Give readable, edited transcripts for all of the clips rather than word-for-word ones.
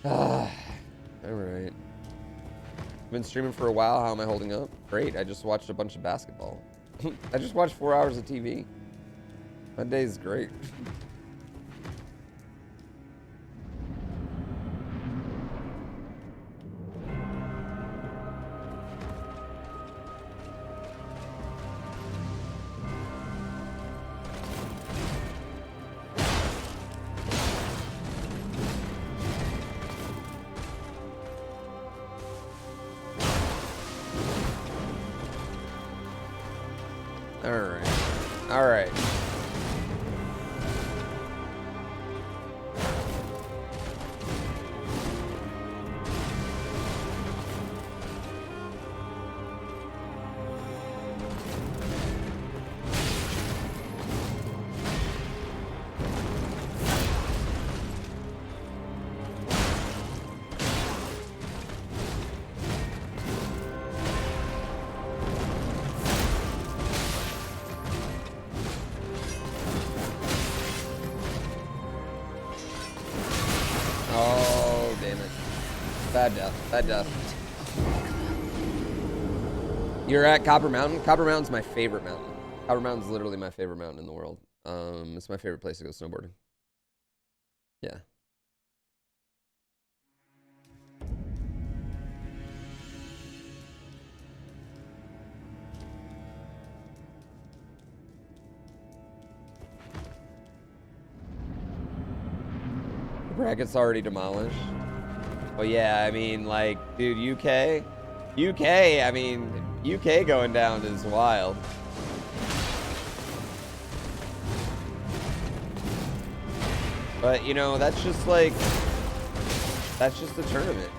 All right. Been streaming for a while. How am I holding up? Great. I just watched a bunch of basketball. I just watched 4 hours of TV. My day is great. All right. Oh, damn it. Bad death. Bad death. You're at Copper Mountain? Copper Mountain's my favorite mountain. Copper Mountain's literally my favorite mountain in the world. It's my favorite place to go snowboarding. Yeah. The bracket's already demolished. Well, yeah, I mean, like, dude, UK, I mean, UK going down is wild. But, you know, that's just like, that's just the tournament.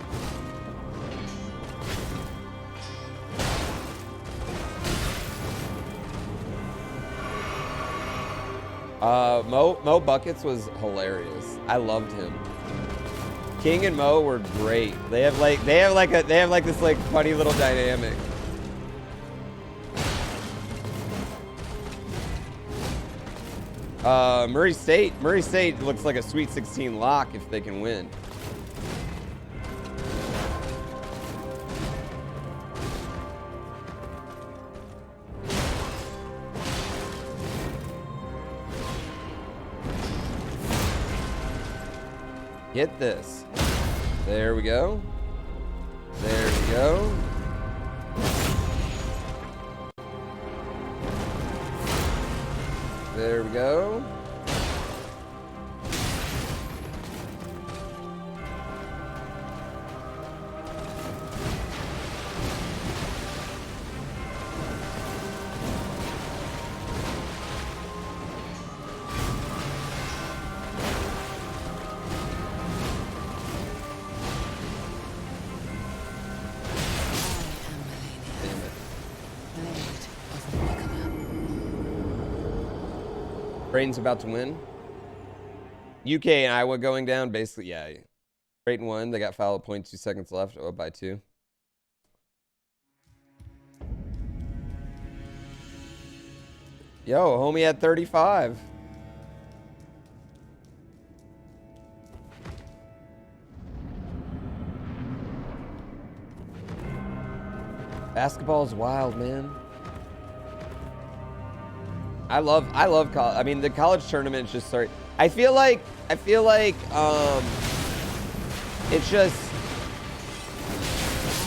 Mo Buckets was hilarious. I loved him. King and Mo were great. They have like this like funny little dynamic. Murray State looks like a Sweet 16 lock if they can win. Get this. There we go. There we go. There we go. Brayton's about to win. UK and Iowa going down, basically, yeah. Brayton won. They got fouled at 0.2 seconds left. Oh, by 2. Yo, homie had 35. Basketball is wild, man. I love college. I mean, the college tournaments just start. I feel like it's just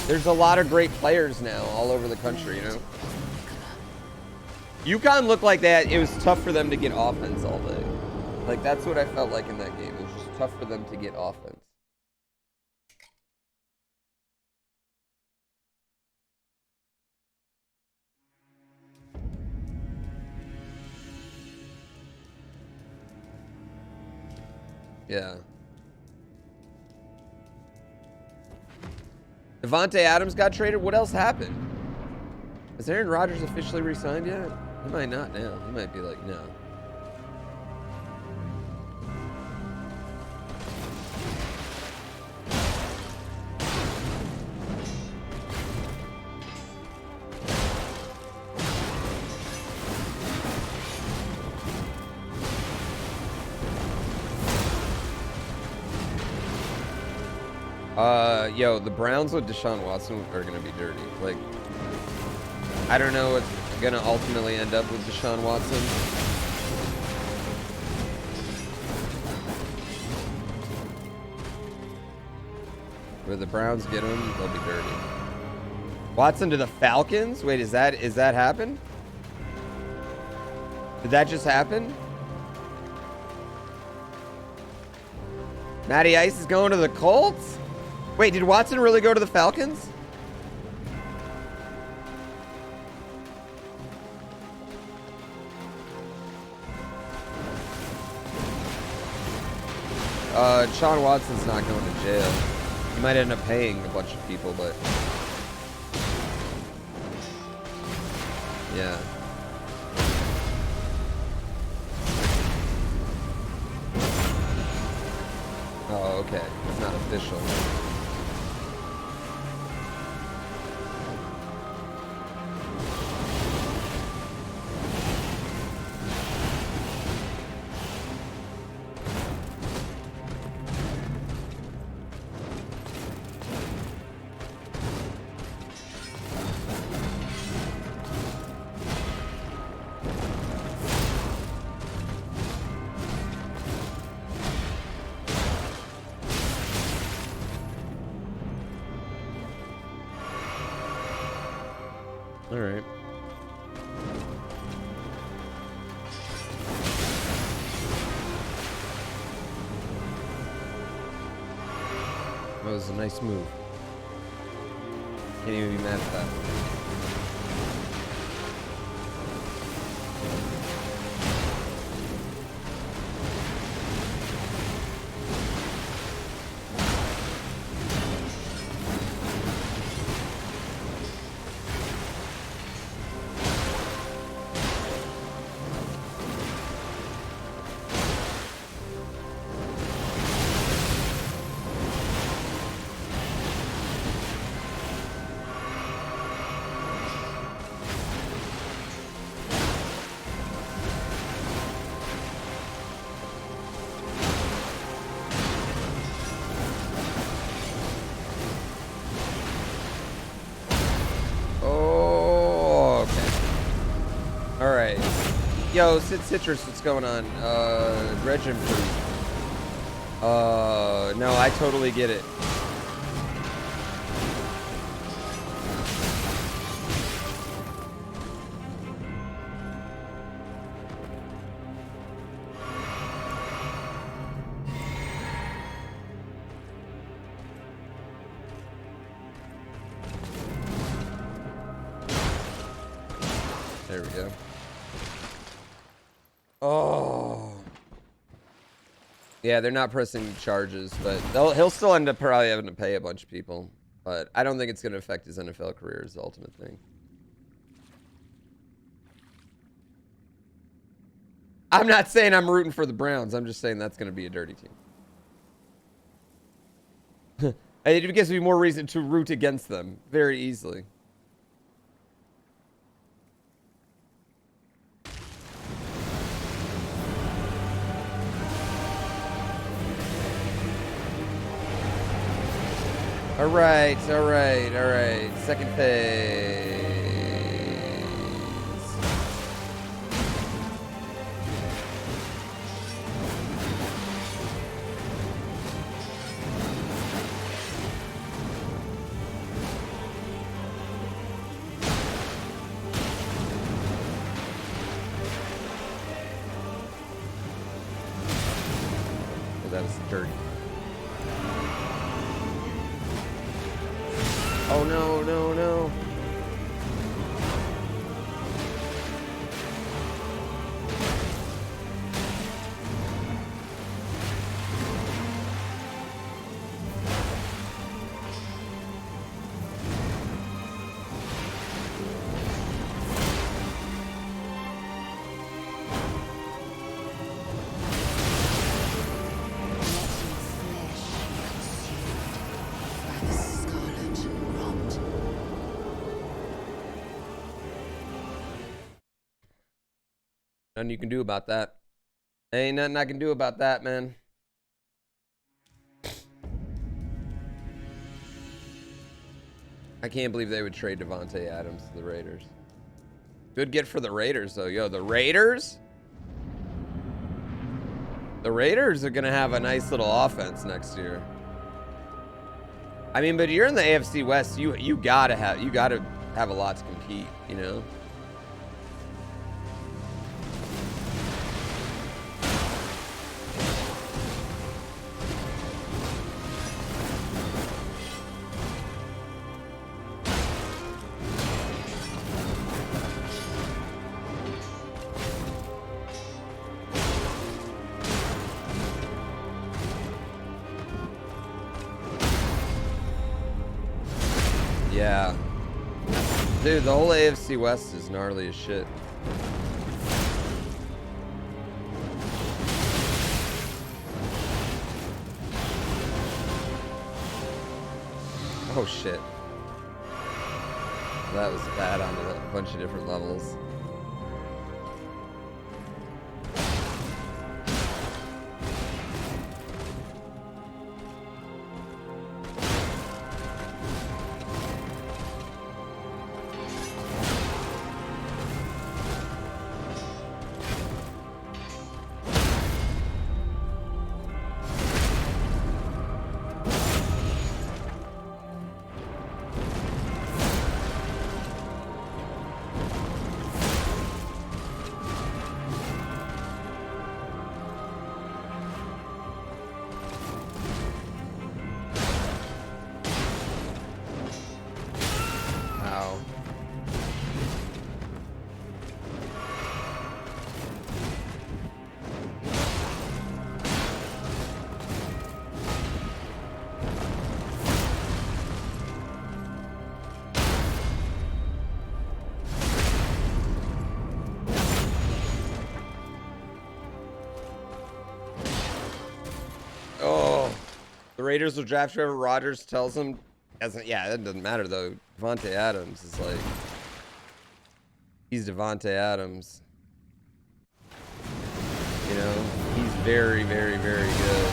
there's a lot of great players now all over the country, you know. UConn looked like that. It was tough for them to get offense all day. Like that's what I felt like in that game. It was just tough for them to get offense. Yeah. Devontae Adams got traded. What else happened? Has Aaron Rodgers officially re-signed yet? He might not now. He might be like, no. Yo, the Browns with Deshaun Watson are gonna be dirty. Like, I don't know what's gonna ultimately end up with Deshaun Watson. But the Browns get him, they'll be dirty. Watson to the Falcons? Wait, is that happen? Did that just happen? Matty Ice is going to the Colts? Wait, did Watson really go to the Falcons? Sean Watson's not going to jail. He might end up paying a bunch of people, but... yeah. Oh, okay. It's not official. All right. That was a nice move. Can't even be mad at that. Yo, Sid Citrus, what's going on? Reg improved. No, I totally get it. There we go. Oh. Yeah, they're not pressing charges, but he'll still end up probably having to pay a bunch of people. But I don't think it's going to affect his NFL career is the ultimate thing. I'm not saying I'm rooting for the Browns. I'm just saying that's going to be a dirty team. It gives me more reason to root against them very easily. All right. Second phase. Oh, that was dirty. Oh, no. Nothing you can do about that. Ain't nothing I can do about that, man. I can't believe they would trade Devontae Adams to the Raiders. Good get for the Raiders, though. Yo, the Raiders? The Raiders are going to have a nice little offense next year. I mean, but you're in the AFC West. You gotta have a lot to compete, you know? Yeah. Dude, the whole AFC West is gnarly as shit. Oh shit. That was bad on a bunch of different levels. Raiders will draft Trevor Rogers, tells him, yeah, that doesn't matter though. Devontae Adams is like, he's Devontae Adams. You know, he's very, very, very good.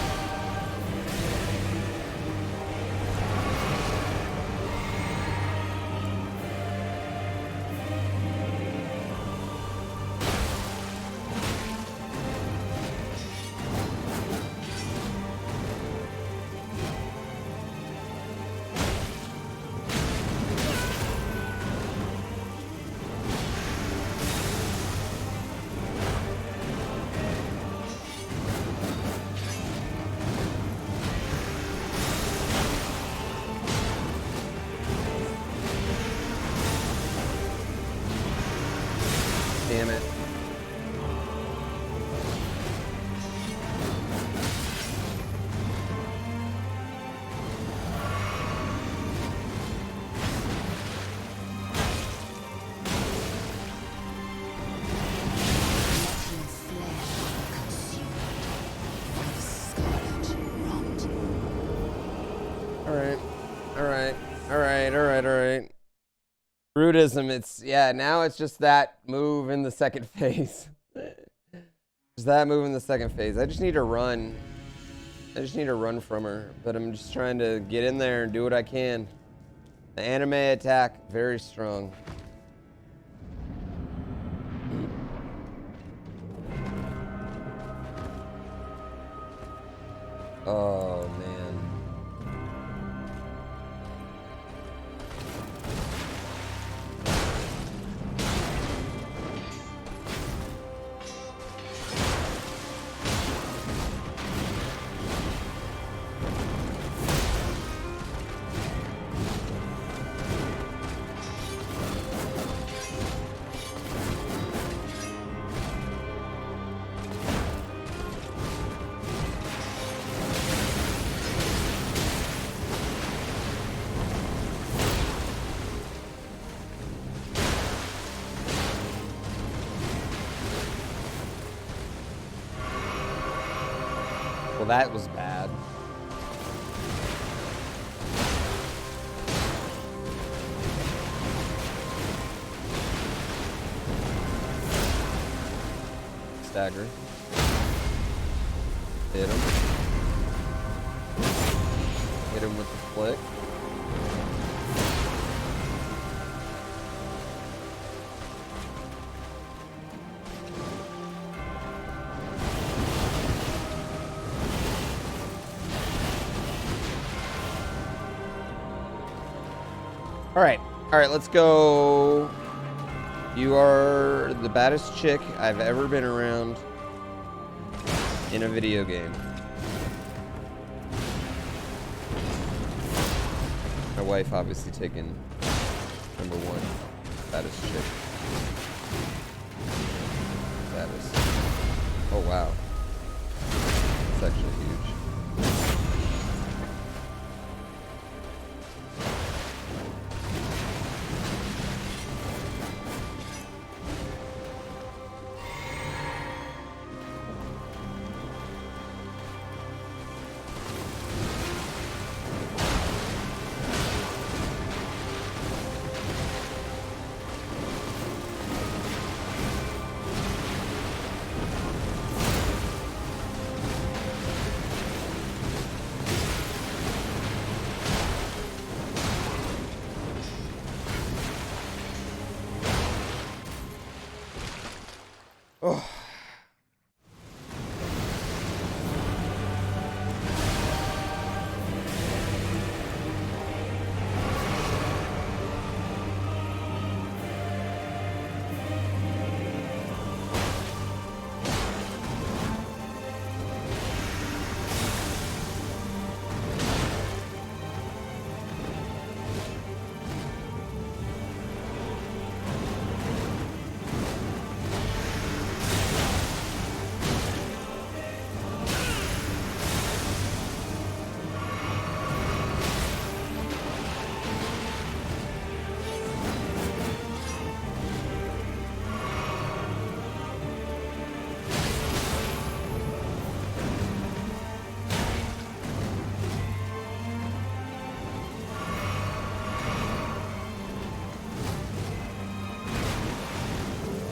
Damn it. All right. Brutism, now it's just that move in the second phase. Just that move in the second phase. I just need to run. I just need to run from her, but I'm just trying to get in there and do what I can. The anime attack, very strong. Oh, man. Well, that was bad. Stagger. Hit him. Hit him with the flick. All right, let's go. You are the baddest chick I've ever been around in a video game. My wife obviously taking number one, baddest chick. Baddest. Oh wow. It's actually huge. Oh.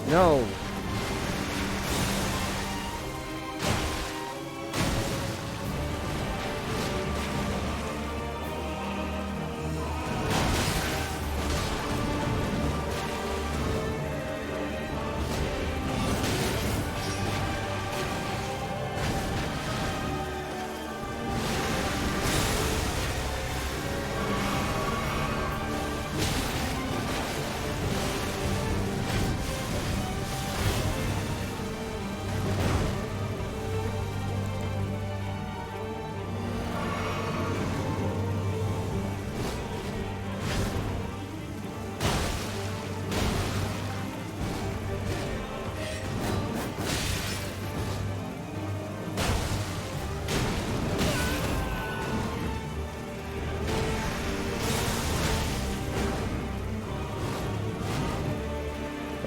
No.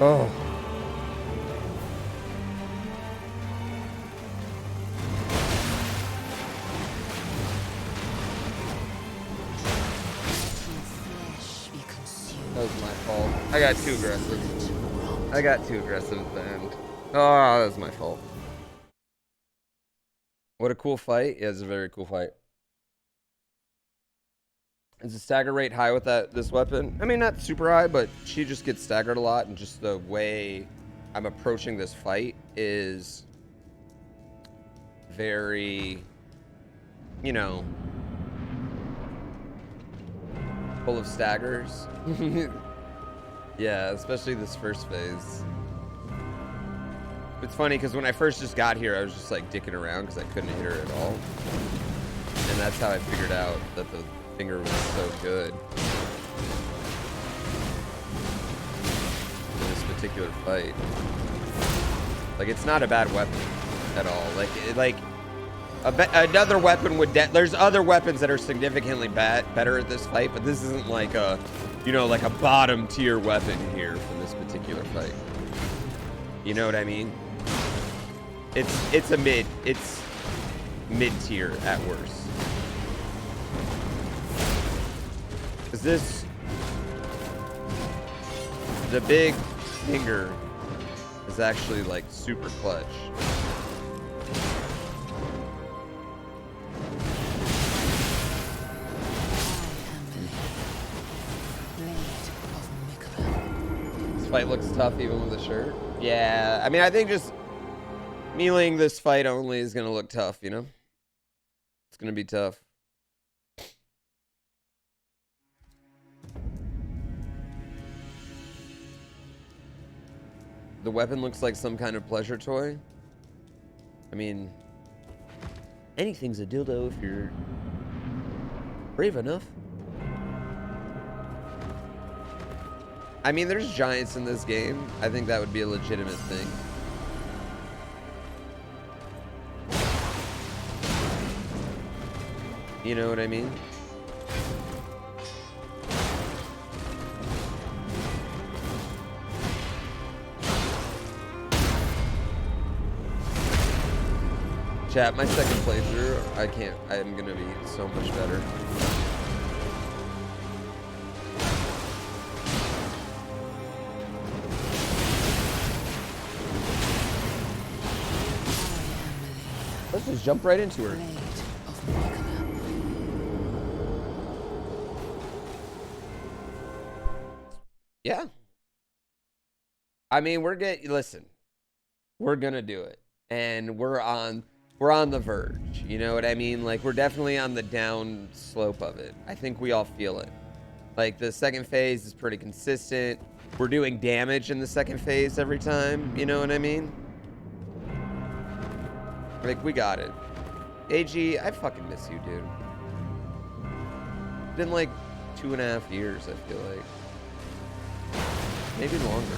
Oh. That was my fault. I got too aggressive at the end. Oh, that was my fault. What a cool fight. Yeah, it's a very cool fight. Is the stagger rate high with this weapon? I mean, not super high, but she just gets staggered a lot, and just the way I'm approaching this fight is very, you know, full of staggers. Yeah, especially this first phase. It's funny because when I first just got here, I was just like dicking around because I couldn't hit her at all. And that's how I figured out that the finger was so good in this particular fight. Like, it's not a bad weapon at all. Another weapon would there's other weapons that are significantly better at this fight, but this isn't like a, you know, like a bottom tier weapon here for this particular fight. You know what I mean? It's mid tier at worst. Is this the big finger is actually like super clutch. This fight looks tough even with the shirt. Yeah, I mean, I think just mealing this fight only is gonna look tough, you know? It's gonna be tough. The weapon looks like some kind of pleasure toy. I mean, anything's a dildo if you're brave enough. I mean, there's giants in this game. I think that would be a legitimate thing. You know what I mean? Chat, my second playthrough, I'm gonna be so much better. Let's just jump right into her. Yeah. I mean, listen, we're gonna do it. And we're on the verge. You know what I mean? Like, we're definitely on the down slope of it. I think we all feel it. Like, the second phase is pretty consistent. We're doing damage in the second phase every time. You know what I mean? Like, we got it. AG, I fucking miss you, dude. It's been like 2.5 years, I feel like. Maybe longer.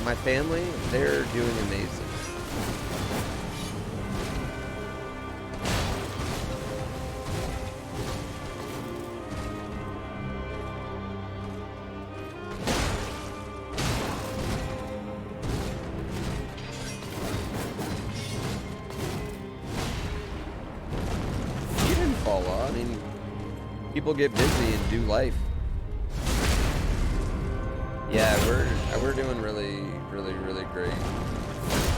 My family, they're doing amazing. You didn't fall off. I mean, people get busy and do life. Yeah, we're doing really great.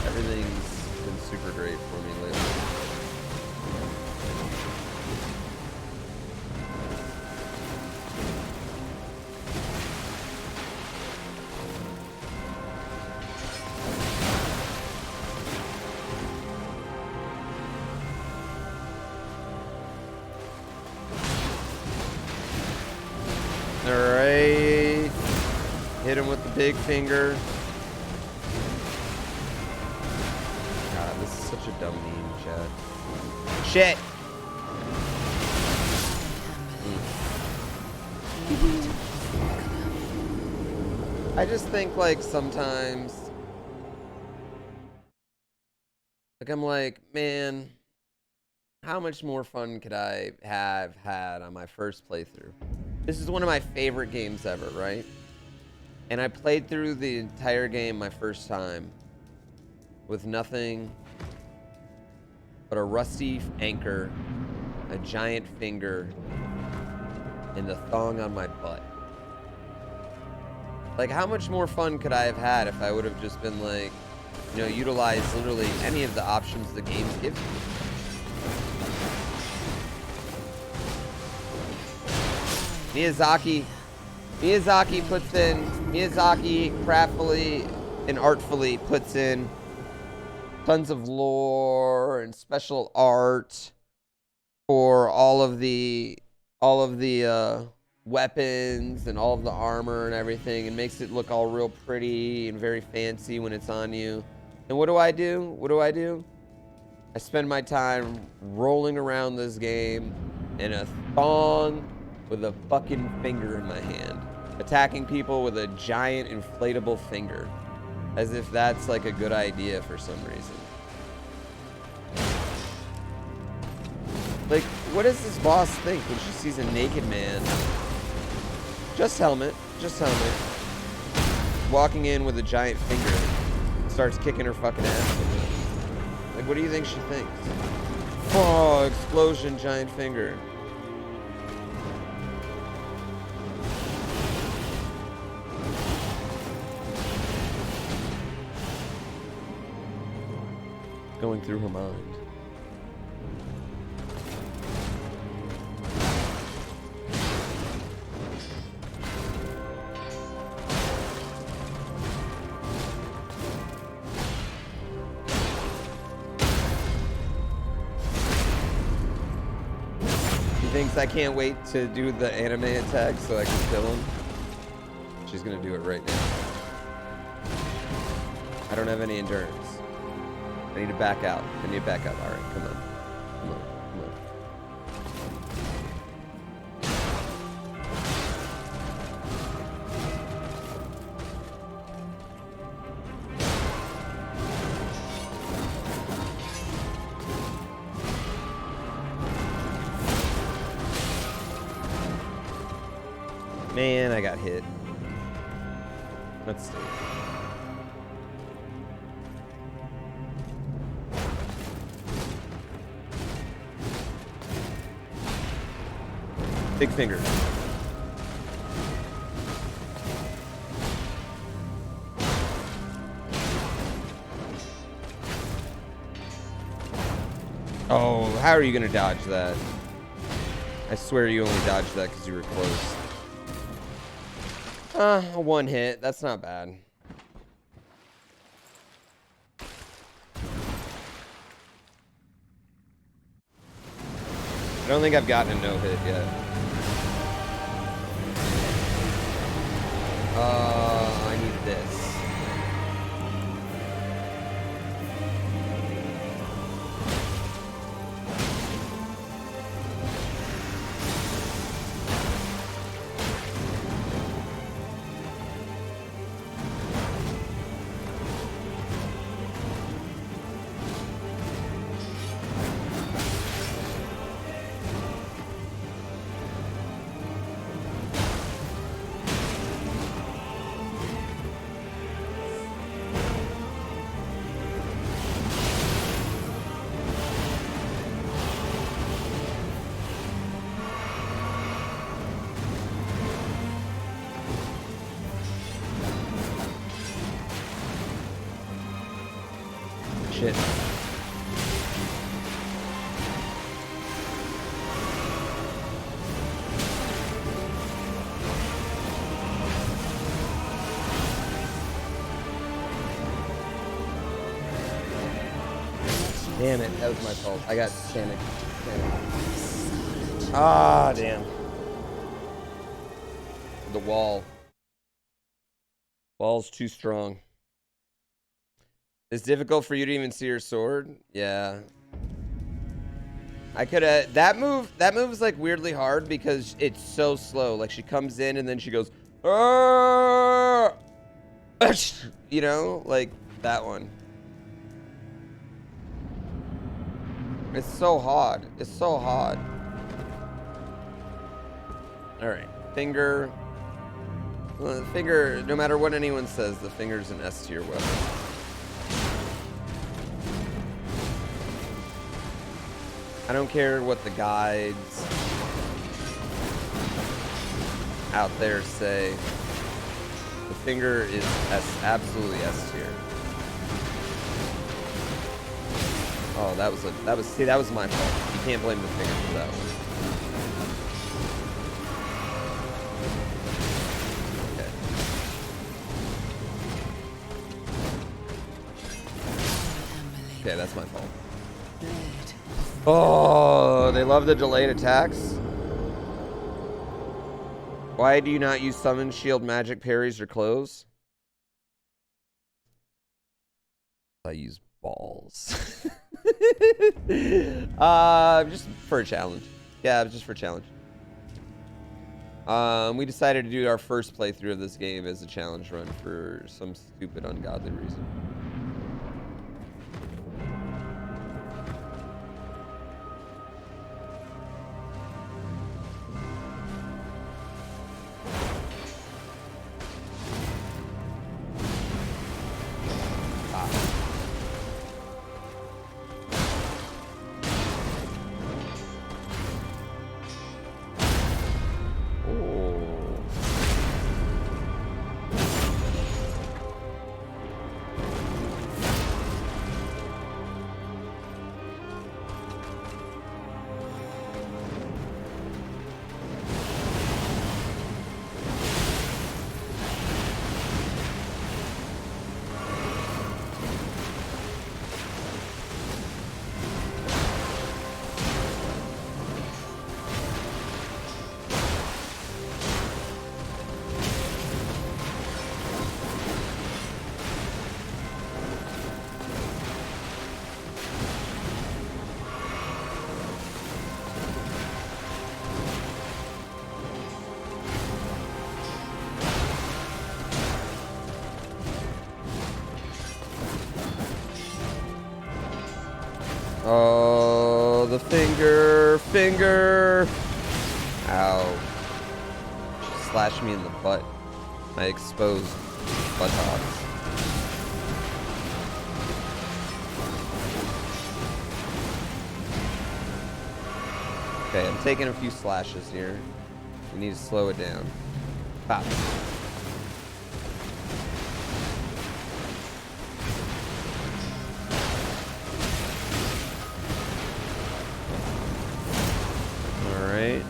Everything's been super great for me lately. All right. Hit him with the big finger. God, this is such a dumb meme, chat. Shit! I just think, like, sometimes... Like, I'm like, man, how much more fun could I have had on my first playthrough? This is one of my favorite games ever, right? And I played through the entire game my first time with nothing but a rusty anchor, a giant finger, and the thong on my butt. Like, how much more fun could I have had if I would have just been like, you know, utilize literally any of the options the game gives you? Miyazaki craftfully and artfully puts in tons of lore and special art for all of the weapons and all of the armor and everything, and makes it look all real pretty and very fancy when it's on you. And what do I do? I spend my time rolling around this game in a thong with a fucking finger in my hand, attacking people with a giant inflatable finger, as if that's like a good idea for some reason. Like, what does this boss think when she sees a naked man? Just helmet. Walking in with a giant finger, starts kicking her fucking ass. Like, what do you think she thinks? Oh, explosion, giant finger. Going through her mind. thinks I can't wait to do the anime attack so I can kill him. She's gonna do it right now. I don't have any endurance. I need to back out. I need to back out. Alright, come on. Come on. Come on. Man, I got hit. Let's see. Big finger. Oh, how are you gonna dodge that? I swear you only dodged that because you were close. One hit. That's not bad. I don't think I've gotten a no-hit yet. I need this. Shit. Damn it, that was my fault. I got panicked. Ah, damn. The wall. Wall's too strong. It's difficult for you to even see her sword? Yeah. I could have... That move is like weirdly hard because it's so slow. Like she comes in and then she goes... Arr! You know? Like that one. It's so hard. It's so hard. Alright. Finger... Well, the finger... No matter what anyone says, the finger's an S tier weapon. I don't care what the guides out there say. The finger is absolutely S tier. Oh, that was my fault. You can't blame the finger for that one. Okay. Okay, that's my fault. Oh, they love the delayed attacks. Why do you not use summon, shield, magic, parries, or close? I use balls. Just for a challenge. Yeah, just for a challenge. We decided to do our first playthrough of this game as a challenge run for some stupid, ungodly reason. Oh, the finger. Ow. Slash me in the butt. My exposed buttocks. Okay, I'm taking a few slashes here. We need to slow it down. Pop. Alright.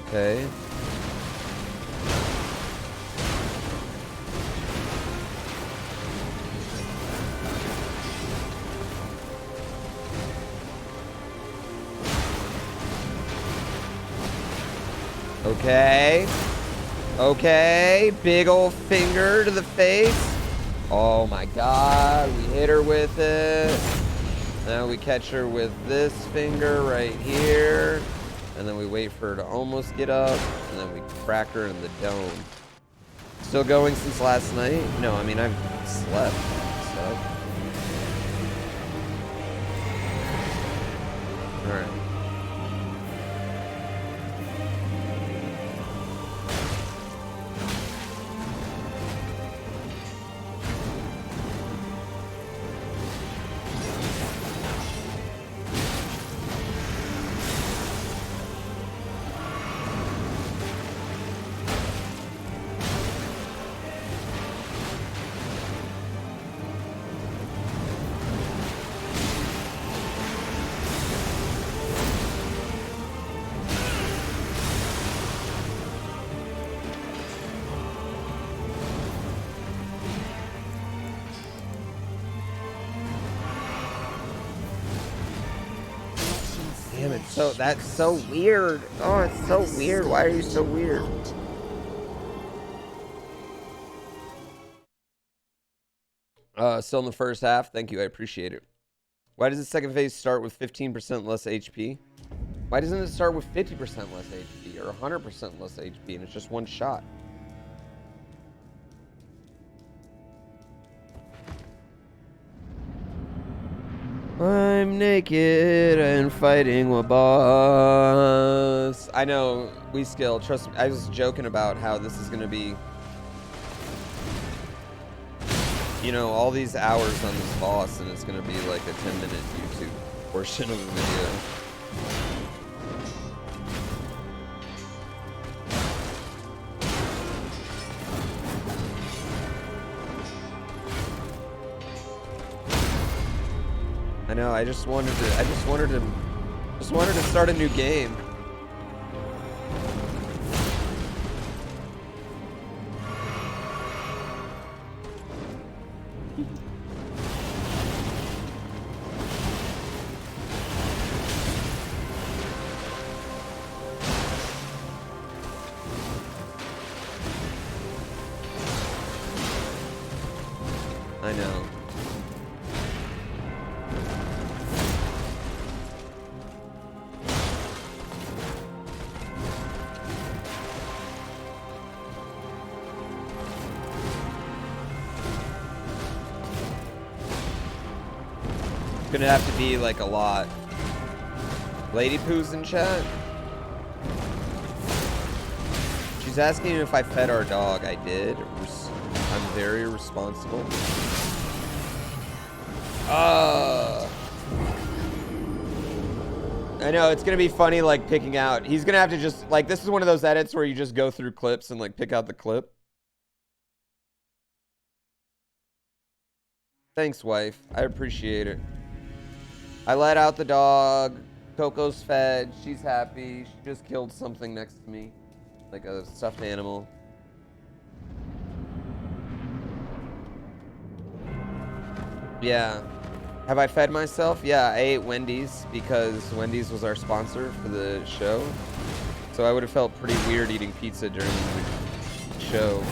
Okay. Okay. Okay. Big old finger to the face. Oh my god. We hit her with it. Now we catch her with this finger right here. And then we wait for her to almost get up. And then we crack her in the dome. Still going since last night? No, I mean, I've slept. So. Alright. Damn it, that's so weird. Oh, it's so weird. Why are you so weird? Still in the first half. Thank you, I appreciate it. Why does the second phase start with 15% less HP? Why doesn't it start with 50% less HP or 100% less HP and it's just one shot? I'm naked and fighting a boss. I know, we skill. Trust me, I was joking about how this is going to be, you know, all these hours on this boss, and it's going to be like a 10-minute YouTube portion of the video. I know, I just wanted to start a new game. I know. Gonna have to be like a lot. Lady Poo's in chat. She's asking if I fed our dog. I did. I'm very responsible. I know, it's gonna be funny, like, picking out. He's gonna have to just, like, this is one of those edits where you just go through clips and, like, pick out the clip. Thanks, wife. I appreciate it. I let out the dog. Coco's fed. She's happy. She just killed something next to me. Like a stuffed animal. Yeah. Have I fed myself? Yeah, I ate Wendy's because Wendy's was our sponsor for the show. So I would have felt pretty weird eating pizza during the show.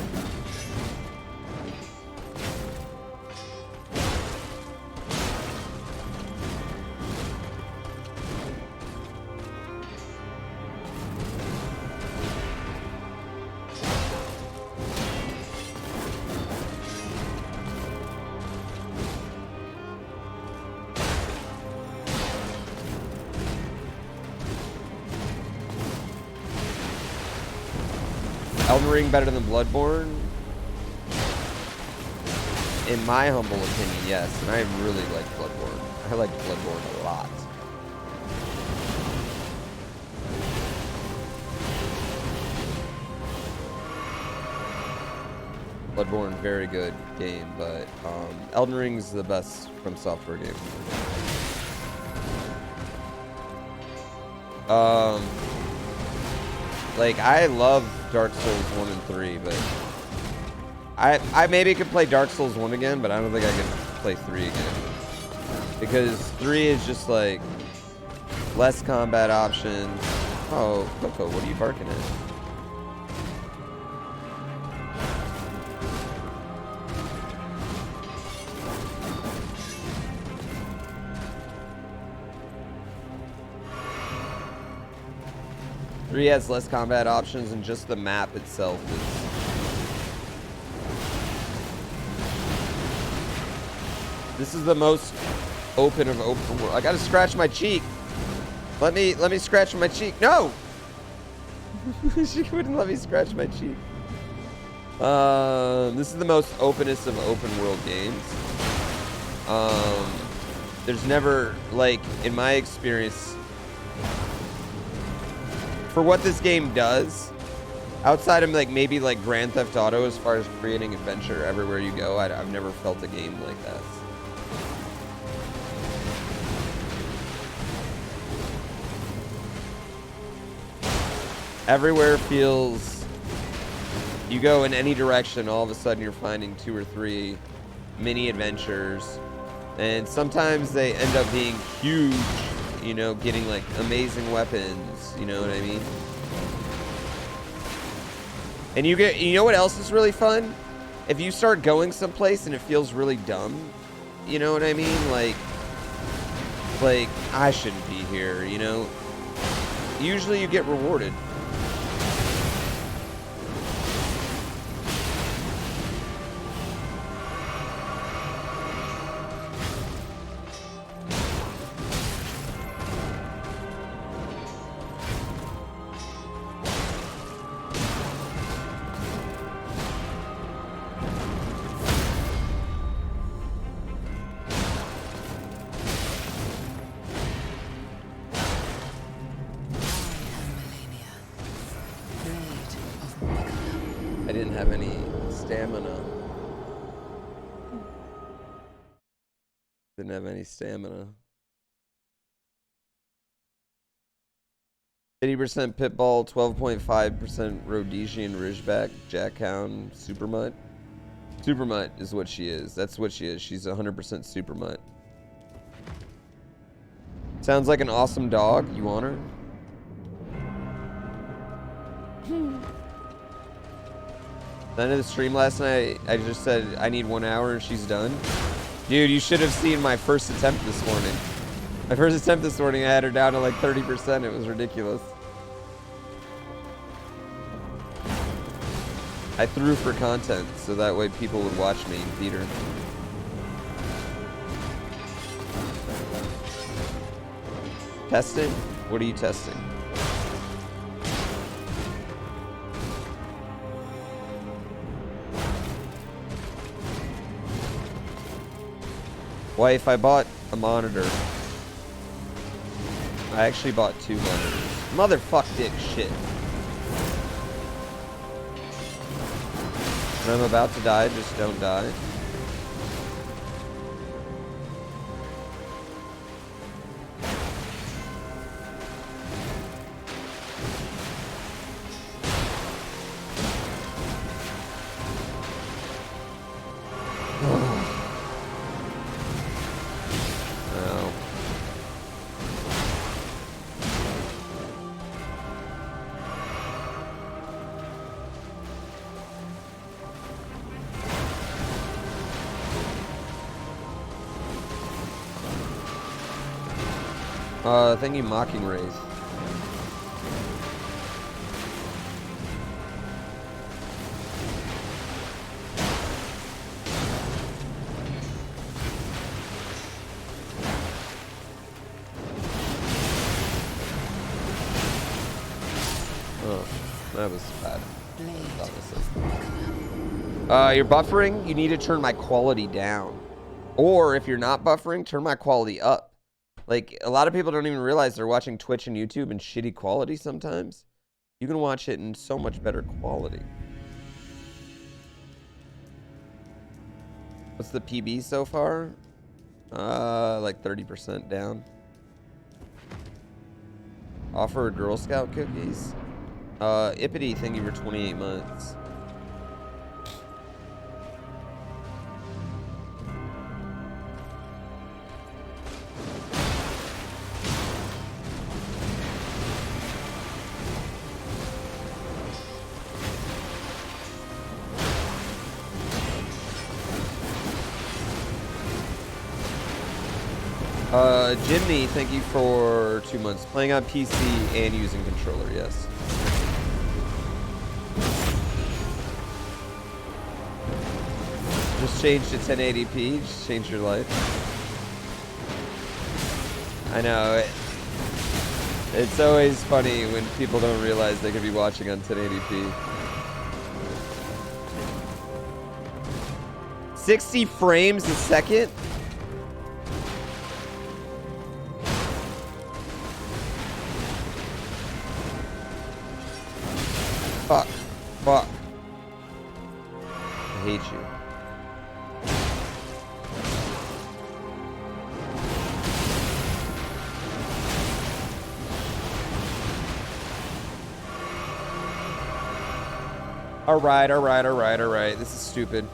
Elden Ring better than Bloodborne? In my humble opinion, yes. And I really like Bloodborne. I like Bloodborne a lot. Bloodborne, very good game, but Elden Ring's the best From Software game. Like, I love Dark Souls 1 and 3, but I maybe could play Dark Souls 1 again, but I don't think I can play 3 again. Because 3 is just like less combat options. Oh, Coco, what are you barking at? Three has less combat options, and just the map itself is. This is the most open of open world. I gotta scratch my cheek. Let me scratch my cheek. No! She wouldn't let me scratch my cheek. This is the most openest of open world games. There's never, like, in my experience, for what this game does, outside of like maybe like Grand Theft Auto, as far as creating adventure everywhere you go, I've never felt a game like that. Everywhere feels, you go in any direction, all of a sudden you're finding 2 or 3 mini adventures, and sometimes they end up being huge, you know, getting like amazing weapons, you know what I mean? And you know what else is really fun? If you start going someplace and it feels really dumb, you know what I mean? Like I shouldn't be here, you know? Usually you get rewarded. Didn't have any stamina. 80% Pitbull, 12.5% Rhodesian Ridgeback, Jackhound, Supermutt. Supermutt is what she is. That's what she is. She's 100% Supermutt. Sounds like an awesome dog. You want her? The end of the stream last night, I just said I need 1 hour and she's done. Dude, you should have seen my first attempt this morning. My first attempt this morning, I had her down to like 30%. It was ridiculous. I threw for content, so that way people would watch me and beat her. Testing? What are you testing? Wife, I bought a monitor. I actually bought 2 monitors. Motherfuck dick shit. When I'm about to die, just don't die. Thank you, Mocking Rays. Oh, that was bad. You're buffering, you need to turn my quality down. Or if you're not buffering, turn my quality up. Like, a lot of people don't even realize they're watching Twitch and YouTube in shitty quality sometimes. You can watch it in so much better quality. What's the PB so far? Like 30% down. Offer Girl Scout cookies. Ippity, thank you for 28 months. Jimmy, thank you for 2 months. Playing on PC and using controller, yes. Just change to 1080p, just change your life. I know, it's always funny when people don't realize they could be watching on 1080p. 60 frames a second? Fuck. Fuck. I hate you. Alright, alright, alright, alright. This is stupid.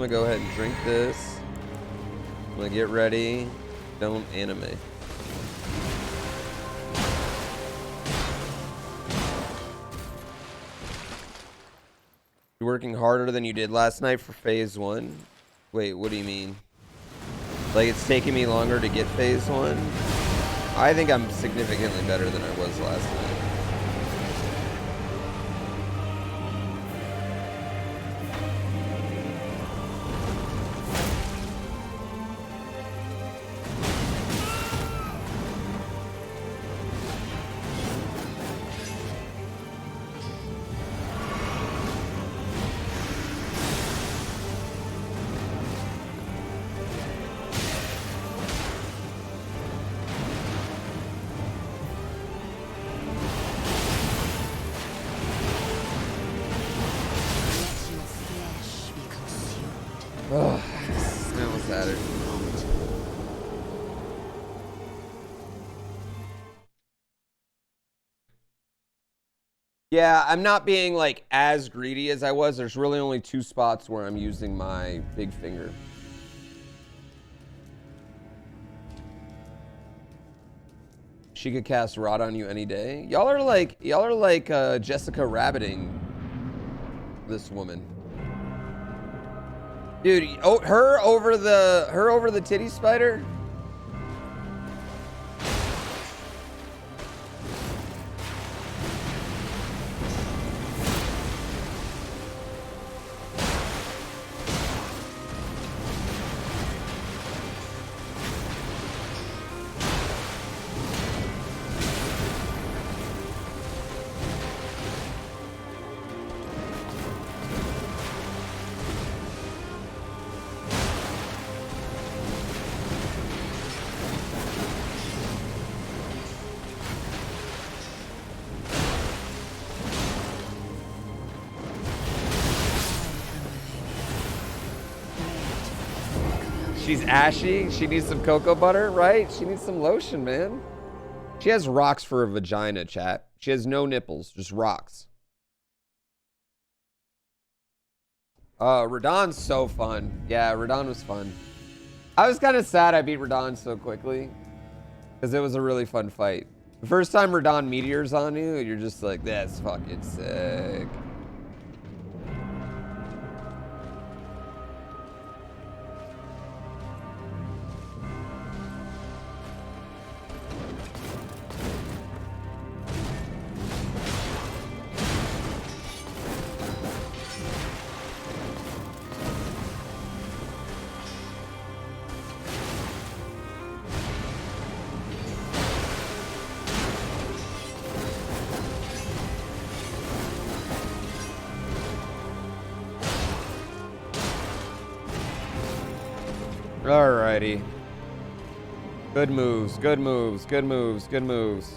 Go ahead and drink this. I'm gonna get ready. Don't animate. You're working harder than you did last night for phase 1? Wait, what do you mean? Like it's taking me longer to get phase 1? I think I'm significantly better than I was last night. Yeah, I'm not being like as greedy as I was. There's really only 2 spots where I'm using my big finger. She could cast Rod on you any day. Y'all are like Jessica Rabbiting this woman. Dude, oh, her over the titty spider? She's ashy. She needs some cocoa butter, right? She needs some lotion, man. She has rocks for a vagina, chat. She has no nipples, just rocks. Radon's so fun. Yeah, Radon was fun. I was kind of sad I beat Radon so quickly. Because it was a really fun fight. The first time Radon meteors on you, you're just like, that's fucking sick. Alrighty. Good moves, good moves, good moves, good moves.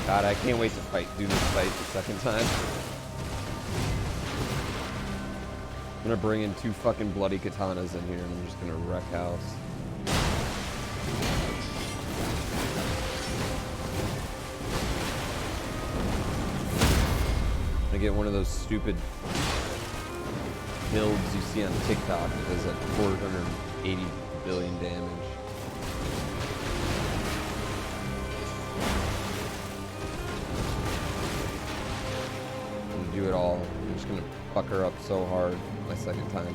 God, I can't wait to do this fight the second time. I'm gonna bring in 2 fucking bloody katanas in here and I'm just gonna wreck house. I get one of those stupid builds you see on TikTok that does like 480 billion damage. Do it all. I'm just gonna fuck her up so hard my second time.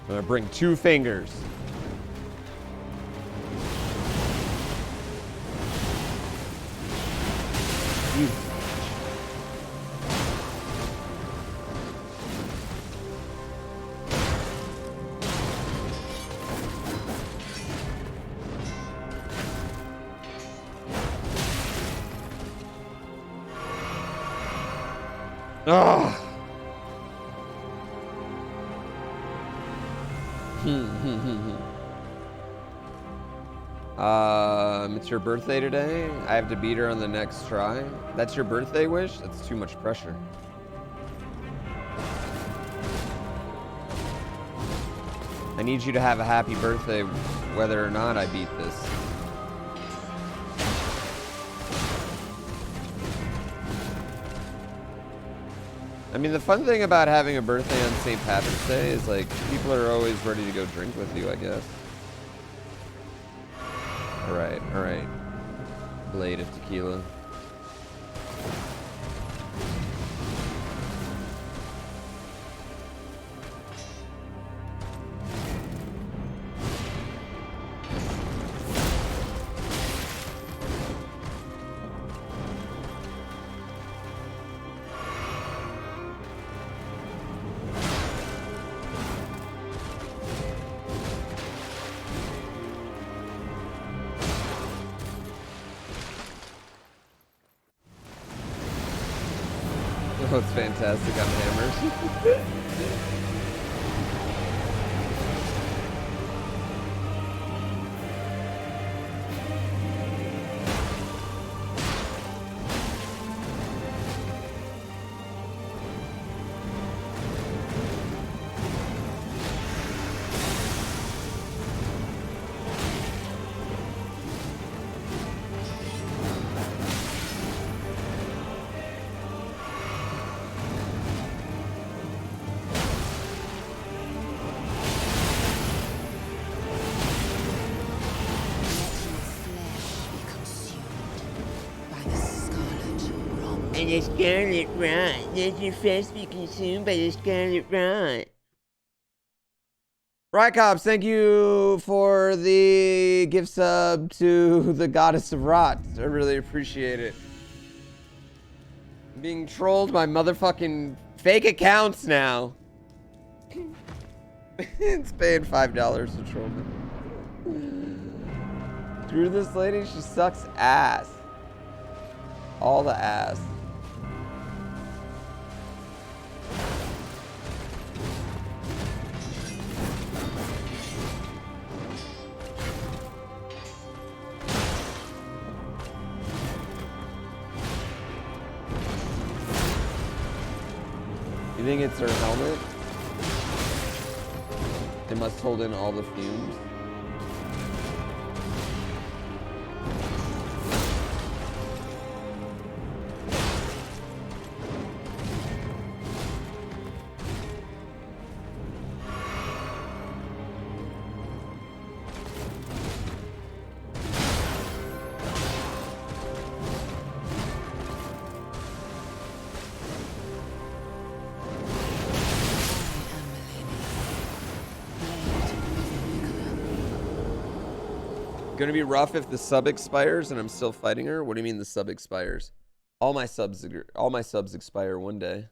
I'm gonna bring 2 fingers. You. Ugh. It's your birthday today. I have to beat her on the next try. That's your birthday wish? That's too much pressure. I need you to have a happy birthday whether or not I beat this. I mean, the fun thing about having a birthday on St. Patrick's Day is, like, people are always ready to go drink with you, I guess. Alright, alright. Blade of tequila. Oh, it's fantastic on hammers. by the scarlet rot. Let your flesh be consumed by the scarlet rot. Rycops, thank you for the gift sub to the Goddess of Rot. I really appreciate it. I'm being trolled by motherfucking fake accounts now. It's paying $5 to troll me. Screw this lady, she sucks ass. All the ass. You think it's her helmet? It must hold in all the fumes. Gonna be rough if the sub expires and I'm still fighting her. What do you mean the sub expires? All my subs expire one day.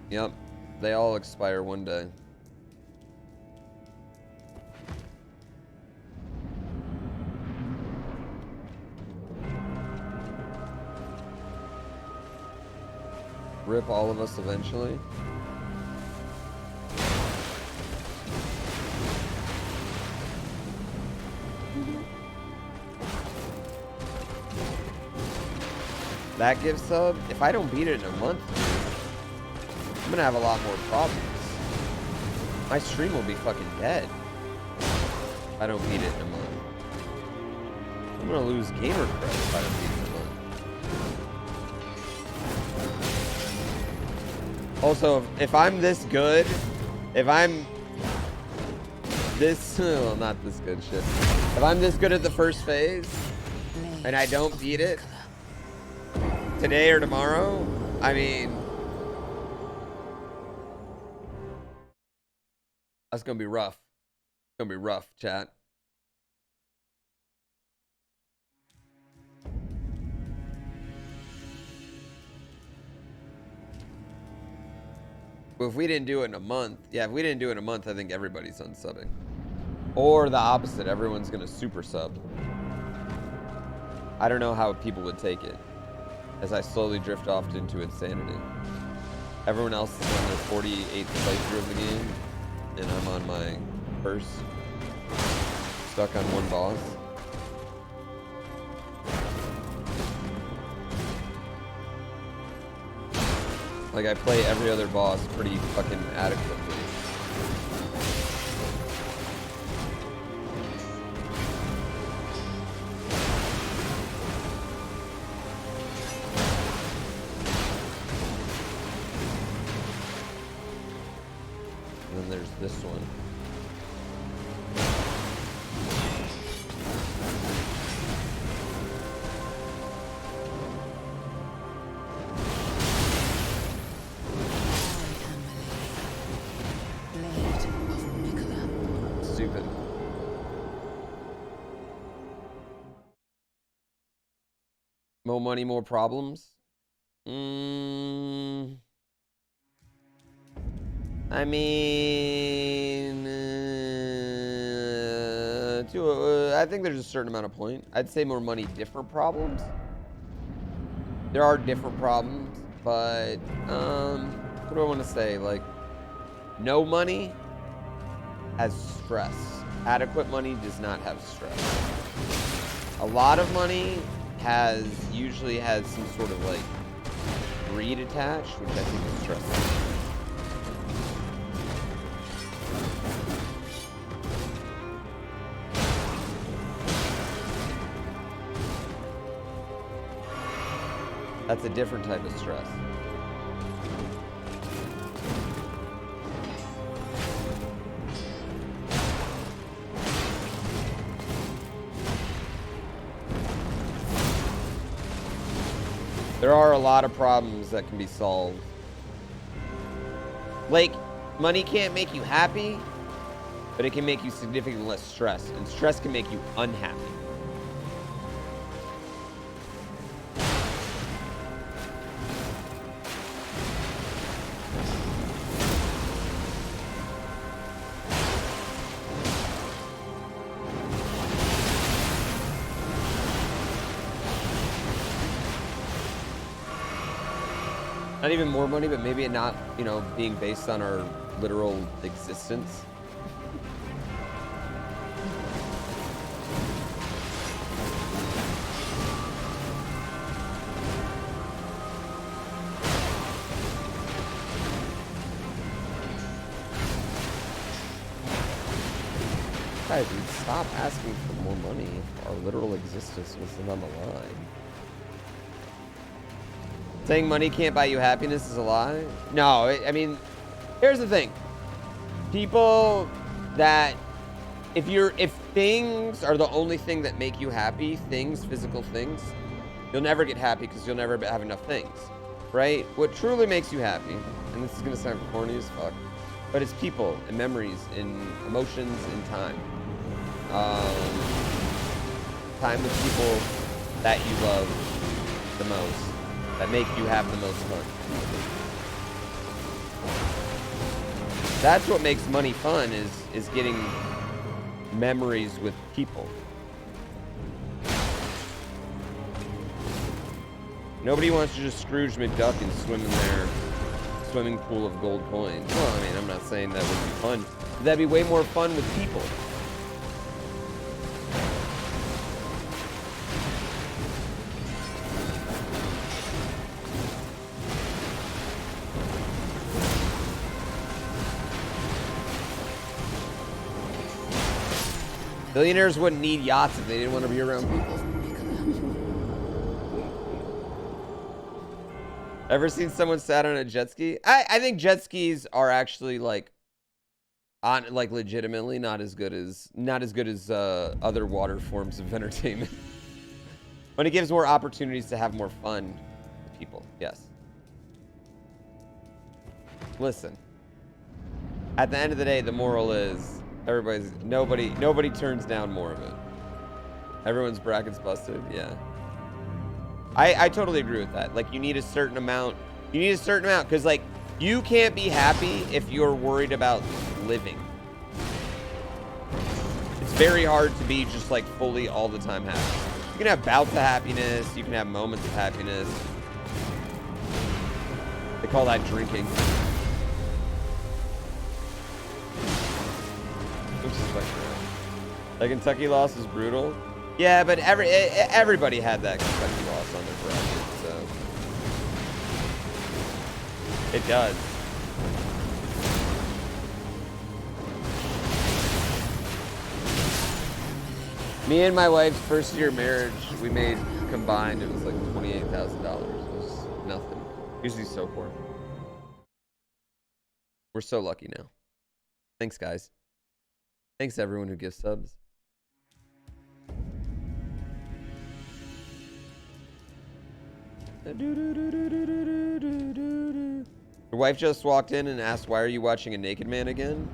Yep, they all expire one day. Rip all of us eventually. That gift sub, if I don't beat it in a month, I'm gonna have a lot more problems. My stream will be fucking dead if I don't beat it in a month. I'm gonna lose gamer cred if I don't beat it in a month. Also, if I'm this good, if I'm this, well, not this good, shit. If I'm this good at the first phase, and I don't beat it today or tomorrow, I mean, that's gonna be rough. It's gonna be rough, chat. But if we didn't do it in a month, yeah, if we didn't do it in a month, I think everybody's unsubbing. Or the opposite, everyone's gonna super sub. I don't know how people would take it as I slowly drift off into insanity. Everyone else is on their 48th playthrough of the game, and I'm on my first, stuck on one boss. Like, I play every other boss pretty fucking adequately. And then there's this one. Stupid. More money, more problems? I mean, I think there's a certain amount of point. I'd say more money, different problems. There are different problems, but what do I want to say? Like, no money has stress. Adequate money does not have stress. A lot of money usually has some sort of like greed attached, which I think is stressful. That's a different type of stress. There are a lot of problems that can be solved. Like, money can't make you happy, but it can make you significantly less stressed, and stress can make you unhappy. Not even more money, but maybe it not, you know, being based on our literal existence. Guys, dude, stop asking for more money if our literal existence wasn't on the line. Saying money can't buy you happiness is a lie? No, I mean, here's the thing. People that, if things are the only thing that make you happy, things, physical things, you'll never get happy because you'll never have enough things, right? What truly makes you happy, and this is gonna sound corny as fuck, but it's people and memories and emotions and time. Time with people that you love the most. That make you have the most fun. That's what makes money fun, is getting memories with people. Nobody wants to just Scrooge McDuck and swim in their swimming pool of gold coins. Well, I mean, I'm not saying that would be fun. That'd be way more fun with people. Billionaires wouldn't need yachts if they didn't want to be around people. Ever seen someone sat on a jet ski? I think jet skis are actually like legitimately not as good as other water forms of entertainment. But it gives more opportunities to have more fun with people. Yes. Listen. At the end of the day, the moral is nobody turns down more of it. Everyone's brackets busted. Yeah. I totally agree with that. Like, you need a certain amount. You need a certain amount because, like, you can't be happy if you're worried about living. It's very hard to be just like fully all the time happy. You can have bouts of happiness. You can have moments of happiness. They call that drinking. The Kentucky loss is brutal. Yeah, but everybody had that Kentucky loss on their bracket, so it does. Me and my wife's first year marriage, we made combined, it was like $28,000. It was nothing. Usually so poor. We're so lucky now. Thanks, guys. Thanks everyone who gives subs. Your wife just walked in and asked, why are you watching a naked man again?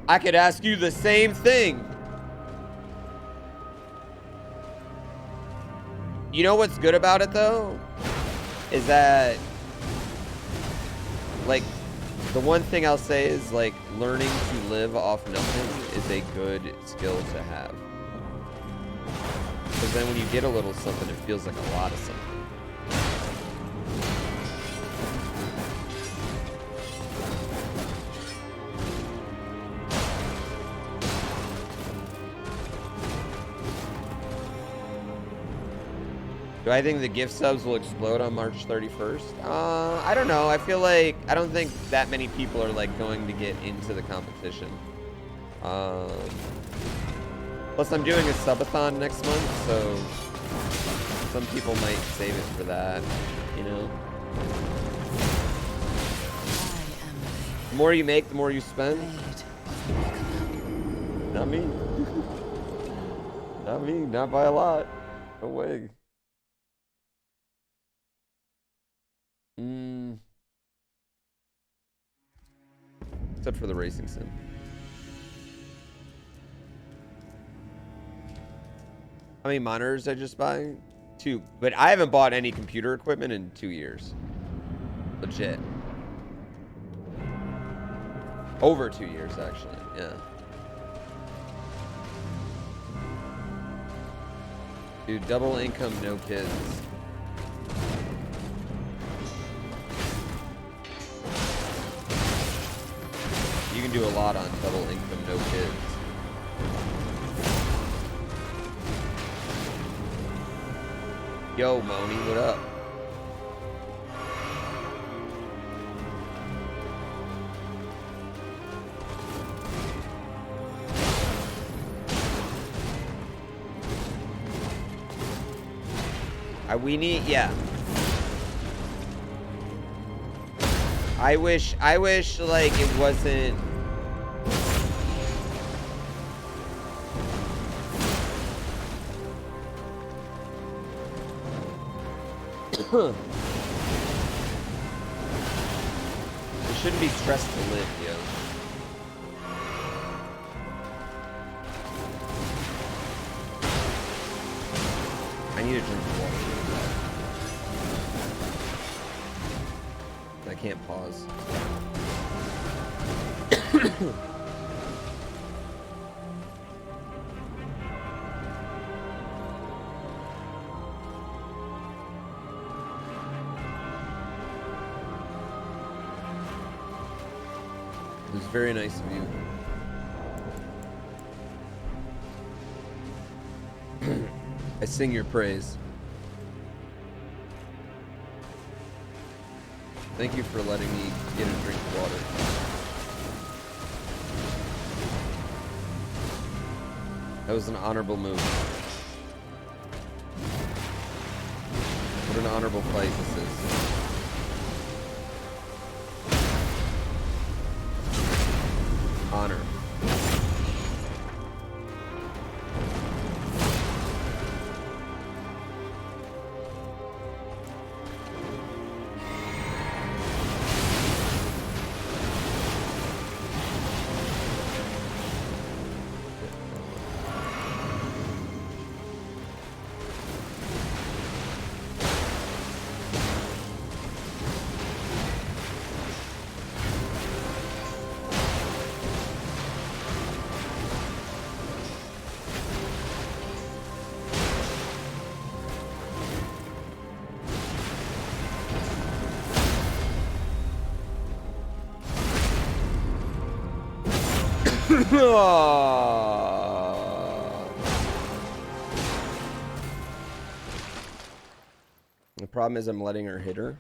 I could ask you the same thing. You know what's good about it though? Is that, like, the one thing I'll say is, like, learning to live off nothing is a good skill to have. Because then when you get a little something, it feels like a lot of something. Do I think the gift subs will explode on March 31st? I don't know. I feel like, I don't think that many people are like going to get into the competition. Plus I'm doing a subathon next month, so some people might save it for that, you know? The more you make, the more you spend. Not me. Not me, not by a lot. No way. Except for the racing sim. How many monitors did I just buy? 2. But I haven't bought any computer equipment in 2 years. Legit. Over 2 years, actually. Yeah. Dude, double income, no kids. You can do a lot on double income, no kids. Yo, Moni, what up? We need, yeah. I wish like it wasn't. It shouldn't be stressed to live, yo. I need to drink water. I can't pause. It was very nice of you. I sing your praise. Thank you for letting me get a drink of water. That was an honorable move. What an honorable fight this is. Honor. The problem is I'm letting her hit her.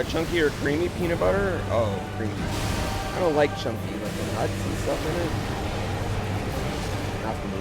Chunky or creamy peanut butter? Oh, creamy. I don't like chunky with the nuts and stuff in it. Not for me.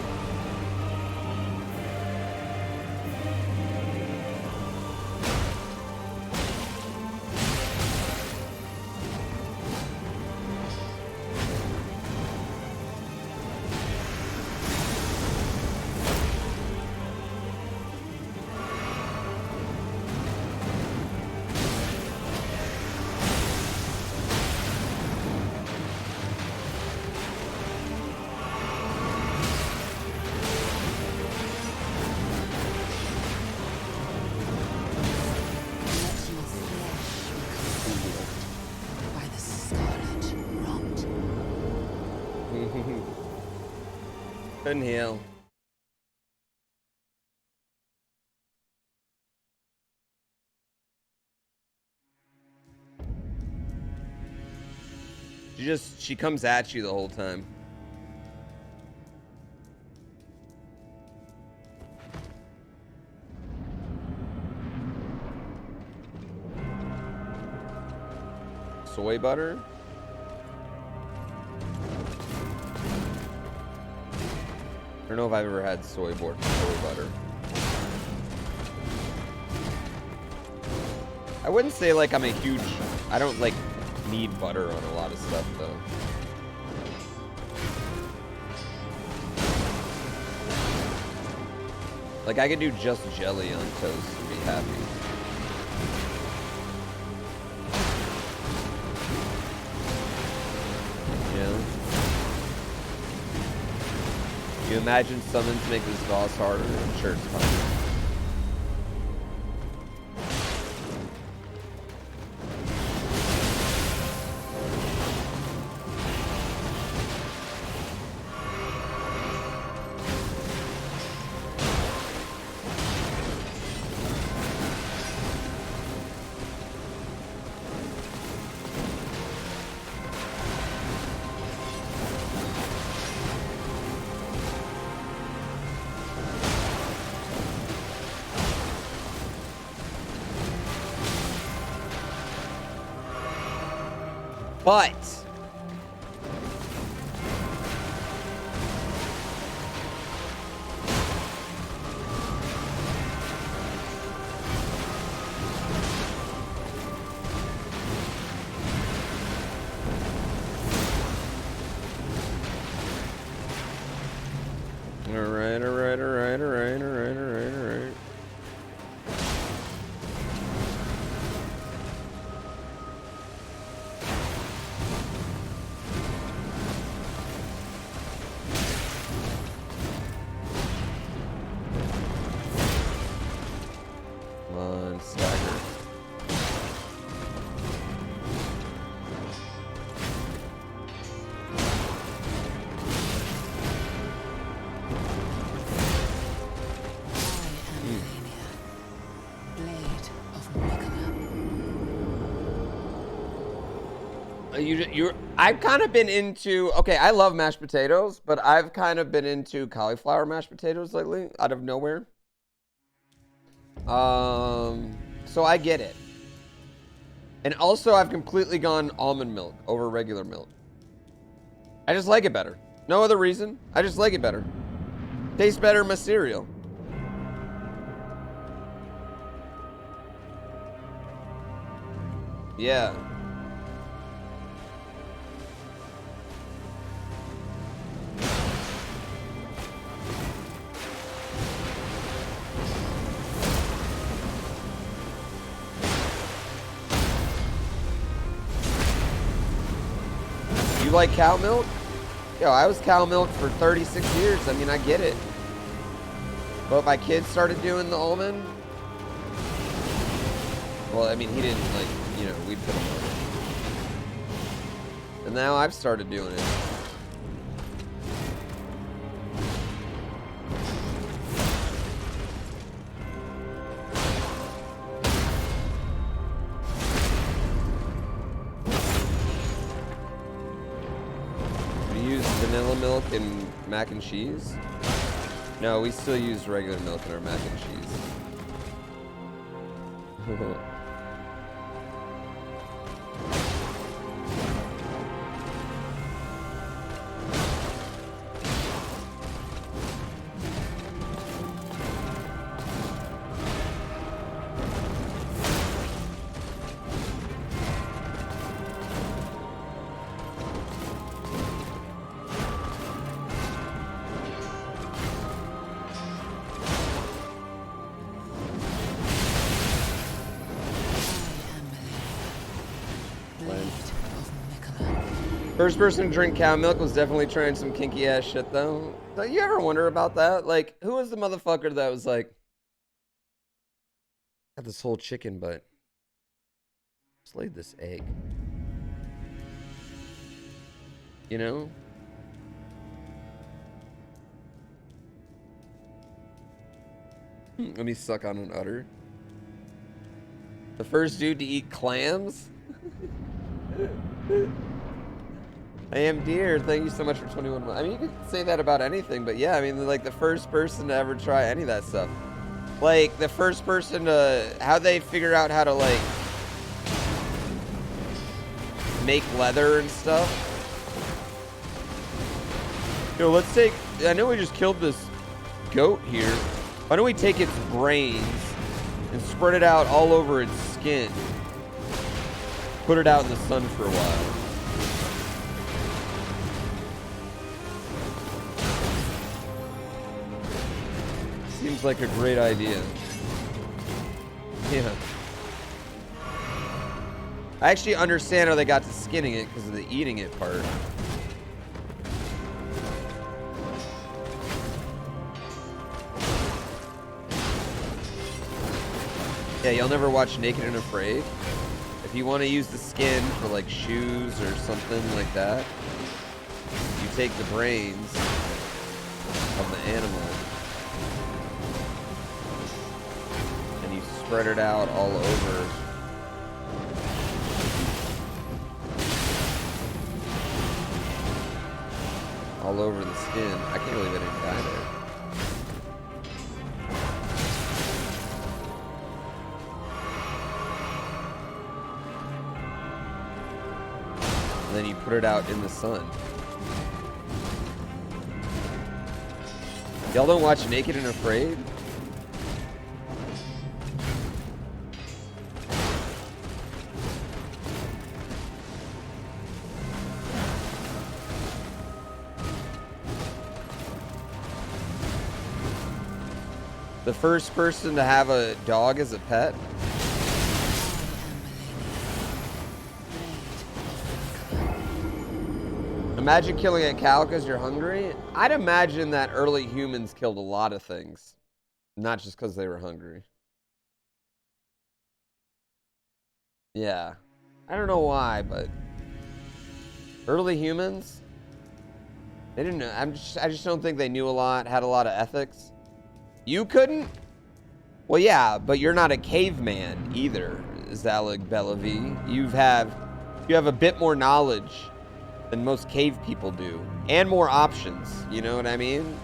Couldn't heal. She comes at you the whole time. Soy butter? I don't know if I've ever had soy butter. I wouldn't say like I'm a huge... I don't like need butter on a lot of stuff though. Like I could do just jelly on toast and be happy. Imagine summons make this boss harder. I'm sure it's fine. But all right. Come on, stagger. I've kind of been into, okay, I love mashed potatoes, but I've kind of been into cauliflower mashed potatoes lately, out of nowhere. So I get it. And also I've completely gone almond milk over regular milk. I just like it better. No other reason. I just like it better. Tastes better in my cereal. Yeah. You like cow milk? Yo, I was cow milk for 36 years. I mean, I get it. But my kid started doing the almond. Well, I mean, he didn't, like, you know, we put him on it. And now I've started doing it. Vanilla milk and mac and cheese? No, we still use regular milk in our mac and cheese. First person to drink cow milk was definitely trying some kinky ass shit though. Don't you ever wonder about that? Like, who was the motherfucker that was like, got this whole chicken but just laid this egg? You know? Let me suck on an udder. The first dude to eat clams? I am dear. Thank you so much for 21 months. I mean, you could say that about anything, but yeah, I mean, like the first person to ever try any of that stuff. Like the first person to, how they figure out how to like make leather and stuff. Yo, let's take, I know we just killed this goat here. Why don't we take its brains and spread it out all over its skin? Put it out in the sun for a while. Seems like a great idea. Yeah. I actually understand how they got to skinning it because of the eating it part. Yeah, you'll never watch Naked and Afraid? If you want to use the skin for like shoes or something like that, you take the brains of the animal and you spread it out all over. All over the skin. I can't believe I didn't die there. And then you put it out in the sun. Y'all don't watch Naked and Afraid? The first person to have a dog as a pet? Imagine killing a cow because you're hungry. I'd imagine that early humans killed a lot of things, not just because they were hungry. Yeah. I don't know why, but early humans, they didn't know. I just don't think they knew a lot, had a lot of ethics. You couldn't? Well, yeah, but you're not a caveman either, Zalig Belavi. You have a bit more knowledge than most cave people do, and more options. You know what I mean?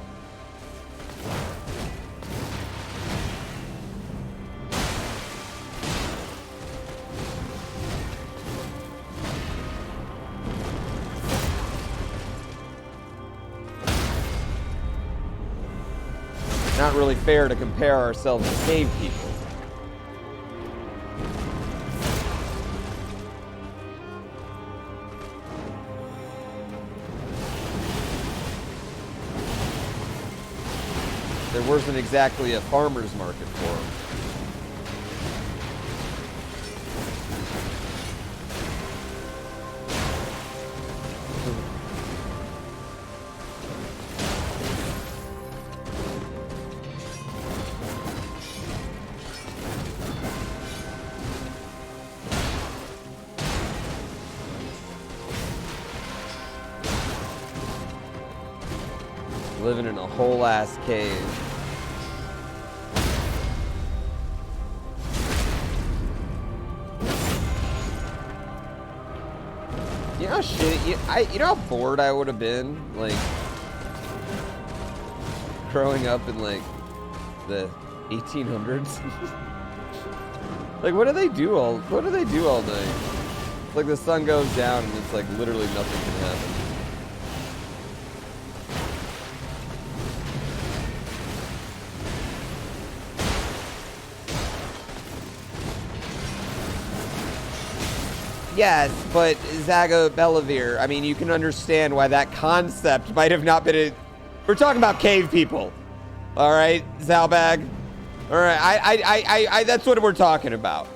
Not really fair to compare ourselves to cave people. There wasn't exactly a farmer's market for them. Living in a whole ass cave. You know how shitty, you know how bored I would have been, like, growing up in, like, the 1800s? Like, what do they do all day? Like, the sun goes down and it's like literally nothing can happen. Yes, but Zaga Belavir, I mean, you can understand why that concept might have not been We're talking about cave people. All right, Zalbag. All right, I that's what we're talking about.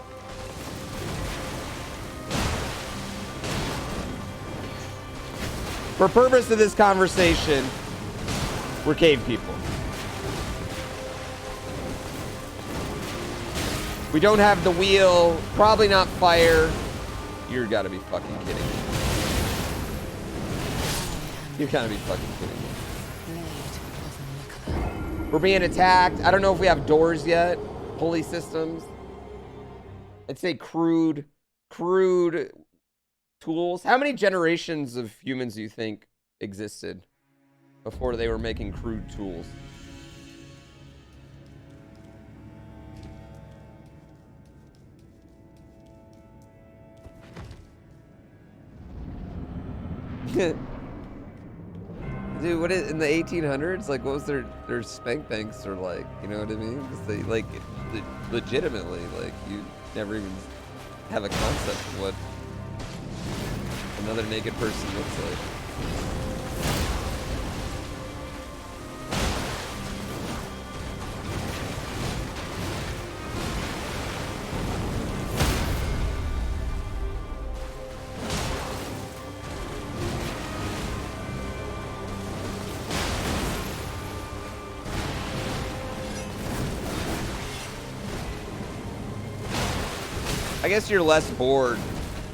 For purpose of this conversation, we're cave people. We don't have the wheel, probably not fire. You gotta be fucking kidding me. You gotta be fucking kidding me. We're being attacked. I don't know if we have doors yet. Pulley systems. I'd say crude tools. How many generations of humans do you think existed before they were making crude tools? Dude, what is in the 1800s? Like, what was their spank banks or like? You know what I mean? Because they like legitimately, like, you never even have a concept of what another naked person looks like. I guess you're less bored.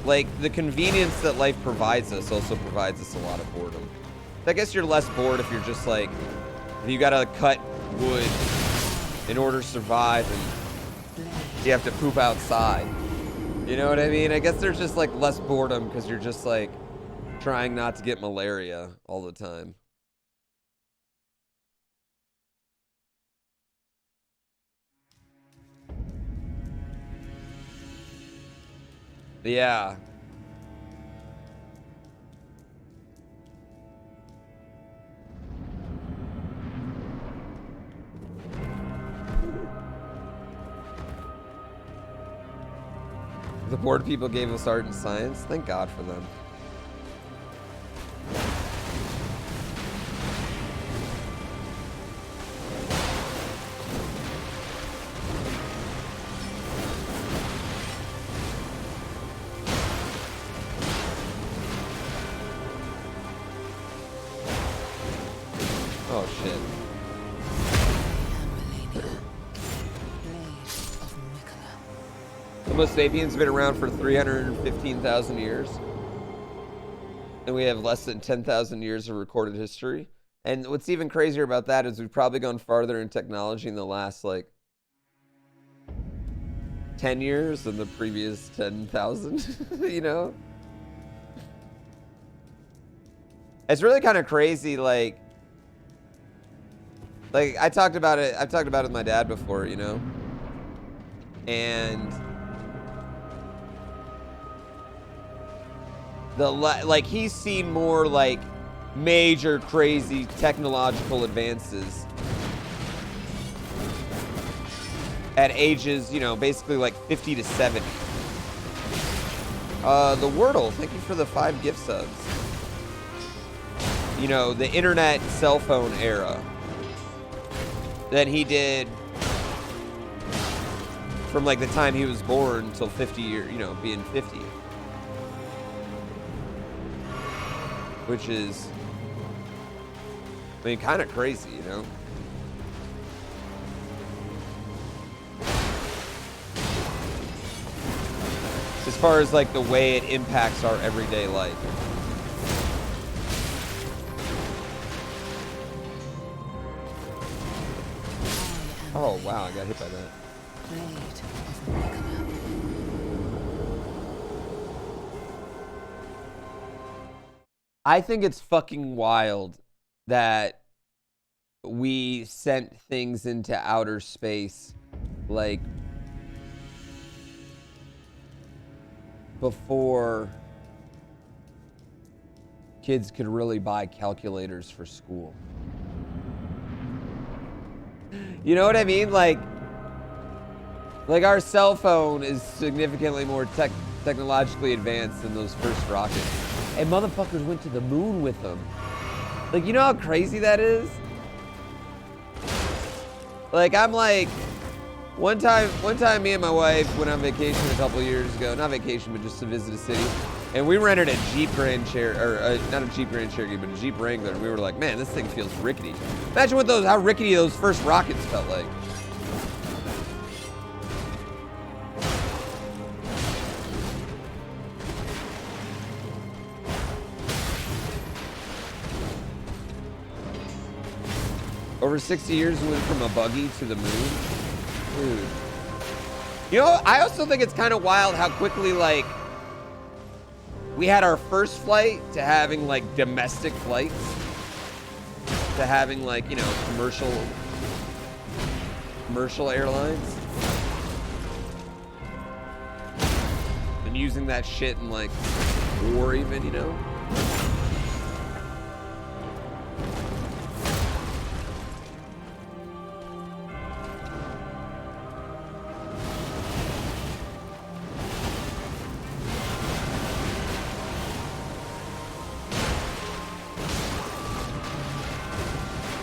Like, the convenience that life provides us also provides us a lot of boredom. I guess you're less bored if you're just like, if you gotta cut wood in order to survive and you have to poop outside. You know what I mean? I guess there's just like less boredom because you're just like trying not to get malaria all the time. Yeah. The bored people gave us art and science. Thank God for them. Oh shit. Homo sapiens have been around for 315,000 years. And we have less than 10,000 years of recorded history. And what's even crazier about that is we've probably gone farther in technology in the last, like, 10 years than the previous 10,000, you know? It's really kind of crazy, like, I've talked about it with my dad before, you know? And like he's seen more like major crazy technological advances at ages, you know, basically like 50 to 70. The Wordle, thank you for the 5 gift subs. You know, the internet cell phone era that he did from like the time he was born until 50 years, you know, being 50. Which is, I mean, kind of crazy, you know? As far as like the way it impacts our everyday life. Oh wow, I got hit by that. I think it's fucking wild that we sent things into outer space like before kids could really buy calculators for school. You know what I mean? Like our cell phone is significantly more technologically advanced than those first rockets. And motherfuckers went to the moon with them. Like, you know how crazy that is? Like, I'm like, one time me and my wife went on vacation a couple years ago. Not vacation, but just to visit a city. And we rented a Jeep Grand Cherokee, or not a Jeep Grand Cherokee, but a Jeep Wrangler. And we were like, man, this thing feels rickety. Imagine how rickety those first rockets felt like. Over 60 years, we went from a buggy to the moon. Dude. You know, I also think it's kind of wild how quickly, like, we had our first flight to having, like, domestic flights. To having, like, you know, commercial airlines. And using that shit in, like, war even, you know?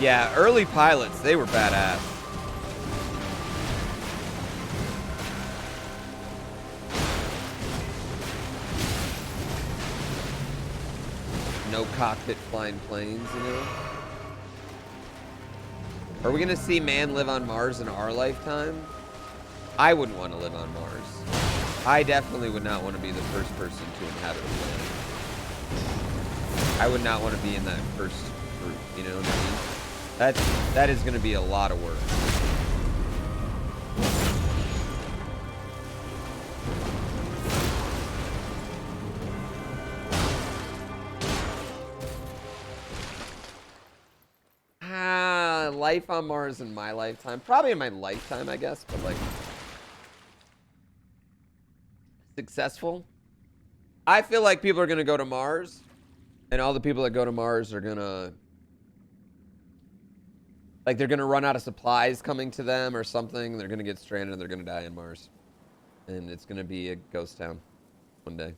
Yeah, early pilots, they were badass. No cockpit flying planes, you know? Are we gonna see man live on Mars in our lifetime? I wouldn't want to live on Mars. I definitely would not want to be the first person to inhabit a planet. I would not want to be in that first group, you know what I mean? That is going to be a lot of work. Life on Mars in my lifetime. Probably in my lifetime, I guess, but like successful. I feel like people are going to go to Mars, and all the people that go to Mars are going to, like, they're going to run out of supplies coming to them or something. They're going to get stranded and they're going to die in Mars. And it's going to be a ghost town one day.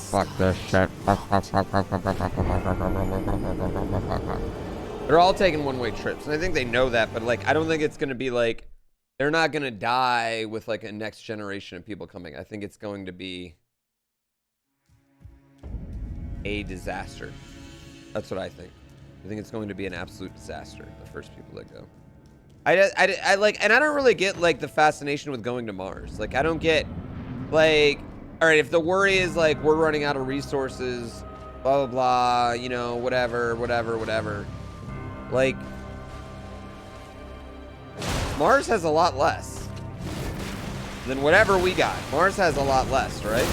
Fuck this shit. They're all taking one-way trips, and I think they know that, but like I don't think it's gonna be like they're not gonna die with like a next generation of people coming. I think it's going to be a disaster. That's what I think. I think it's going to be an absolute disaster, the first people that go. I like, and I don't really get like the fascination with going to Mars. Like I don't get like, all right, if the worry is like we're running out of resources, blah blah blah, you know, whatever. Like Mars has a lot less than whatever we got. Mars has a lot less, right?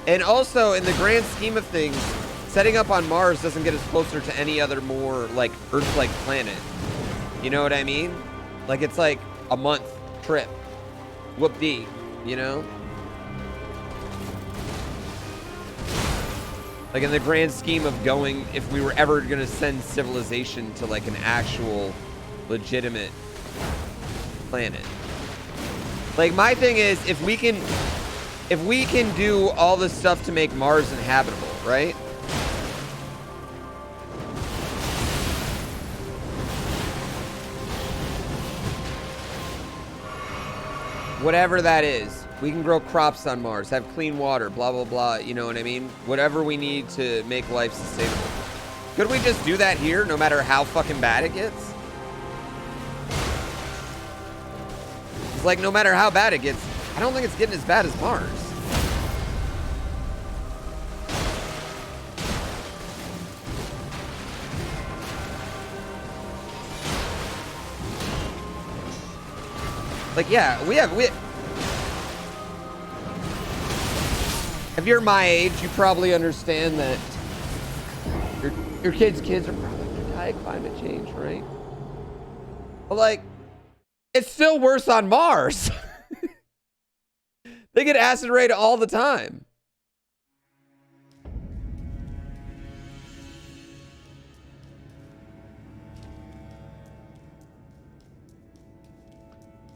And also, in the grand scheme of things, setting up on Mars doesn't get us closer to any other more like Earth-like planet. You know what I mean? Like it's like a month trip. Whoop-dee, you know? Like in the grand scheme of going, if we were ever gonna send civilization to like an actual legitimate planet. Like my thing is, if we can do all this stuff to make Mars inhabitable, right? Whatever that is, we can grow crops on Mars, have clean water, blah, blah, blah, you know what I mean? Whatever we need to make life sustainable. Could we just do that here, no matter how fucking bad it gets? It's like, no matter how bad it gets, I don't think it's getting as bad as Mars. Like, yeah, if you're my age, you probably understand that your kids' are probably gonna die of climate change, right? But like, it's still worse on Mars. They get acid rain all the time.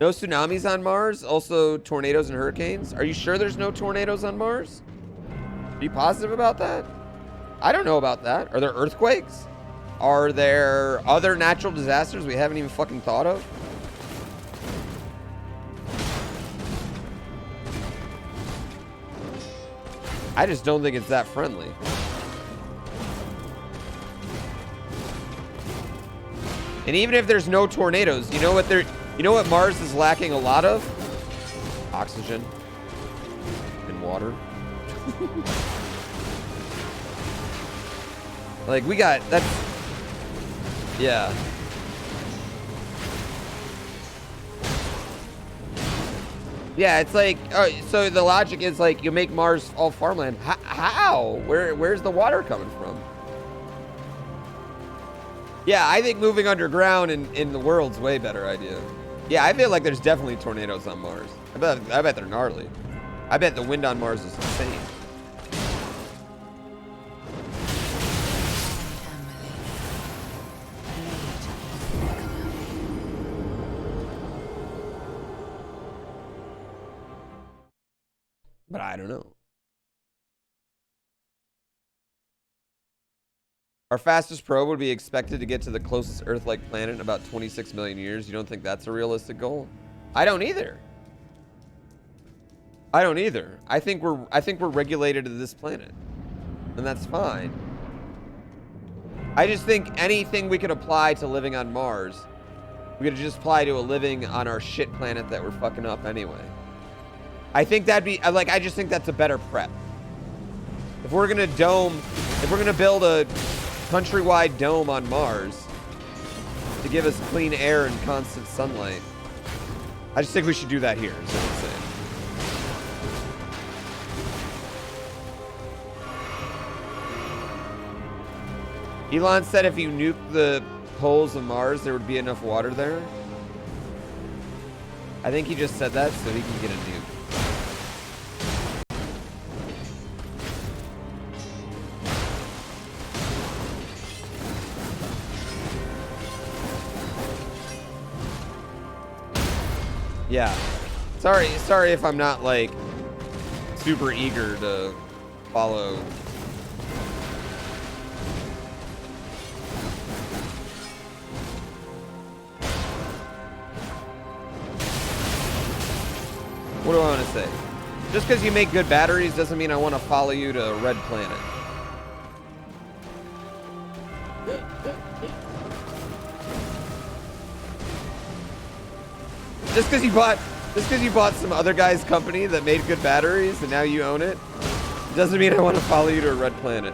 No tsunamis on Mars, also tornadoes and hurricanes. Are you sure there's no tornadoes on Mars? Are you positive about that? I don't know about that. Are there earthquakes? Are there other natural disasters we haven't even fucking thought of? I just don't think it's that friendly. And even if there's no tornadoes, you know what Mars is lacking a lot of? Oxygen and water. Like we got that's yeah. Yeah, it's like so the logic is like you make Mars all farmland. How? Where's the water coming from? Yeah, I think moving underground in the world's way better idea. Yeah, I feel like there's definitely tornadoes on Mars. I bet they're gnarly. I bet the wind on Mars is insane. But I don't know. Our fastest probe would be expected to get to the closest Earth-like planet in about 26 million years. You don't think that's a realistic goal? I don't either. I don't either. I think we're regulated to this planet, and that's fine. I just think anything we could apply to living on Mars, we could just apply to a living on our shit planet that we're fucking up anyway. I think that'd be like, I just think that's a better prep. If we're gonna build a countrywide dome on Mars to give us clean air and constant sunlight, I just think we should do that here, is what I'm saying. Elon said if you nuke the poles of Mars, there would be enough water there. I think he just said that so he can get a nuke. Yeah. Sorry if I'm not like super eager to follow. What do I want to say? Just because you make good batteries doesn't mean I want to follow you to a red planet. Just because you bought some other guy's company that made good batteries and now you own it, doesn't mean I want to follow you to a red planet.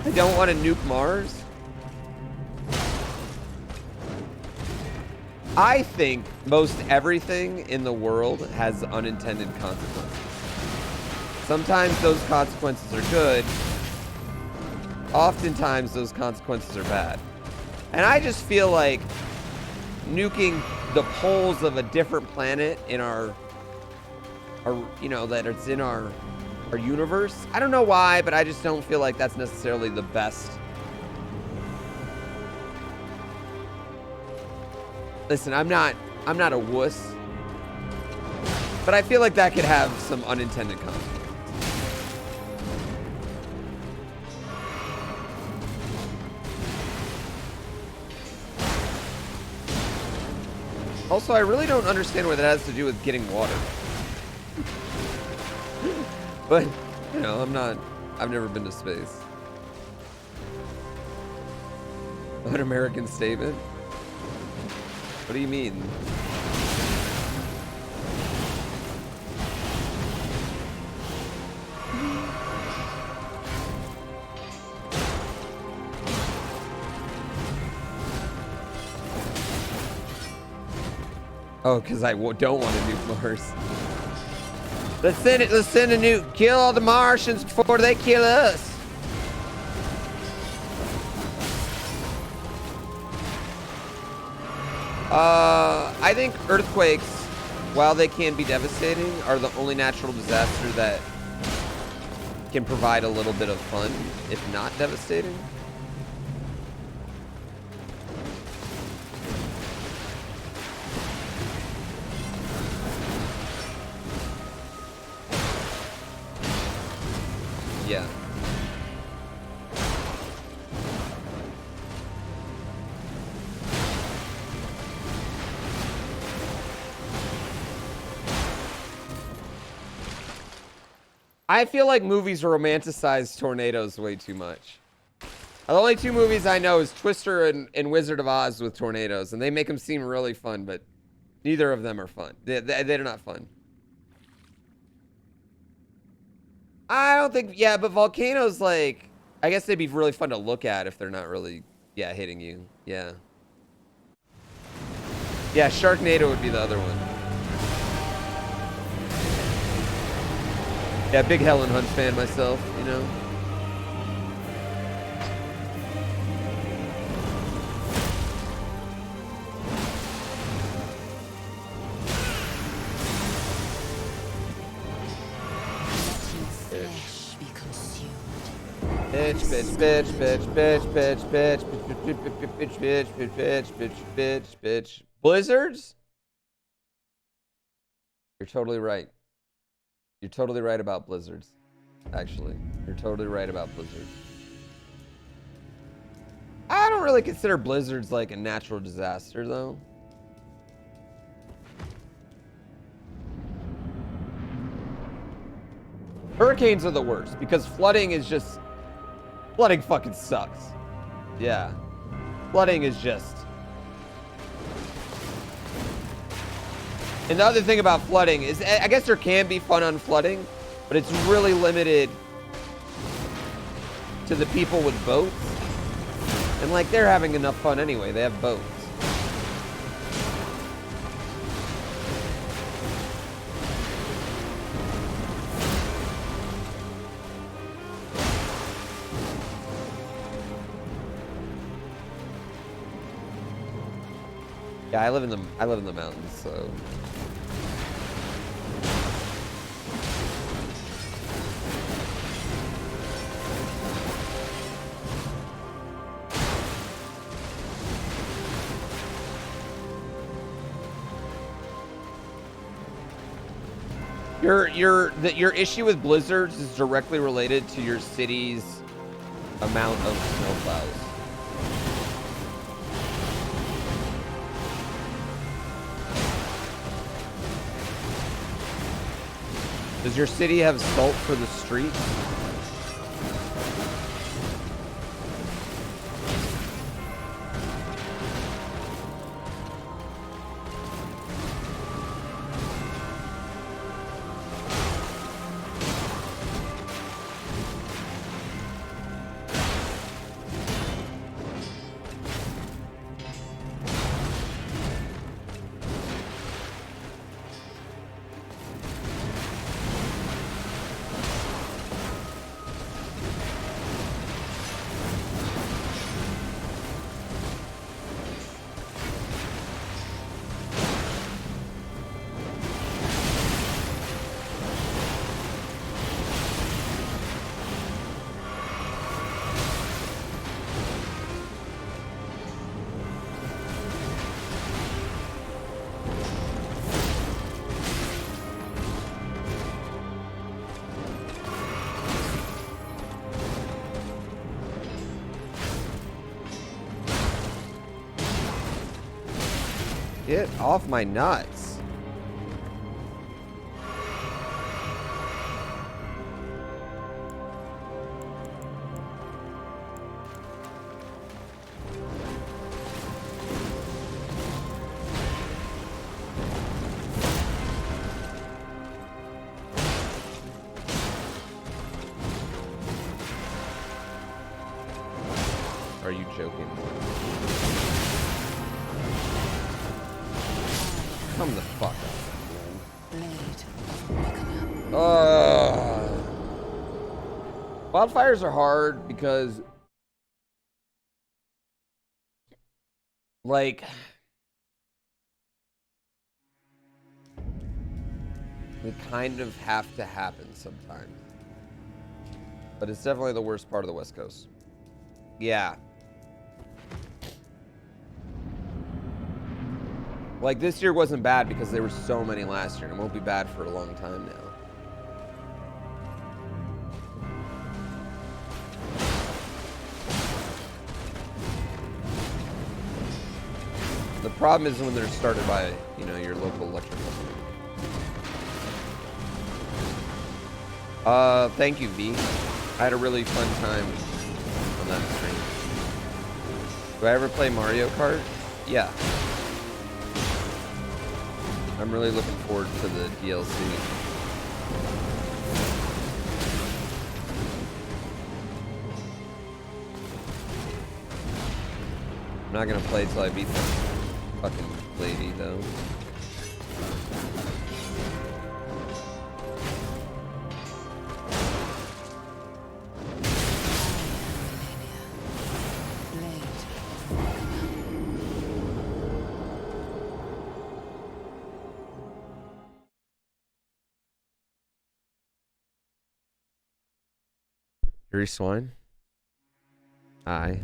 I don't want to nuke Mars. I think most everything in the world has unintended consequences. Sometimes those consequences are good. Oftentimes those consequences are bad. And I just feel like nuking the poles of a different planet in our you know, that it's in our universe. I don't know why, but I just don't feel like that's necessarily the best. Listen, I'm not a wuss, but I feel like that could have some unintended consequences. Also, I really don't understand what that has to do with getting water. But, you know, I've never been to space. An American statement? What do you mean? Oh, because I don't want to nuke Mars. Let's send a nuke. Kill all the Martians before they kill us. I think earthquakes, while they can be devastating, are the only natural disaster that can provide a little bit of fun, if not devastating. Yeah. I feel like movies romanticize tornadoes way too much. The only two movies I know is Twister and Wizard of Oz with tornadoes, and they make them seem really fun, but neither of them are fun. They're not fun. I don't think, yeah, but volcanoes, like, I guess they'd be really fun to look at if they're not really, yeah, hitting you. Yeah. Yeah, Sharknado would be the other one. Yeah, big Helen Hunt fan myself, you know. Bitch, bitch, bitch, bitch, bitch, bitch, bitch, bitch, bitch, bitch, bitch, bitch, bitch. Blizzards? You're totally right. You're totally right about blizzards. Actually, you're totally right about blizzards. I don't really consider blizzards like a natural disaster, though. Hurricanes are the worst because flooding is just... Flooding fucking sucks. Yeah. Flooding is just... And the other thing about flooding is, I guess there can be fun on flooding, but it's really limited to the people with boats. And like, they're having enough fun anyway. They have boats. Yeah, I live in the mountains, so your issue with blizzards is directly related to your city's amount of snowplows. Does your city have salt for the streets? Get off my nuts. Are you joking? Come the fuck up. Wildfires are hard because, like, they kind of have to happen sometimes. But it's definitely the worst part of the West Coast. Yeah. Like, this year wasn't bad because there were so many last year, and it won't be bad for a long time now. The problem is when they're started by, you know, your local electric company. Thank you, V. I had a really fun time on that stream. Do I ever play Mario Kart? Yeah. I'm really looking forward to the DLC. I'm not gonna play till I beat the fucking lady, though. Yuri Swine? I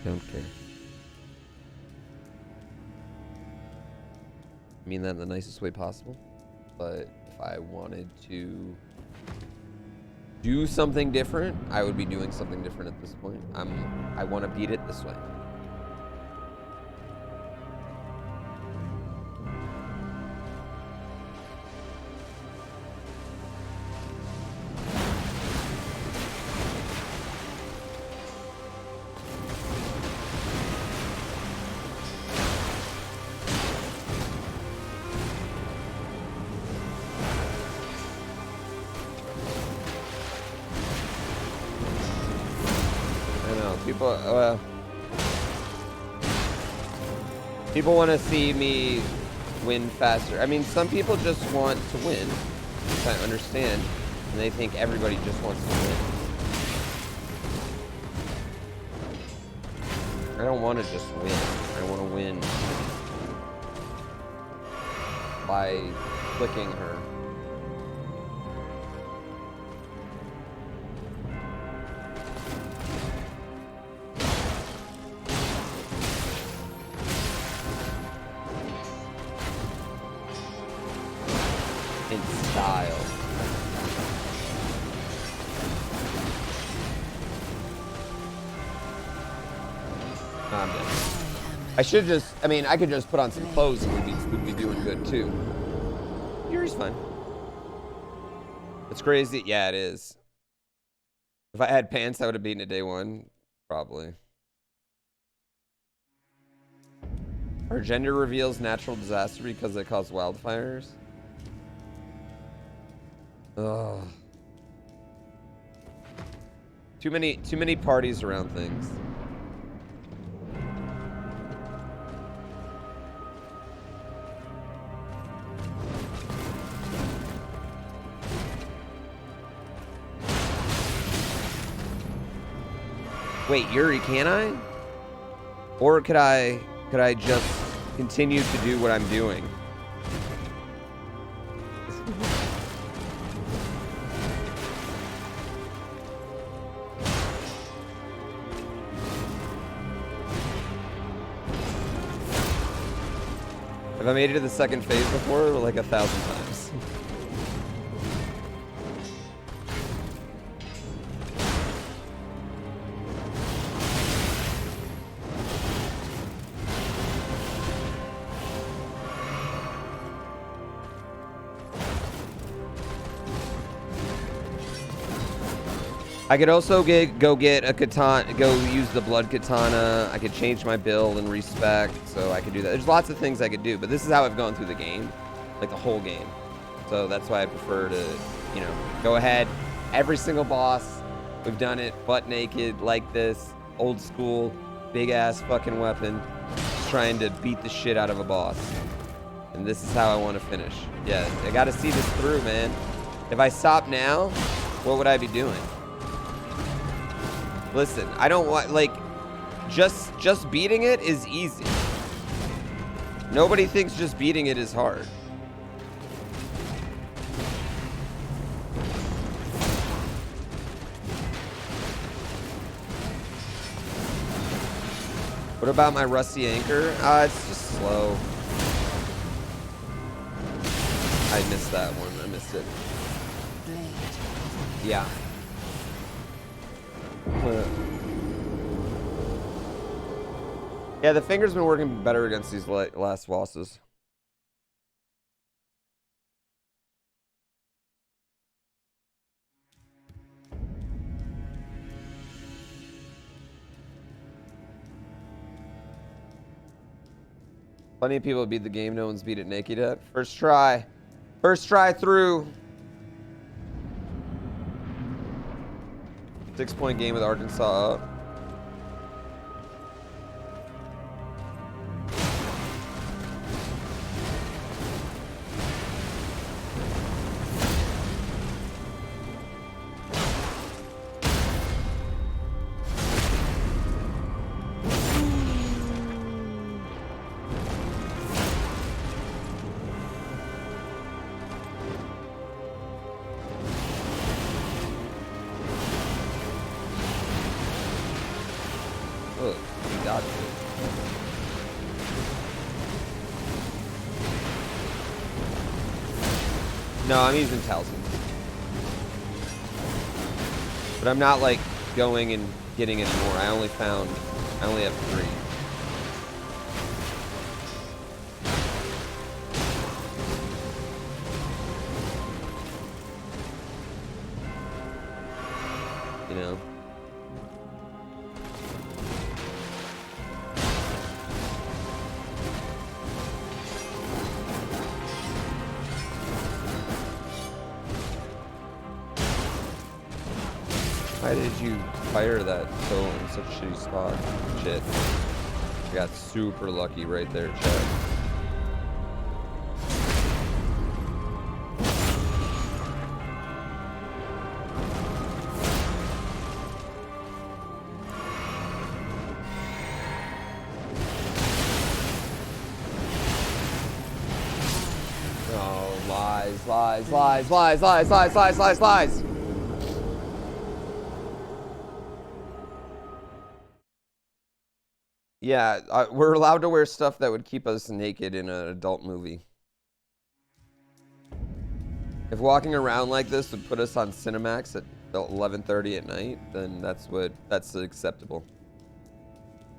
don't care. I mean that in the nicest way possible. But if I wanted to do something different, I would be doing something different at this point. I want to beat it this way. People want to see me win faster. I mean, some people just want to win, which I understand, and they think everybody just wants to win. I don't want to just win. I want to win by clicking her. I should just, I mean, I could just put on some clothes and we'd be doing good too. Yuri's fine. It's crazy. Yeah, it is. If I had pants, I would have beaten it day one. Probably. Are gender reveals natural disaster because they cause wildfires? Ugh. Too many parties around things. Wait, Yuri, can I? Or could I just continue to do what I'm doing? Have I made it to the second phase before? Like 1,000 times. I could also go get a katana, go use the blood katana. I could change my build and respec, so I could do that. There's lots of things I could do, but this is how I've gone through the game, like the whole game. So that's why I prefer to, you know, go ahead. Every single boss, we've done it butt naked like this, old school, big ass fucking weapon, just trying to beat the shit out of a boss. And this is how I want to finish. Yeah, I got to see this through, man. If I stop now, what would I be doing? Listen, I don't want, like, just beating it is easy. Nobody thinks just beating it is hard. What about my rusty anchor? It's just slow. I missed that one. I missed it. Yeah. Yeah, the finger's been working better against these last bosses. Plenty of people beat the game. No one's beat it naked yet. First try. First try through. 6-point game with Arkansas up. No, I'm using talismans. But I'm not like going and getting any more. I only have 3. You know? Why did you fire that so in such a shitty spot? Shit. I got super lucky right there, Chad. Oh, lies, lies, lies, lies, lies, lies, lies, lies, lies. Yeah, we're allowed to wear stuff that would keep us naked in an adult movie. If walking around like this would put us on Cinemax at 11:30 at night, then that's acceptable.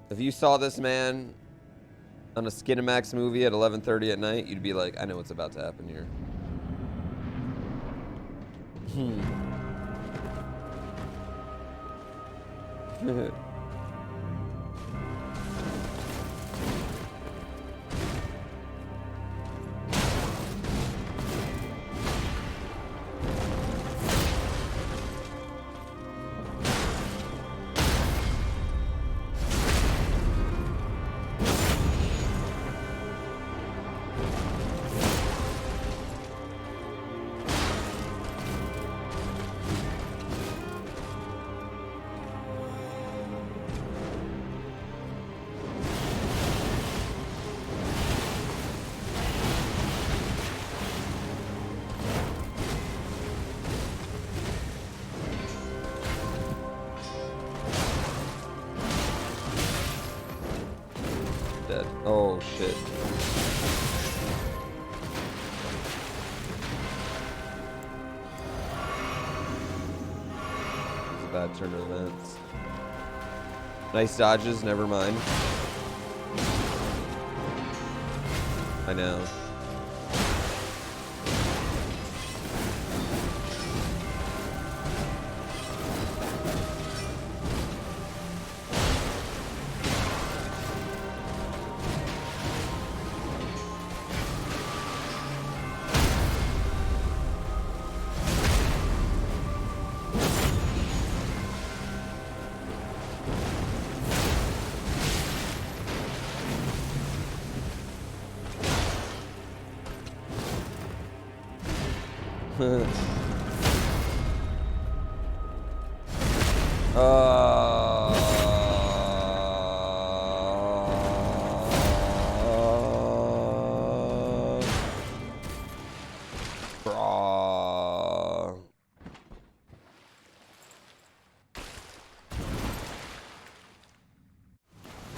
If you saw this man on a Skinemax movie at 11:30 at night, you'd be like, I know what's about to happen here. Dead. Oh shit. It's a bad turn of events. Nice dodges, never mind. I know. Brah.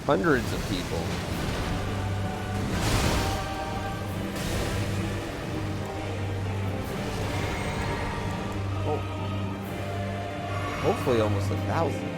Hundreds of people. Hopefully almost 1,000.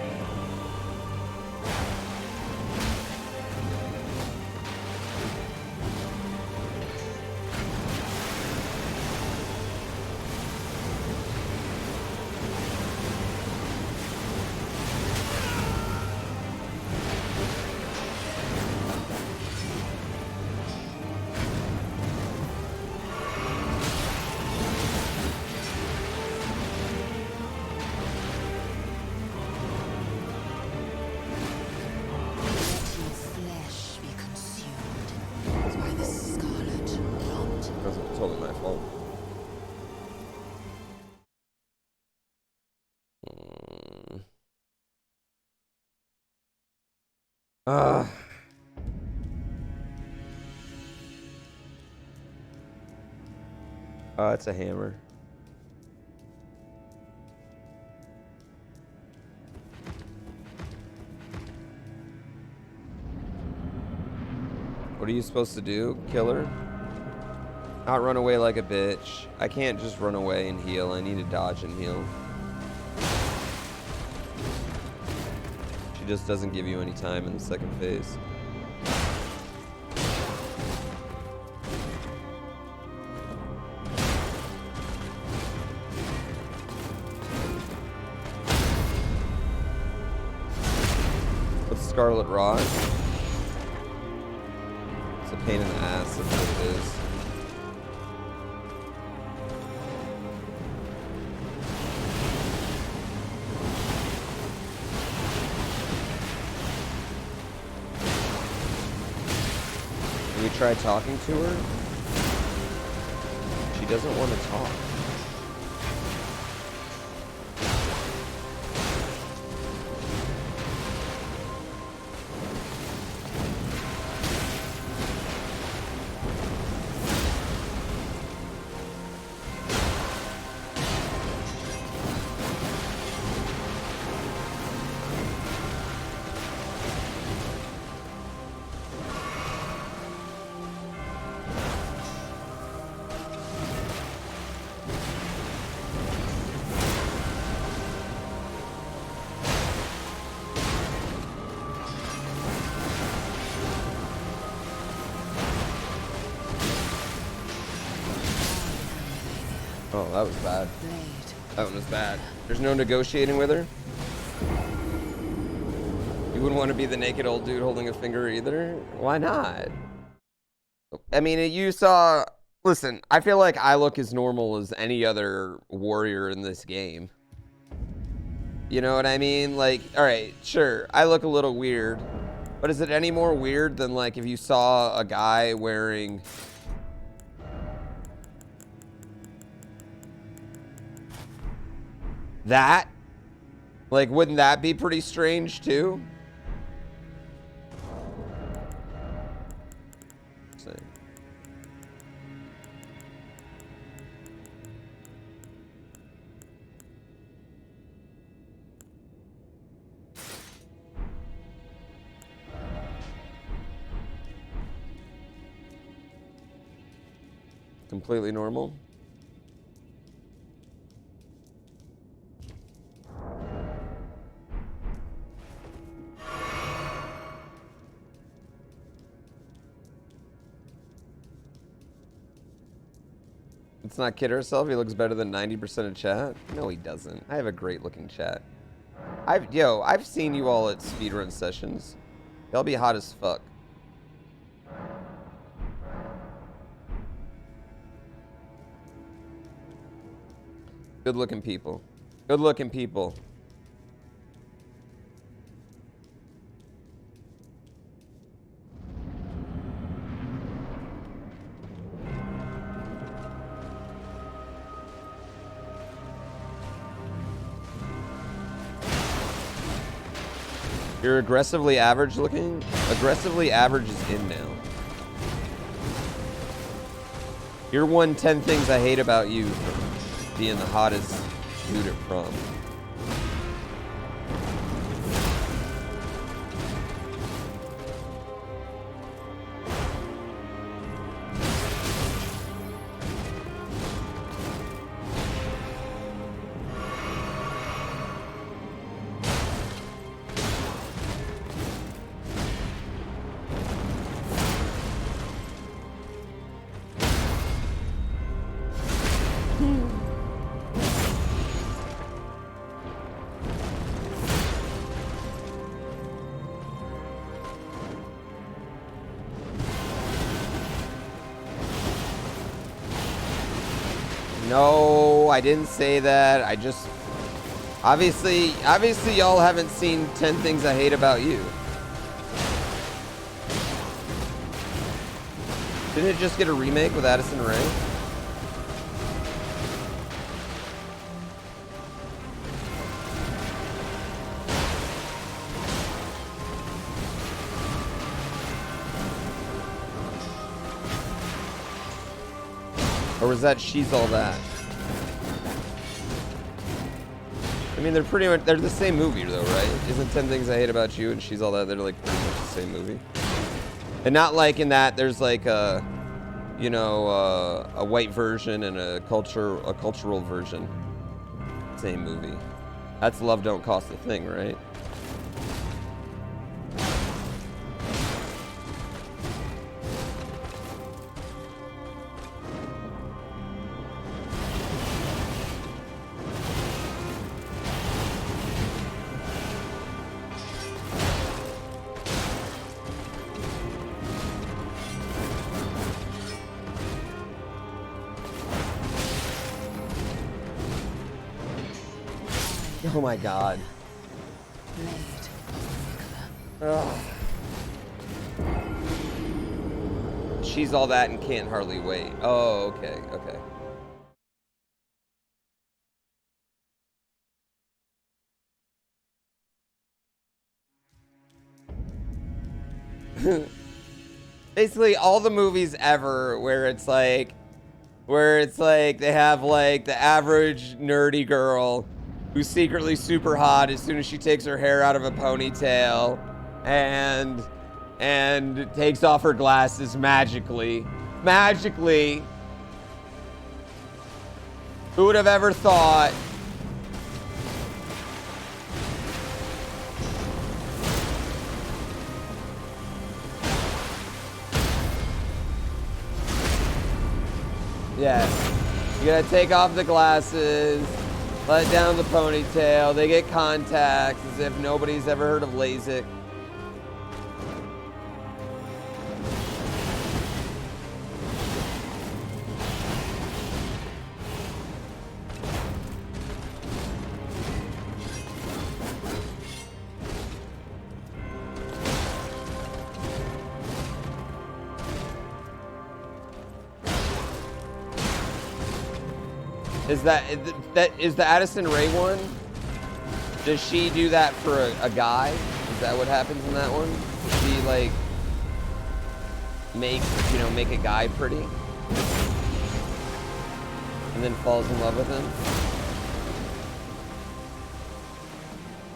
Totally my fault. Oh, it's a hammer. What are you supposed to do, killer? Not run away like a bitch. I can't just run away and heal. I need to dodge and heal. She just doesn't give you any time in the second phase. What's Scarlet Rot? It's a pain in the ass, that's what it is. Can we try talking to her? She doesn't want to talk. Oh, that was bad. That one was bad. There's no negotiating with her? You wouldn't want to be the naked old dude holding a finger either? Why not? I mean, you saw... Listen, I feel like I look as normal as any other warrior in this game. You know what I mean? Like, alright, sure, I look a little weird. But is it any more weird than, like, if you saw a guy wearing... that? Like, wouldn't that be pretty strange, too? Same. Completely normal. Let's not kid ourselves. He looks better than 90% of chat. No, he doesn't. I have a great looking chat. I've seen you all at speedrun sessions. Y'all be hot as fuck. Good looking people. Good looking people. You're aggressively average looking? Aggressively average is in now. You're 10 things I hate about you for being the hottest dude at prom. No, I didn't say that. I just... Obviously y'all haven't seen 10 things I hate about you. Didn't it just get a remake with Addison Rae? Or was that She's All That? I mean, they're the same movie though, right? Isn't 10 Things I Hate About You and She's All That, they're like pretty much the same movie? And not like in that there's like a you know, a white version and a cultural version. Same movie. That's Love Don't Cost a Thing, right? Oh my god. Ugh. She's all that and can't hardly wait. Oh, okay, okay. Basically, all the movies ever where it's like they have like the average nerdy girl who's secretly super hot as soon as she takes her hair out of a ponytail and takes off her glasses magically. Who would have ever thought? Yes. You gotta take off the glasses, let down the ponytail, they get contacts as if nobody's ever heard of LASIK. Is the Addison Rae one? Does she do that for a guy? Is that what happens in that one? Does she like make a guy pretty and then falls in love with him?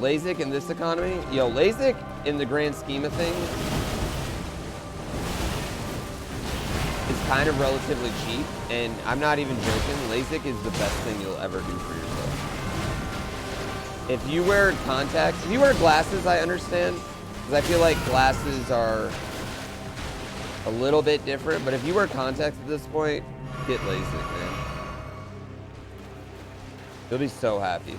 LASIK in this economy? Yo, LASIK in the grand scheme of things is kind of relatively cheap, and I'm not even joking. LASIK is the best thing you'll ever do for yourself. If you wear contacts, if you wear glasses, I understand, because I feel like glasses are a little bit different, but if you wear contacts at this point, get LASIK, man. You'll be so happy.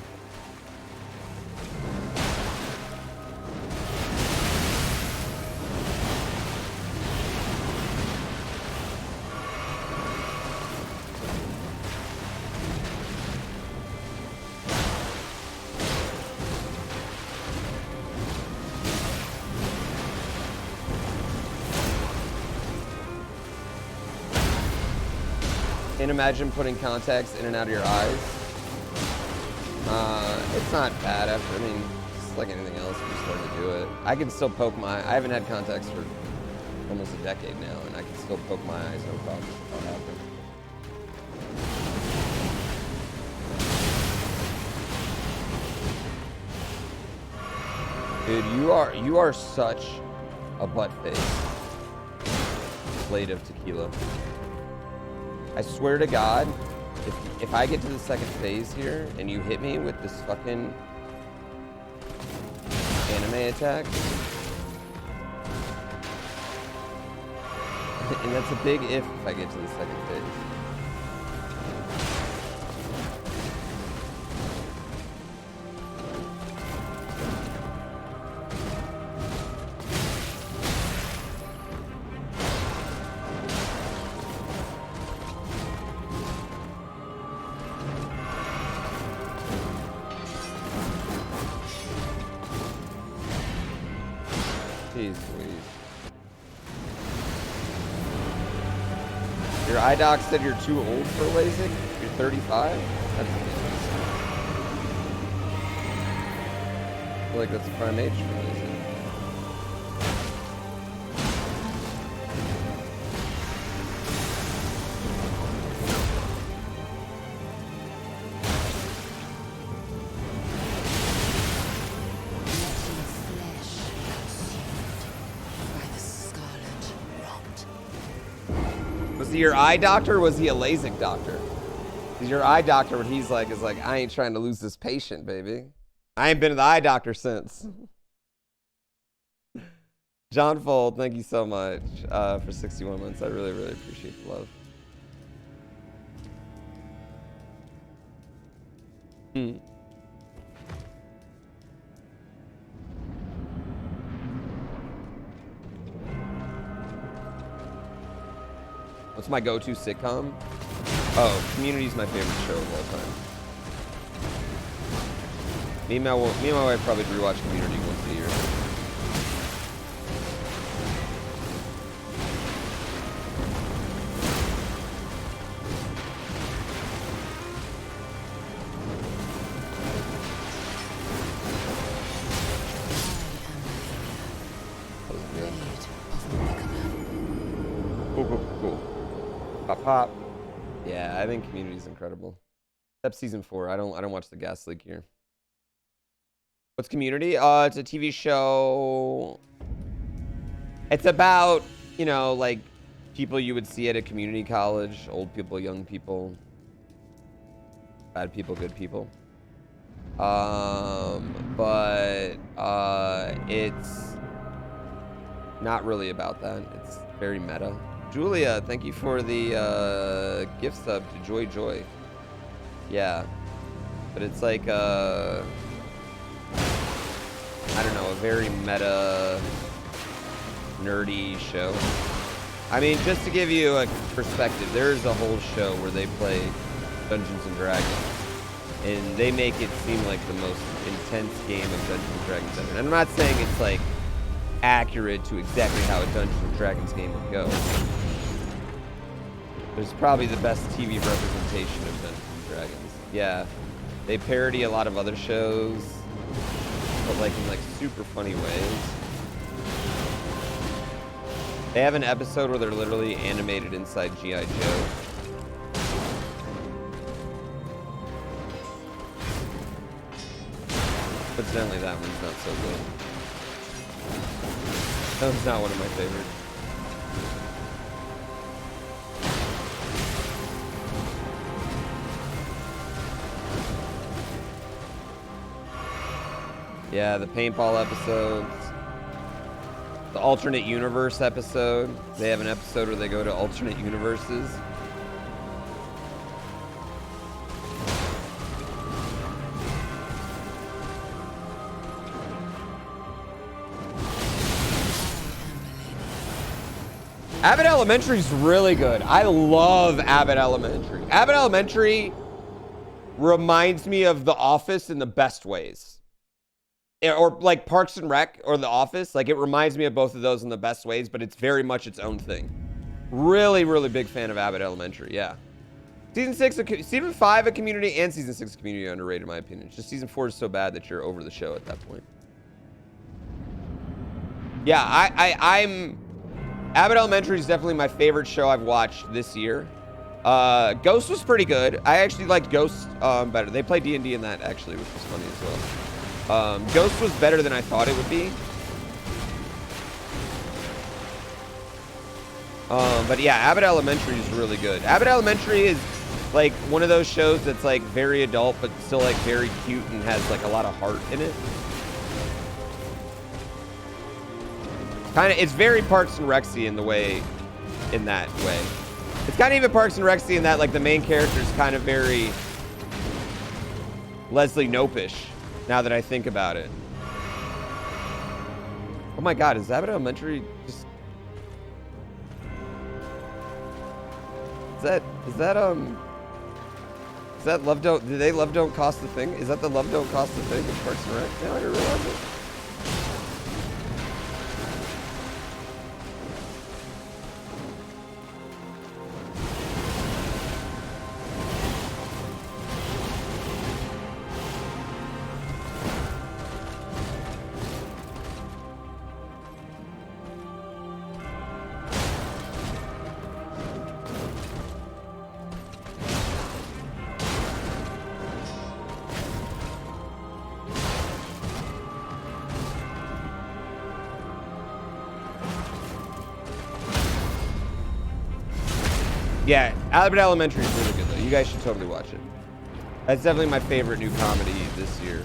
Can't imagine putting contacts in and out of your eyes. It's not bad after, I mean, it's like anything else, you just learn to do it. I can still poke my, I haven't had contacts for almost a decade now, and I can still poke my eyes, no problem. What's happening? Dude, you are such a butt face plate of tequila. I swear to God, if I get to the second phase here and you hit me with this fucking anime attack, and that's a big if I get to the second phase. Your eye doc said you're too old for LASIK? You're 35? That's ridiculous. I feel like that's the prime age for LASIK. Was he your eye doctor or was he a LASIK doctor? He's your eye doctor, what he's like is like, I ain't trying to lose this patient, baby. I ain't been to the eye doctor since. John Fold, thank you so much for 61 months. I really, really appreciate the love. What's my go-to sitcom? Oh, Community's my favorite show of all time. Me and my wife probably rewatch Community once a year. Cool. Pop. Yeah, I think Community's incredible. Except season 4. I don't watch the gas leak here. What's Community? It's a TV show. It's about, you know, like people you would see at a community college, old people, young people, bad people, good people. But it's not really about that. It's very meta. Julia, thank you for the gift sub to Joy. Yeah. But it's like I don't know, a very meta, nerdy show. I mean, just to give you a perspective, there's a whole show where they play Dungeons and Dragons, and they make it seem like the most intense game of Dungeons and Dragons ever. And I'm not saying it's like accurate to exactly how a Dungeons and Dragons game would go. There's probably the best TV representation of Dungeons and Dragons. Yeah, they parody a lot of other shows, but like in like super funny ways. They have an episode where they're literally animated inside G.I. Joe. Coincidentally, that one's not so good. That one's not one of my favorites. Yeah, the paintball episodes. The alternate universe episode. They have an episode where they go to alternate universes. Abbott Elementary is really good. I love Abbott Elementary. Abbott Elementary reminds me of The Office in the best ways. Or like Parks and Rec or The Office. Like, it reminds me of both of those in the best ways, but it's very much its own thing. Really, really big fan of Abbott Elementary, yeah. Season 5 of Community and Season 6 of Community are underrated in my opinion. It's just Season 4 is so bad that you're over the show at that point. Yeah, I'm... Abbott Elementary is definitely my favorite show I've watched this year. Ghost was pretty good. I actually liked Ghost better. They play D&D in that, actually, which was funny as well. Ghost was better than I thought it would be. But yeah, Abbott Elementary is really good. Abbott Elementary is like one of those shows that's like very adult, but still like very cute and has like a lot of heart in it. It's very Parks and Rec-y in that way. It's kind of even Parks and Rec-y in that like the main character is kind of very Leslie Knope-ish. Now that I think about it. Oh my God, is Abbott Elementary just... Is that Love Don't... Did they Love Don't Cost the Thing? Is that the Love Don't Cost the Thing in Parks and Rec? No, I didn't realize it. Yeah, Abbott Elementary is really good though. You guys should totally watch it. That's definitely my favorite new comedy this year.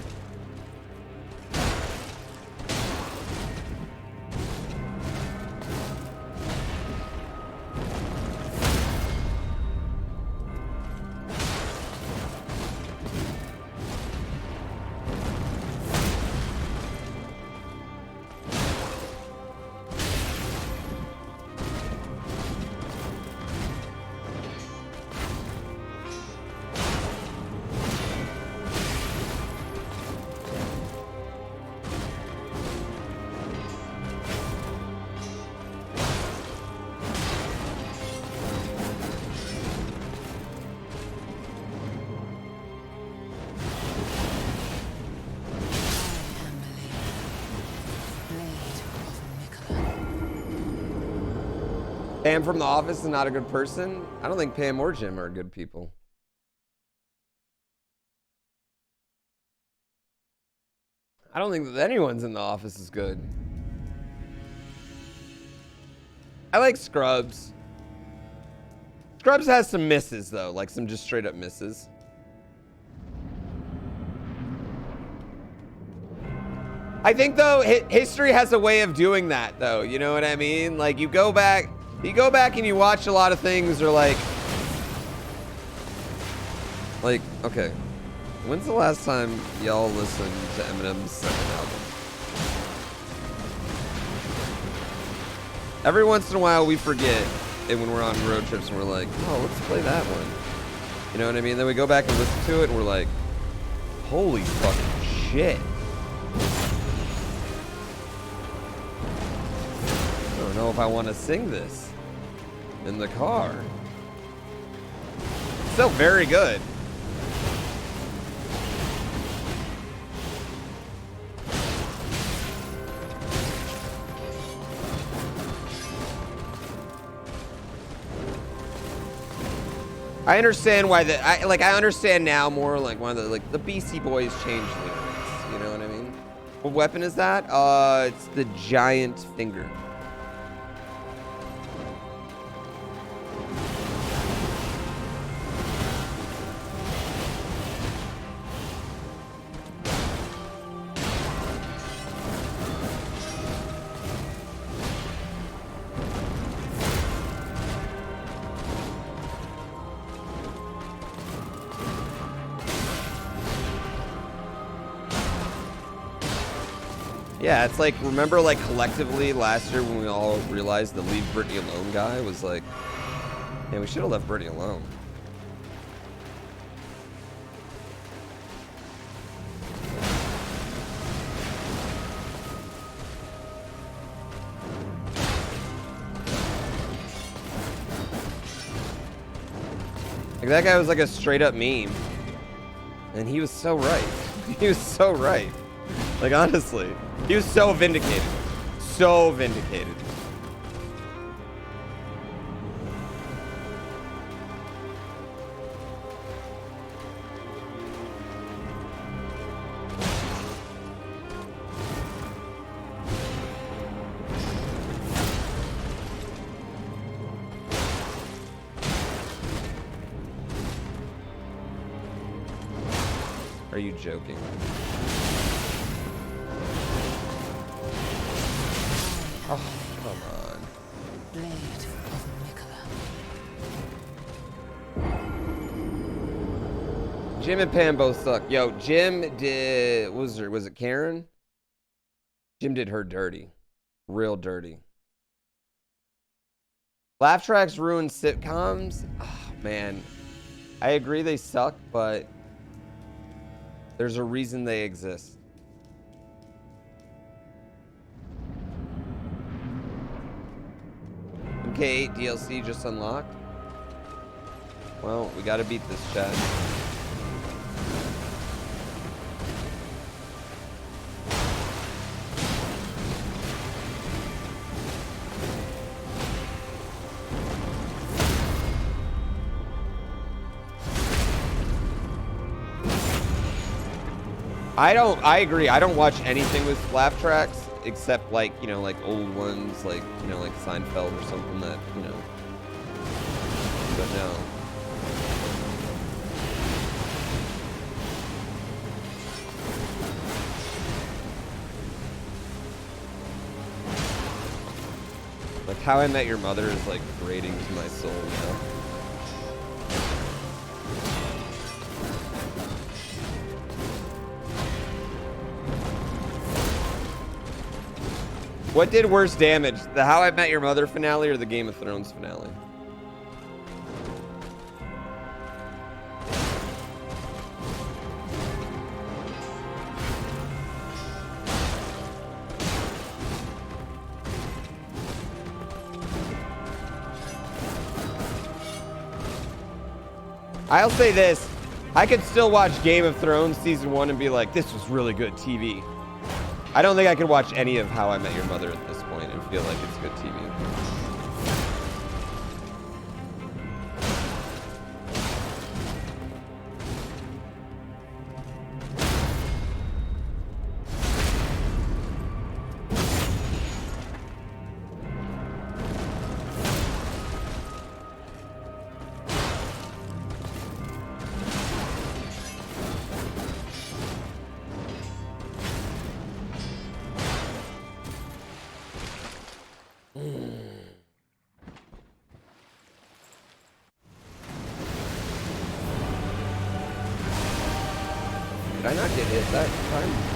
Pam from The Office is not a good person. I don't think Pam or Jim are good people. I don't think that anyone's in The Office is good. I like Scrubs. Scrubs has some misses though, like some just straight up misses. I think though, history has a way of doing that though. You know what I mean? Like you go back and you watch a lot of things or like, okay. When's the last time y'all listened to Eminem's second album? Every once in a while we forget, and when we're on road trips and we're like, oh, let's play that one. You know what I mean? Then we go back and listen to it and we're like, holy fucking shit. I don't know if I want to sing this in the car. Still very good. I understand why I understand now more like why the Beastie Boys changed lyrics. You know what I mean? What weapon is that? It's the giant finger. Yeah, it's like, remember like collectively last year when we all realized the Leave Britney Alone guy was like, yeah, we should have left Britney alone. Like that guy was like a straight up meme. And he was so right. He was so right. Like honestly, he was so vindicated. So vindicated. Are you joking? Oh, come on. Blade of Nicola. Jim and Pam both suck. Yo, Jim did, was it Karen? Jim did her dirty. Real dirty. Laugh tracks ruin sitcoms? Oh, man. I agree they suck, but there's a reason they exist. MK8 DLC just unlocked. Well, we gotta beat this chat. I agree. I don't watch anything with laugh tracks except like, you know, like old ones, like, you know, like Seinfeld or something that, you know. But No. Like How I Met Your Mother is like grating to my soul now. What did worse damage? The How I Met Your Mother finale or the Game of Thrones finale? I'll say this. I could still watch Game of Thrones season 1 and be like, this was really good TV. I don't think I could watch any of How I Met Your Mother at this point and feel like it's good TV. Did I not get hit that time?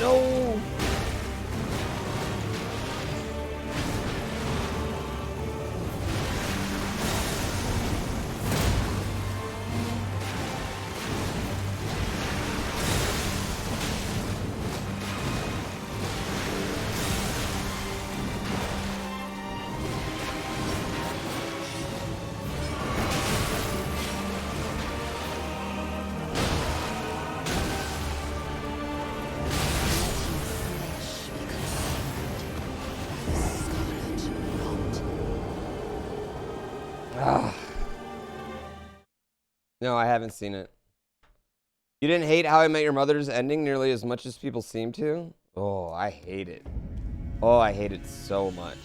No. No, I haven't seen it. You didn't hate How I Met Your Mother's ending nearly as much as people seem to? Oh, I hate it. Oh, I hate it so much.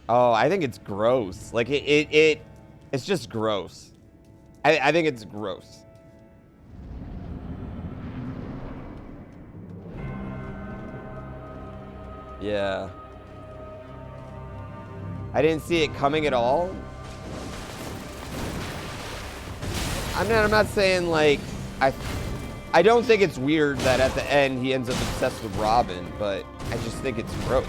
Oh, I think it's gross. Like it's just gross. I think it's gross. Yeah. I didn't see it coming at all. I'm not saying like I don't think it's weird that at the end he ends up obsessed with Robin, but I just think it's gross.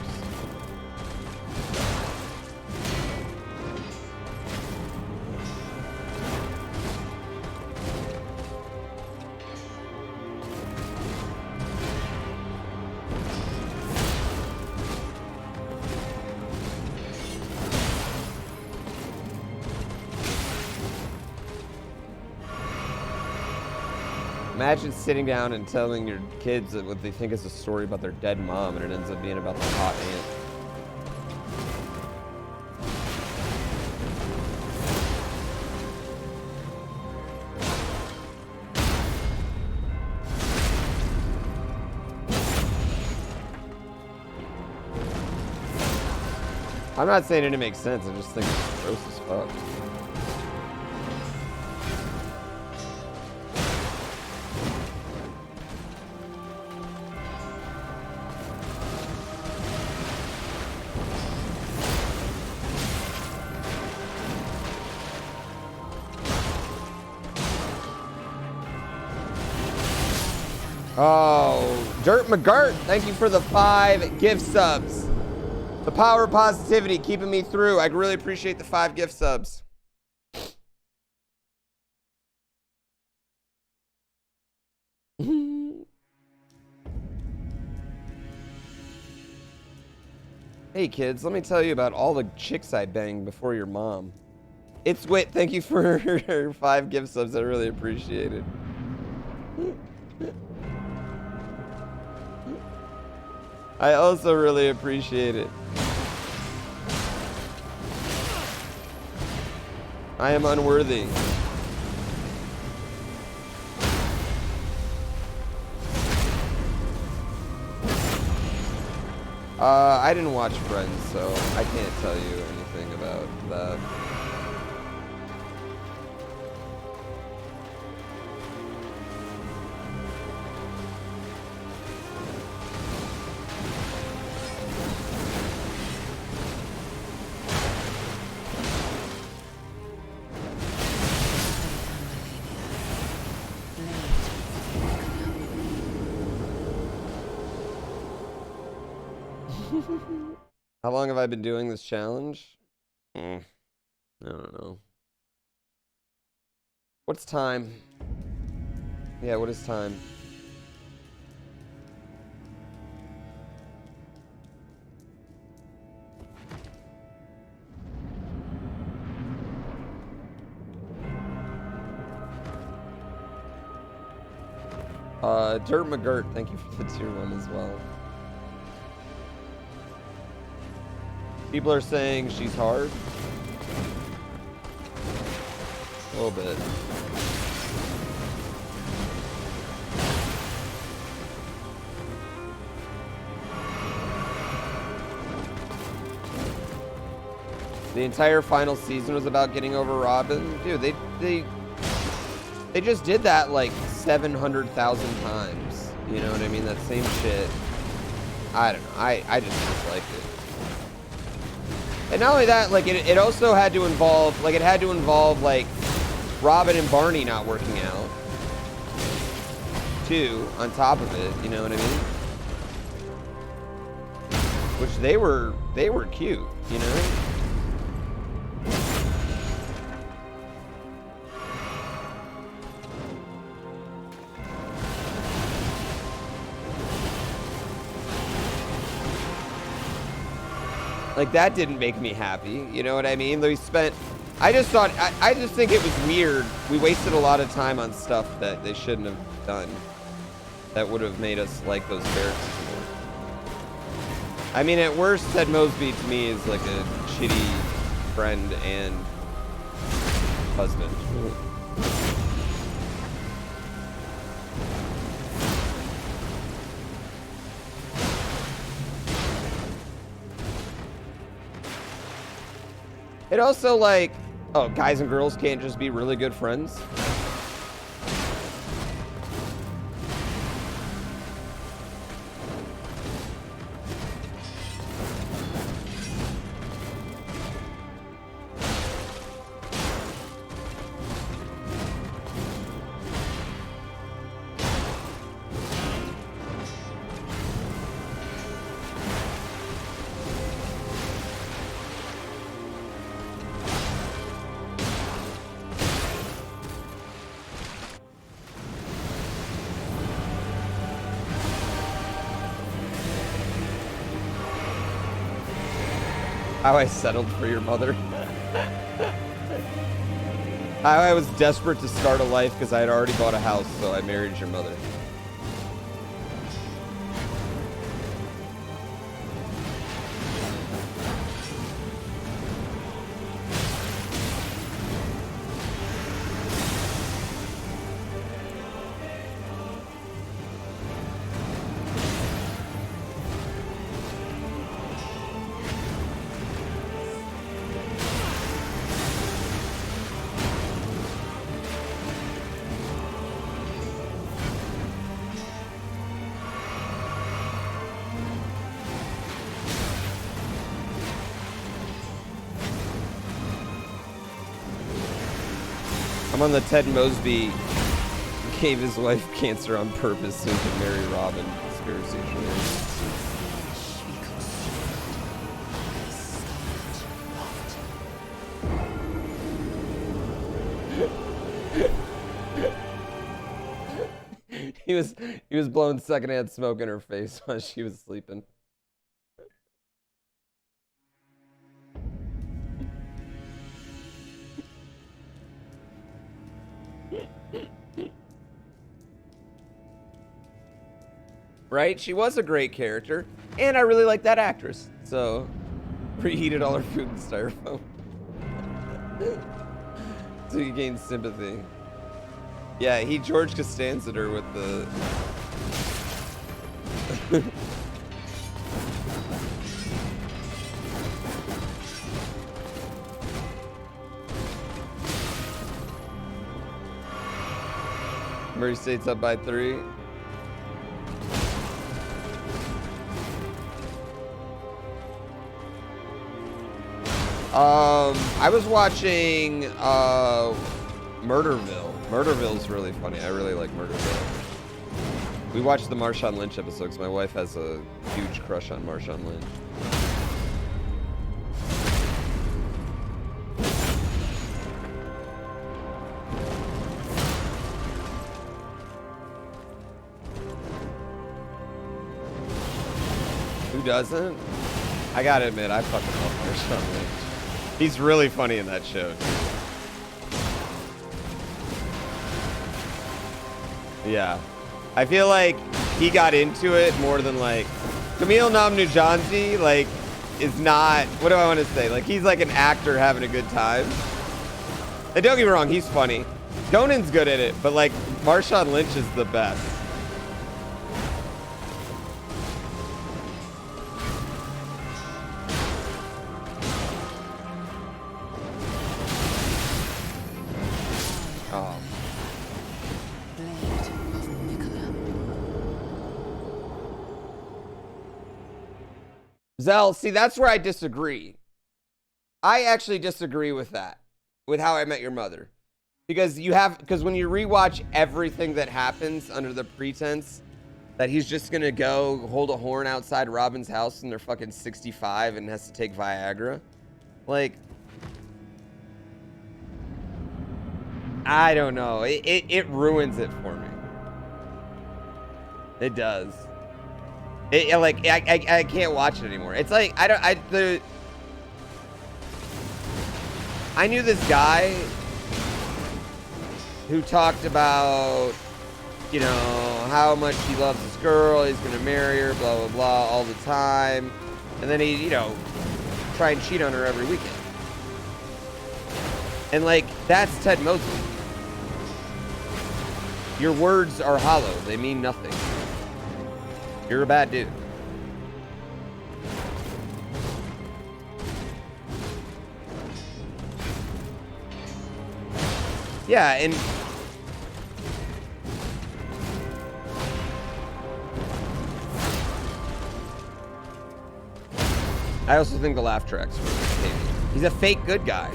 Imagine sitting down and telling your kids what they think is a story about their dead mom, and it ends up being about the hot aunt. I'm not saying it didn't make sense, I just think it's gross as fuck. Oh, Dirt McGirt, thank you for the 5 gift subs. The power of positivity keeping me through. I really appreciate the 5 gift subs. Hey kids, let me tell you about all the chicks I banged before your mom. It's Wit, thank you for 5 gift subs. I really appreciate it. I also really appreciate it. I am unworthy. I didn't watch Friends, so I can't tell you anything about that. How long have I been doing this challenge? I don't know. What's time? Yeah, what is time? Dirt McGirt, thank you for the tier 1 as well. People are saying she's hard. A little bit. The entire final season was about getting over Robin. Dude, they just did that like 700,000 times. You know what I mean? That same shit. I don't know. I just dislike it. And not only that, like it also had to involve, like Robin and Barney not working out too, on top of it, you know what I mean? Which they were cute, you know? Like, that didn't make me happy, you know what I mean? I just think it was weird. We wasted a lot of time on stuff that they shouldn't have done. That would have made us like those characters more. I mean, at worst, Ted Mosby to me is like a shitty friend and husband. It also, like, oh, guys and girls can't just be really good friends. How I settled for your mother. How I was desperate to start a life because I had already bought a house, so I married your mother. I'm on the Ted Mosby gave his wife cancer on purpose so he could marry Robin conspiracy theory. He was blowing secondhand smoke in her face while she was sleeping. Right? She was a great character, and I really like that actress. So, reheated all her food in styrofoam. So you gain sympathy. Yeah, he George Costanza'd her with the... Murray State's up by 3. I was watching Murderville. Murderville's really funny. I really like Murderville. We watched the Marshawn Lynch episode because my wife has a huge crush on Marshawn Lynch. Who doesn't? I gotta admit, I fucking love Marshawn Lynch. He's really funny in that show. Yeah. I feel like he got into it more than like Camille Namnujanzi, like, is not, what do I want to say? Like, he's like an actor having a good time. And don't get me wrong, he's funny. Conan's good at it, but like Marshawn Lynch is the best. Zell, see, that's where I disagree. I actually disagree with that, with How I Met Your Mother. Because when you rewatch everything that happens under the pretense that he's just gonna go hold a horn outside Robin's house and they're fucking 65 and has to take Viagra. Like, I don't know. It ruins it for me. It does. I can't watch it anymore. It's like I knew this guy who talked about, you know, how much he loves this girl, he's gonna marry her, blah blah blah, all the time, and then he, you know, try and cheat on her every weekend. And like, that's Ted Mosby. Your words are hollow; they mean nothing. You're a bad dude. Yeah, and I also think the laugh tracks were entertaining. He's a fake good guy.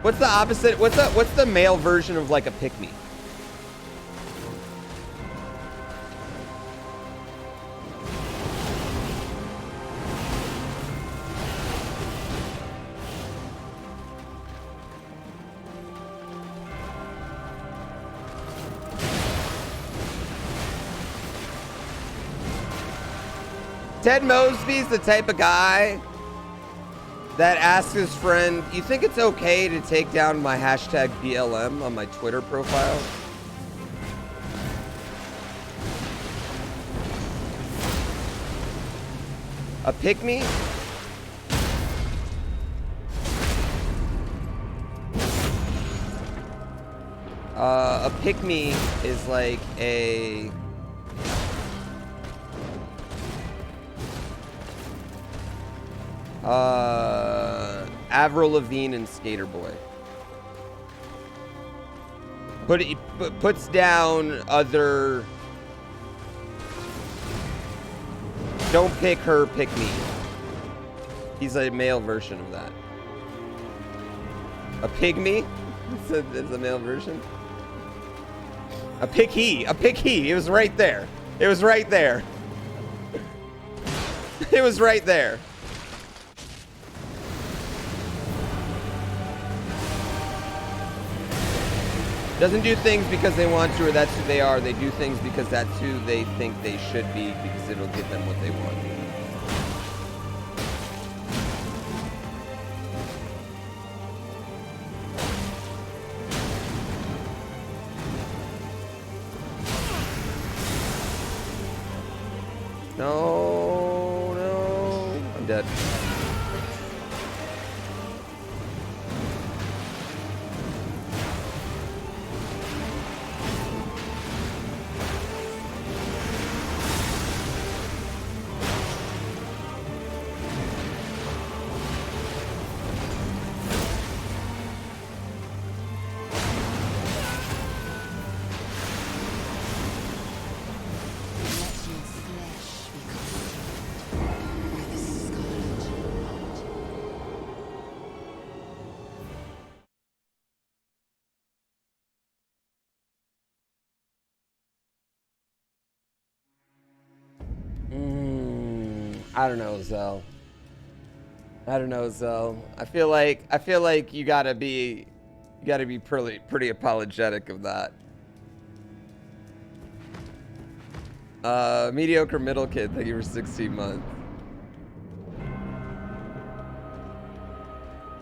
What's the opposite? What's the male version of like a pick-me? Ted Mosby's the type of guy that asks his friend, you think it's okay to take down my hashtag BLM on my Twitter profile? A pick-me? A pick-me is like a... Avril Lavigne and Skater Boy. But it puts down other... Don't pick her, pick me. He's a male version of that. A pygmy? It's a male version. A picky. A picky. It was right there. It was right there. It was right there. Doesn't do things because they want to or that's who they are. They do things because that's who they think they should be because it'll give them what they want. dead. I don't know, Zell. I don't know, Zell. I feel like you gotta be pretty apologetic of that. Mediocre middle kid, thank you for 16 months.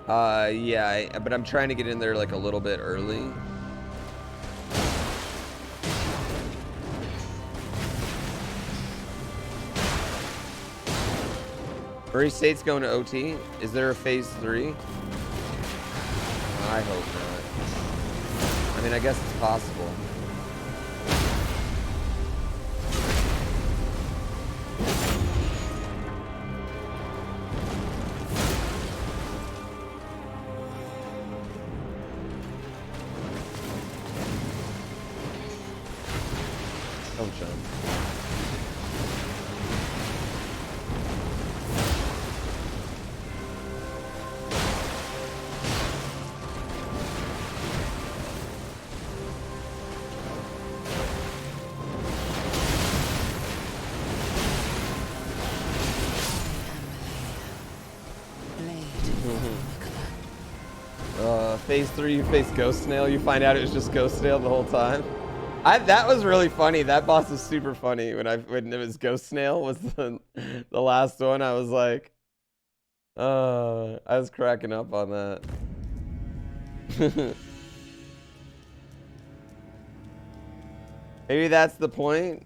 Yeah, but I'm trying to get in there like a little bit early. Murray State's going to OT. Is there a phase 3? I hope not. I mean, I guess it's possible. Don't jump. Phase 3, you face Ghost Snail. You find out it was just Ghost Snail the whole time. That was really funny. That boss was super funny when it was Ghost Snail was the last one. I was like, I was cracking up on that. Maybe that's the point.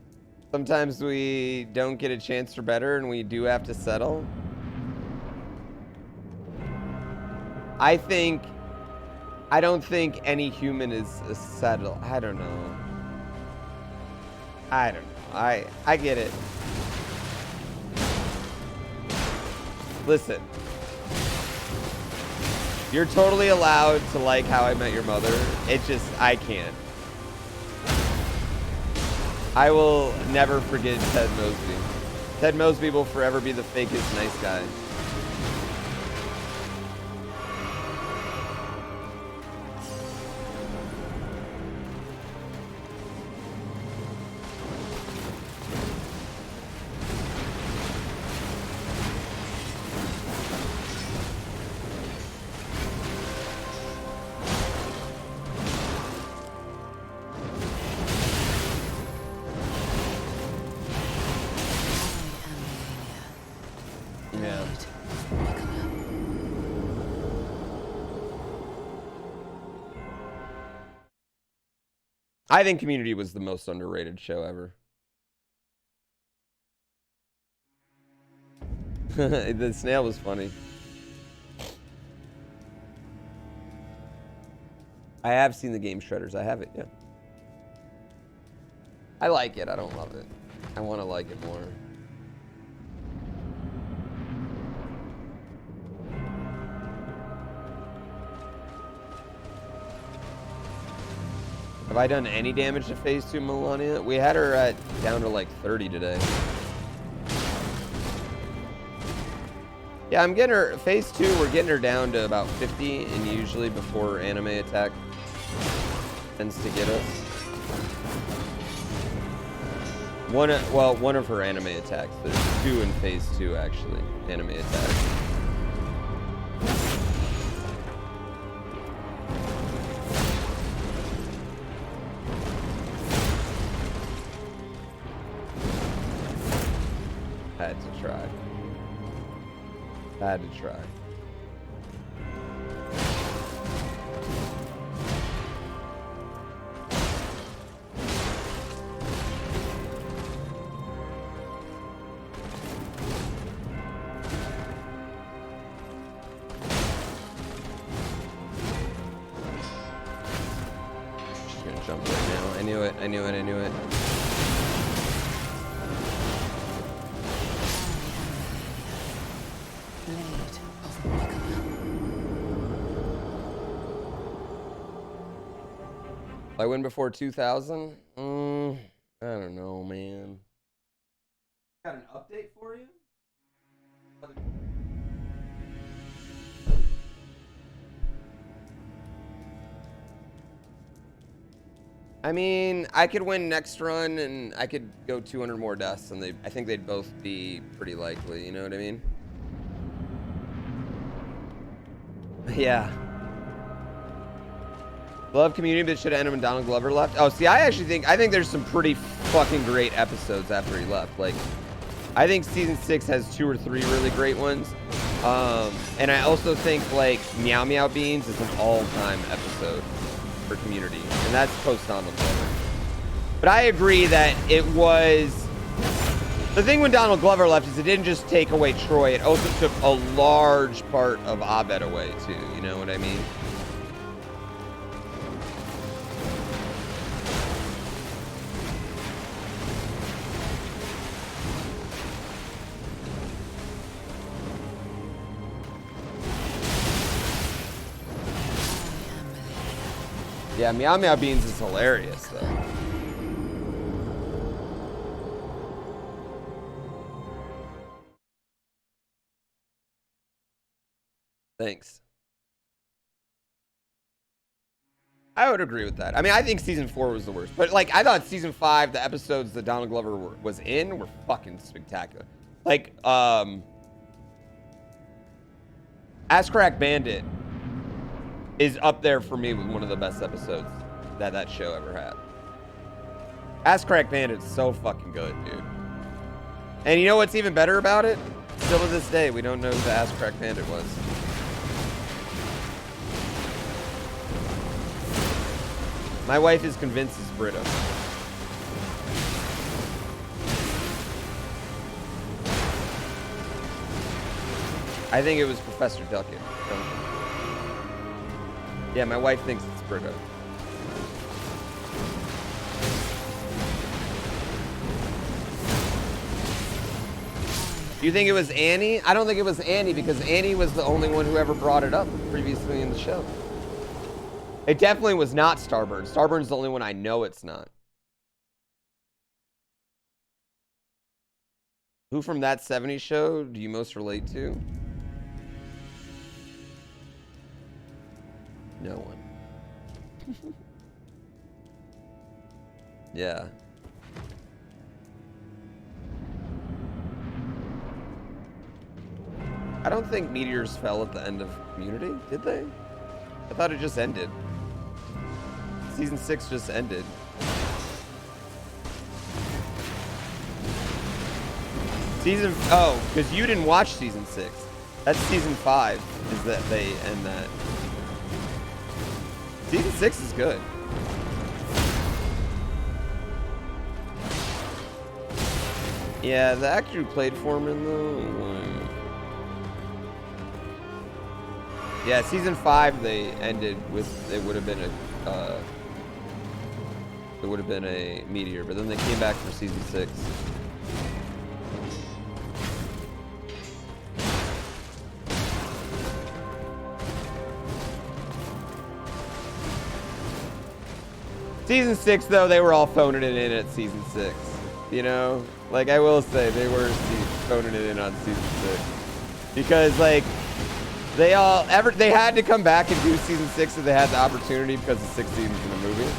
Sometimes we don't get a chance for better and we do have to settle. I don't think any human is settled. I don't know. I get it. Listen. You're totally allowed to like How I Met Your Mother. It just, I can't. I will never forget Ted Mosby. Ted Mosby will forever be the fakest nice guy. I think Community was the most underrated show ever. The snail was funny. I have seen the Game Shredders. I have it, yeah. I like it. I don't love it. I want to like it more. Have I done any damage to phase 2 Melania? We had her at down to like 30 today. Yeah, I'm getting her, phase 2, we're getting her down to about 50, and usually before anime attack tends to get us. One of her anime attacks. There's 2 in phase 2 actually, anime attacks. Had to try. Had to try. jump right now. I knew it. I knew it. I knew it. Blade of Mega. I win before 2000? I don't know, man. Got an update for you? I mean, I could win next run and I could go 200 more deaths and I think they'd both be pretty likely, you know what I mean? Yeah. Love Community, but should have ended when Donald Glover left. Oh, see, I think there's some pretty fucking great episodes after he left. Like, I think season 6 has 2 or 3 really great ones. And I also think like Meow Meow Beans is an all-time episode for Community, and that's post Donald Glover. But I agree that it was the thing when Donald Glover left is it didn't just take away Troy, it also took a large part of Abed away too. You know what I mean? Yeah, Meow Meow Beans is hilarious, though. Thanks. I would agree with that. I mean, I think season 4 was the worst. But, like, I thought season 5, the episodes that Donald Glover was in were fucking spectacular. Like, Ass Crack Bandit is up there for me with one of the best episodes that show ever had. Ass Crack Bandit's so fucking good, dude. And you know what's even better about it? Still to this day, we don't know who the Ass Crack Bandit was. My wife is convinced it's Brito. I think it was Professor Duckett. Yeah, my wife thinks it's Brito. Do you think it was Annie? I don't think it was Annie because Annie was the only one who ever brought it up previously in the show. It definitely was not Starburn. Starburn's the only one I know it's not. Who from that 70s show do you most relate to? No one. Yeah. I don't think meteors fell at the end of Community, did they? I thought it just ended. Season 6 just ended. Oh, because you didn't watch season 6. That's season 5, is that they end that. Season 6 is good. Yeah, the actor who played Foreman, though. Yeah, season 5 they ended with it would have been a meteor, but then they came back for season 6. Season 6, though, they were all phoning it in at season 6. You know? Like, I will say, they were phoning it in on season 6. Because, like, they had to come back and do season 6 if they had the opportunity because of 6 seasons in the movie.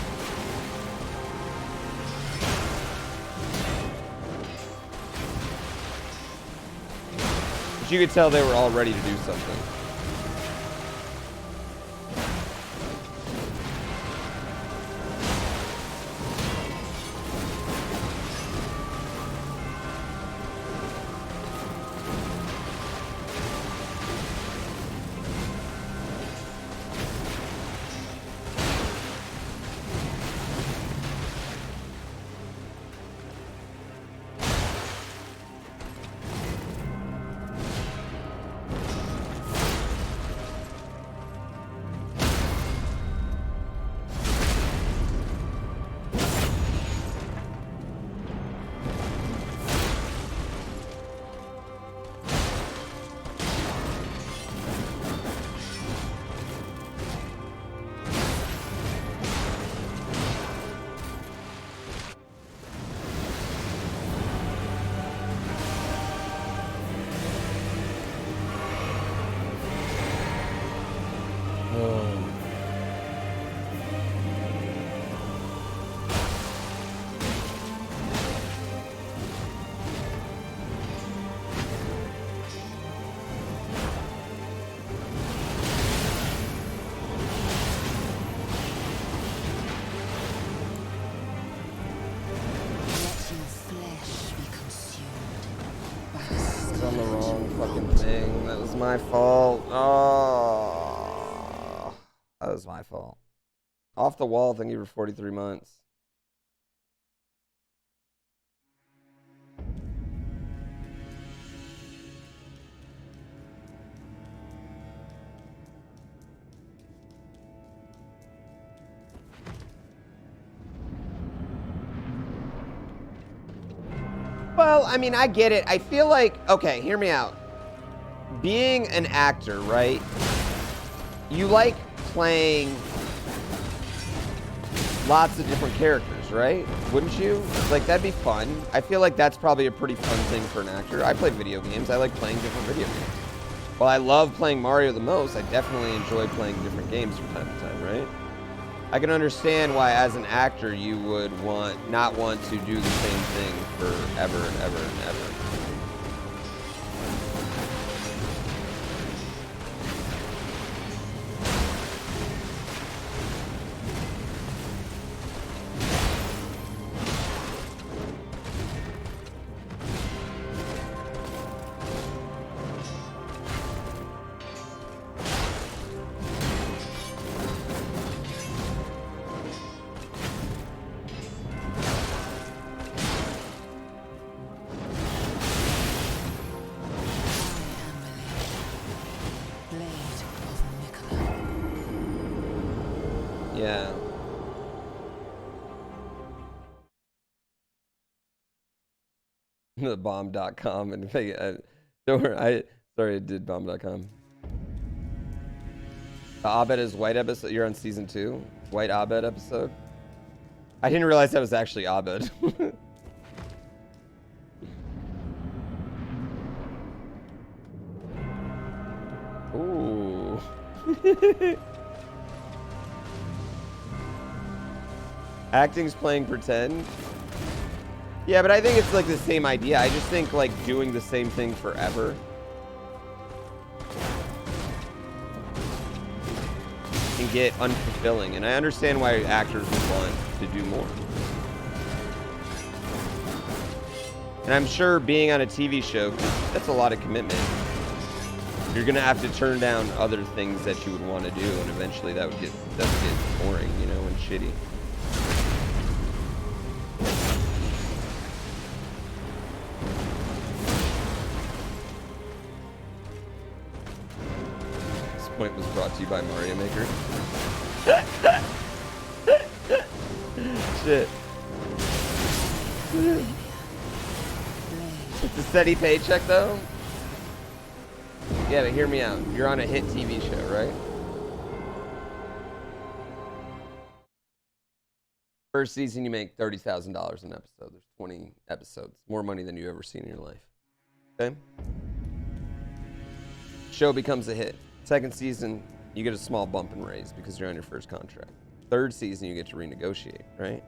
But you could tell they were all ready to do something. On the wrong fucking thing. That was my fault. Oh, that was my fault. Off the wall. Thank you for 43 months. Well, I mean, I get it. I feel like, okay, hear me out. Being an actor, right? You like playing lots of different characters, right? Wouldn't you? Like, that'd be fun. I feel like that's probably a pretty fun thing for an actor. I play video games. I like playing different video games. While I love playing Mario the most, I definitely enjoy playing different games from time to time, right? I can understand why, as an actor, you would not want to do the same thing forever and ever and ever. Yeah. The bomb.com and don't worry, sorry, I did bomb.com. The Abed is White episode. You're on season 2. White Abed episode. I didn't realize that was actually Abed. Ooh. Acting's playing pretend. Yeah, but I think it's like the same idea. I just think like doing the same thing forever can get unfulfilling. And I understand why actors would want to do more. And I'm sure being on a TV show, that's a lot of commitment. You're gonna have to turn down other things that you would want to do, and eventually that would get boring, you know, and shitty. This point was brought to you by Mario Maker. Shit. It's a steady paycheck though. Yeah, but hear me out. You're on a hit TV show, right? First season, you make $30,000 an episode. There's 20 episodes. More money than you've ever seen in your life. Okay? Show becomes a hit. Second season, you get a small bump and raise because you're on your first contract. Third season, you get to renegotiate, right?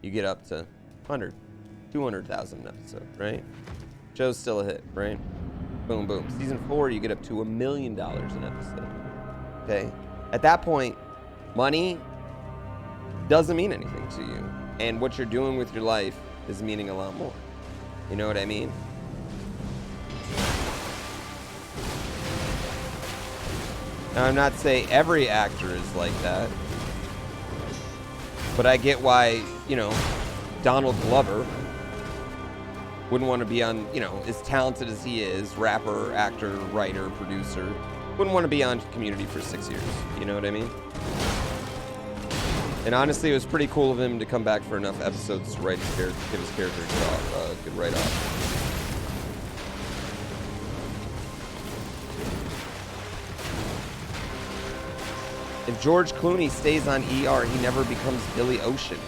You get up to 100, 200,000 an episode, right? Show's still a hit, right? Boom, boom. Season 4, you get up to $1 million an episode. Okay? At that point, money doesn't mean anything to you. And what you're doing with your life is meaning a lot more. You know what I mean? Now, I'm not saying every actor is like that. But I get why, you know, Donald Glover wouldn't want to be on, you know, as talented as he is, rapper, actor, writer, producer, wouldn't want to be on Community for 6 years. You know what I mean? And honestly, it was pretty cool of him to come back for enough episodes to write his character, give his character a good write-off. If George Clooney stays on ER, he never becomes Billy Ocean.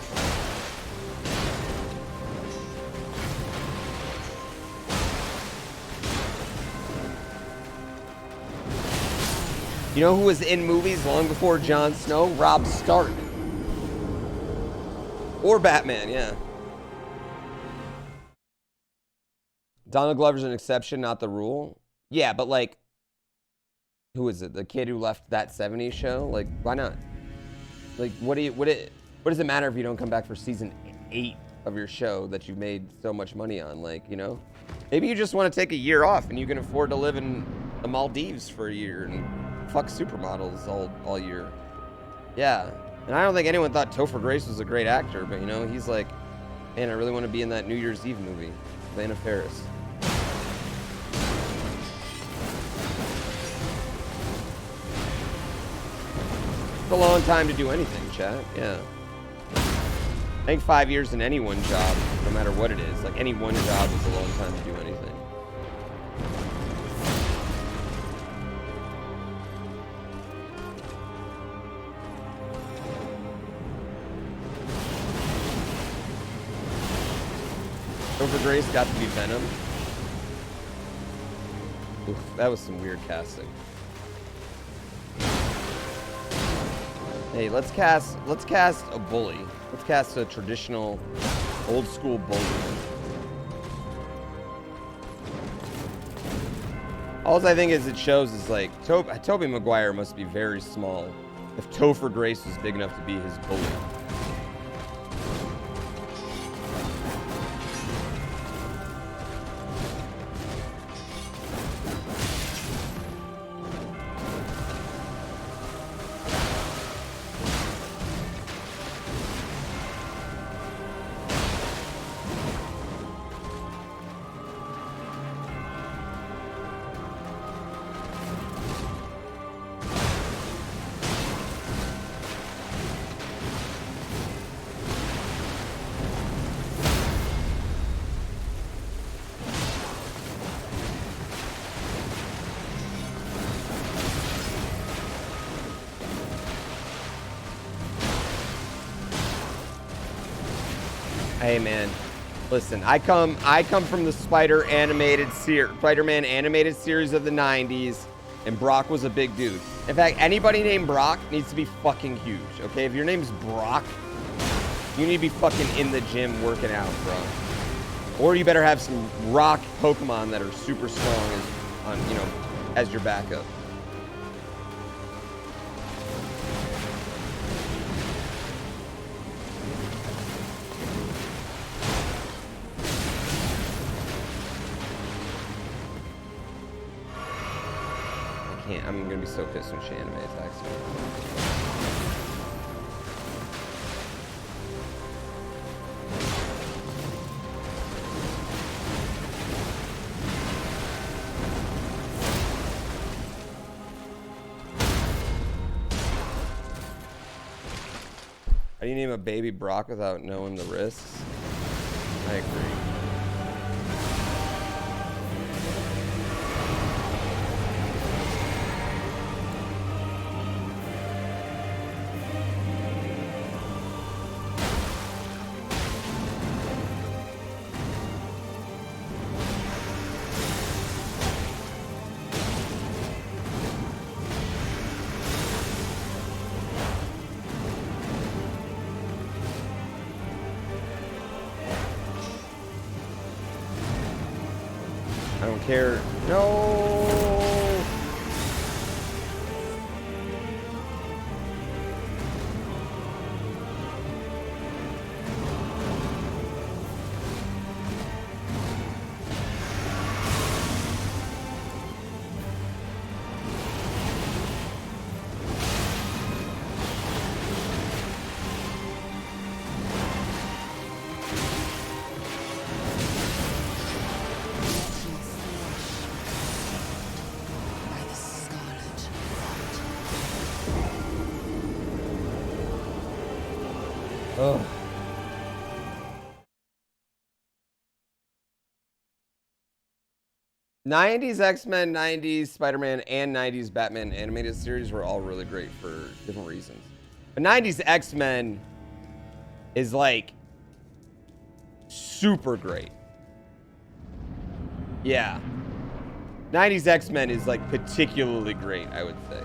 You know who was in movies long before Jon Snow? Rob Stark. Or Batman, yeah. Donald Glover's an exception, not the rule. Yeah, but like, who is it? The kid who left That 70s Show? Like, why not? Like, what does it matter if you don't come back for season 8 of your show that you've made so much money on? Like, you know? Maybe you just want to take a year off and you can afford to live in the Maldives for a year and fuck supermodels all year. Yeah. And I don't think anyone thought Topher Grace was a great actor, but you know, he's like, man, I really want to be in that New Year's Eve movie with Anna Faris. It's a long time to do anything, chat. Yeah. I think 5 years in any one job, no matter what it is, like any one job is a long time to do anything. Topher Grace got to be Venom. Oof, that was some weird casting. Hey, let's cast a bully. Let's cast a traditional, old school bully. All I think is it shows is like, Tobey Maguire must be very small if Topher Grace was big enough to be his bully. Hey man, listen, I come from the Spider-Man animated series of the 90s, and Brock was a big dude. In fact, anybody named Brock needs to be fucking huge, okay? If your name's Brock, you need to be fucking in the gym working out, bro. Or you better have some rock Pokemon that are super strong as your backup. I'm gonna be so pissed when she anime attacks me. How do you name a baby Brock without knowing the risks? I agree. I don't care. No. Ugh. '90s X-Men, '90s Spider-Man, and '90s Batman animated series were all really great for different reasons. But '90s X-Men is like super great. Yeah. '90s X-Men is like particularly great, I would say.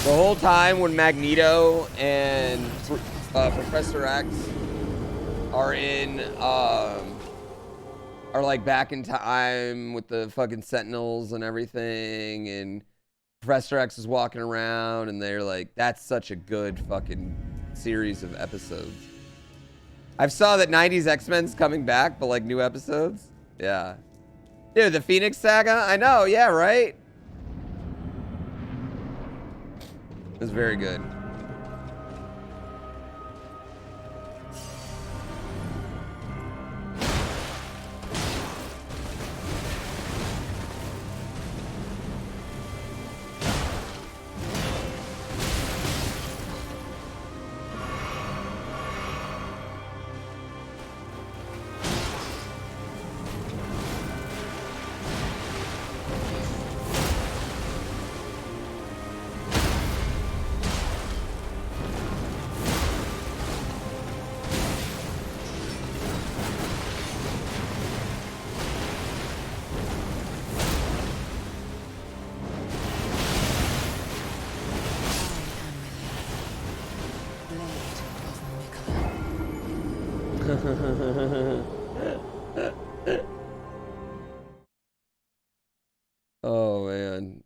The whole time when Magneto and Professor X are like back in time with the fucking Sentinels and everything, and Professor X is walking around, and they're like, that's such a good fucking series of episodes. I've saw that 90s X-Men's coming back, but like new episodes. Yeah. Dude, the Phoenix Saga? I know, yeah, right? It was very good. Oh man,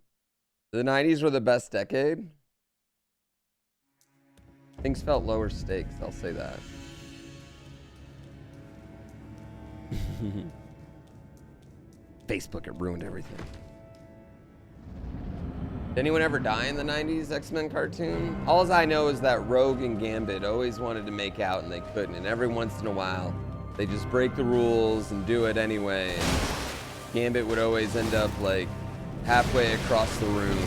the 90s were the best decade. Things felt lower stakes, I'll say that. Facebook, it ruined everything. Did anyone ever die in the 90s X-Men cartoon? All I know is that Rogue and Gambit always wanted to make out and they couldn't, and every once in a while they just break the rules and do it anyway, and Gambit would always end up like halfway across the room.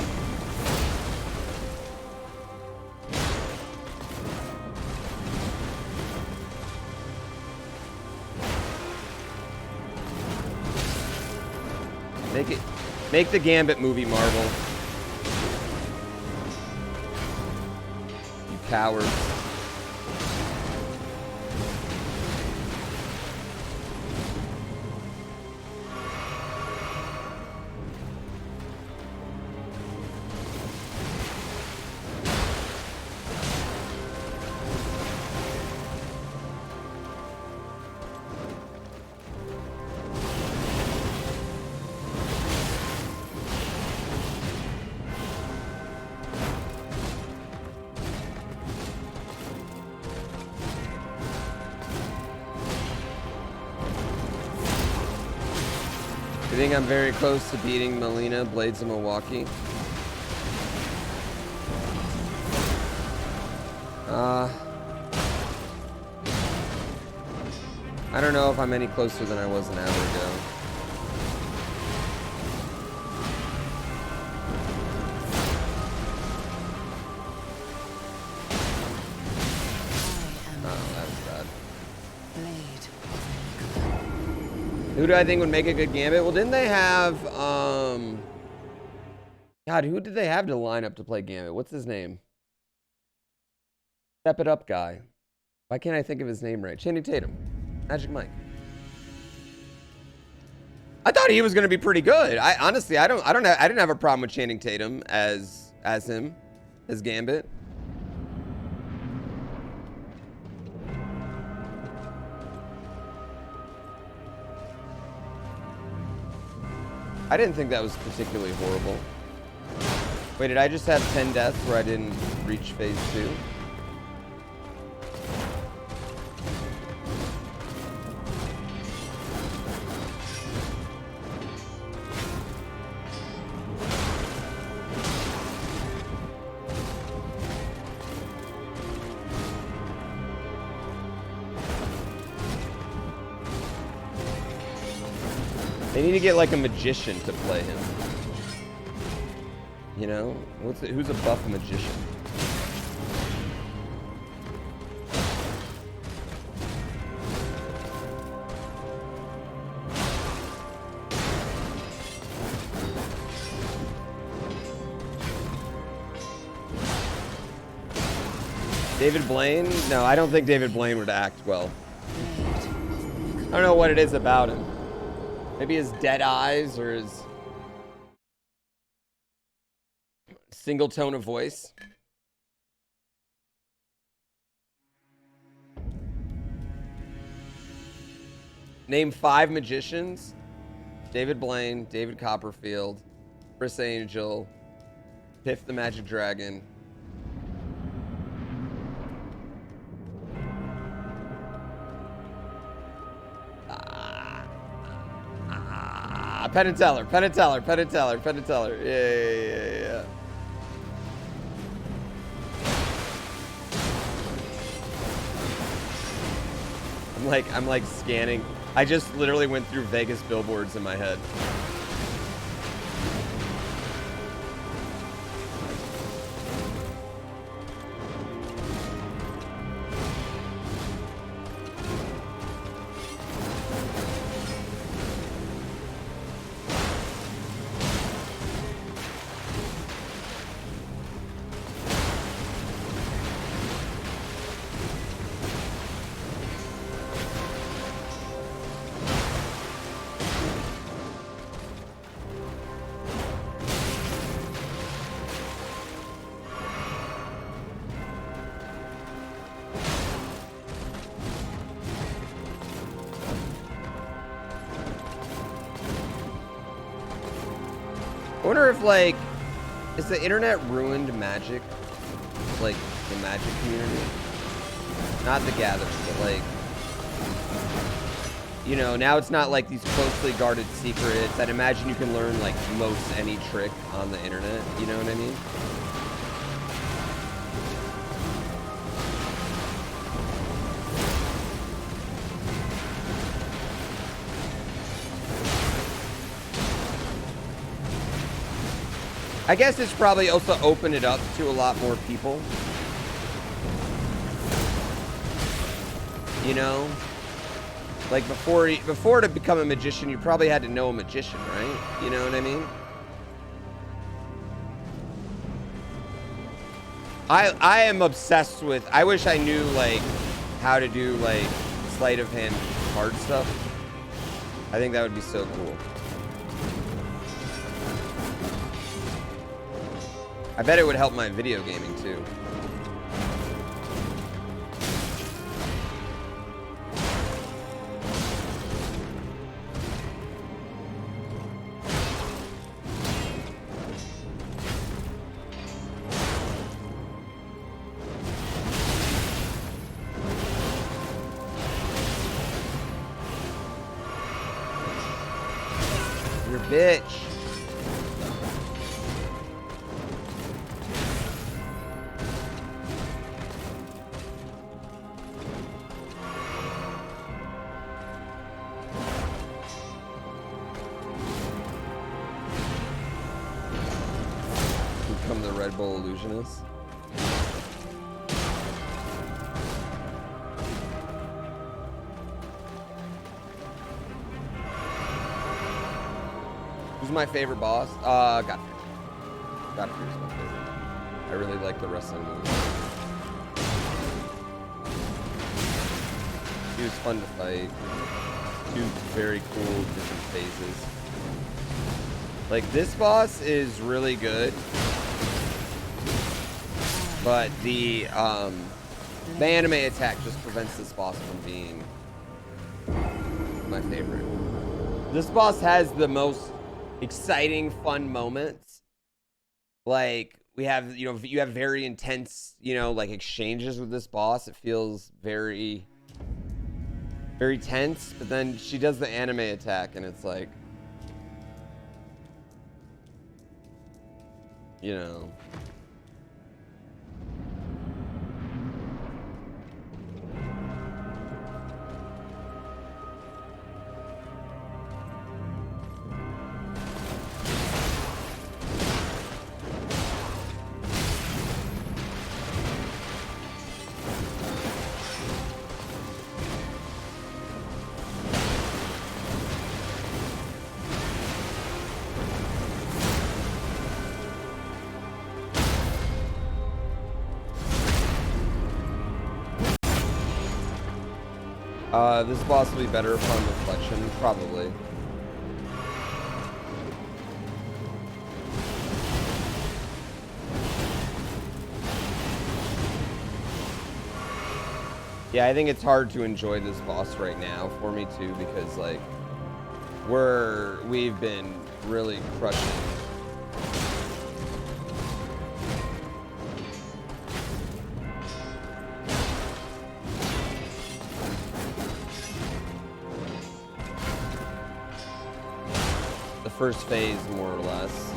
Make the Gambit movie, Marvel. You cowards. You think I'm very close to beating Melina, Blades of Milwaukee? I don't know if I'm any closer than I was an hour ago. Who do I think would make a good Gambit? Well, didn't they have, God, who did they have to line up to play Gambit? What's his name? Step It Up guy. Why can't I think of his name right? Channing Tatum. Magic Mike. I thought he was going to be pretty good. Honestly, I didn't have a problem with Channing Tatum as him, as Gambit. I didn't think that was particularly horrible. Wait, did I just have 10 deaths where I didn't reach phase 2? They need to get like a magician to play him. You know? Who's a buff magician? David Blaine? No, I don't think David Blaine would act well. I don't know what it is about him. Maybe his dead eyes or his... Single tone of voice. Name 5 magicians. David Blaine, David Copperfield, Chris Angel, Piff the Magic Dragon. Penn and Teller, Penn and Teller, Penn and Teller, Penn and Teller. Yeah. I'm like scanning. I just literally went through Vegas billboards in my head. I wonder if, like, is the internet ruined Magic? Like, the Magic community? Not the Gathering, but, like, you know, now it's not like these closely guarded secrets. I'd imagine you can learn, like, most any trick on the internet. You know what I mean? I guess it's probably also opened it up to a lot more people. You know? Like before to become a magician, you probably had to know a magician, right? You know what I mean? I am obsessed with, I wish I knew like how to do like sleight of hand card stuff. I think that would be so cool. I bet it would help my video gaming too. You're a bitch. Become the Red Bull illusionist. Who's my favorite boss? Godfrey. Godfrey's my favorite. I really like the wrestling moves. He was fun to fight. 2 very cool different phases. Like, this boss is really good. But the anime attack just prevents this boss from being my favorite. This boss has the most exciting, fun moments. Like, we have, you know, you have very intense, you know, like exchanges with this boss. It feels very, very tense. But then she does the anime attack and it's like, you know. This boss will be better upon reflection, probably. Yeah, I think it's hard to enjoy this boss right now for me too, because like we've been really crushing. The first phase, more or less.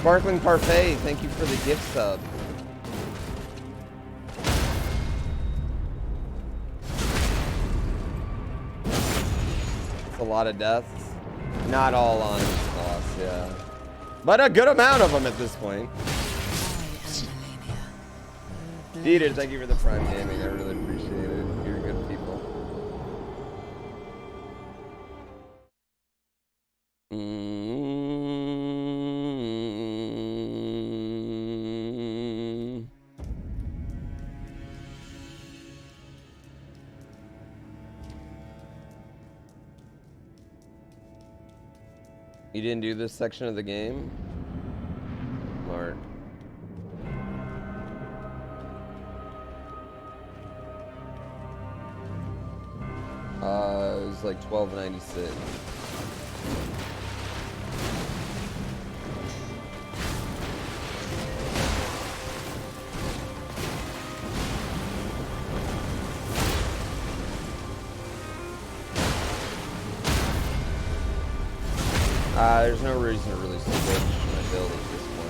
Sparkling Parfait, thank you for the gift sub. It's a lot of deaths. Not all on this boss, yeah. But a good amount of them at this point. Dieter, thank you for the Prime Gaming. I really appreciate it. You're good people. You didn't do this section of the game? Smart. It was like $12.96. There's no reason to really switch my build at this point.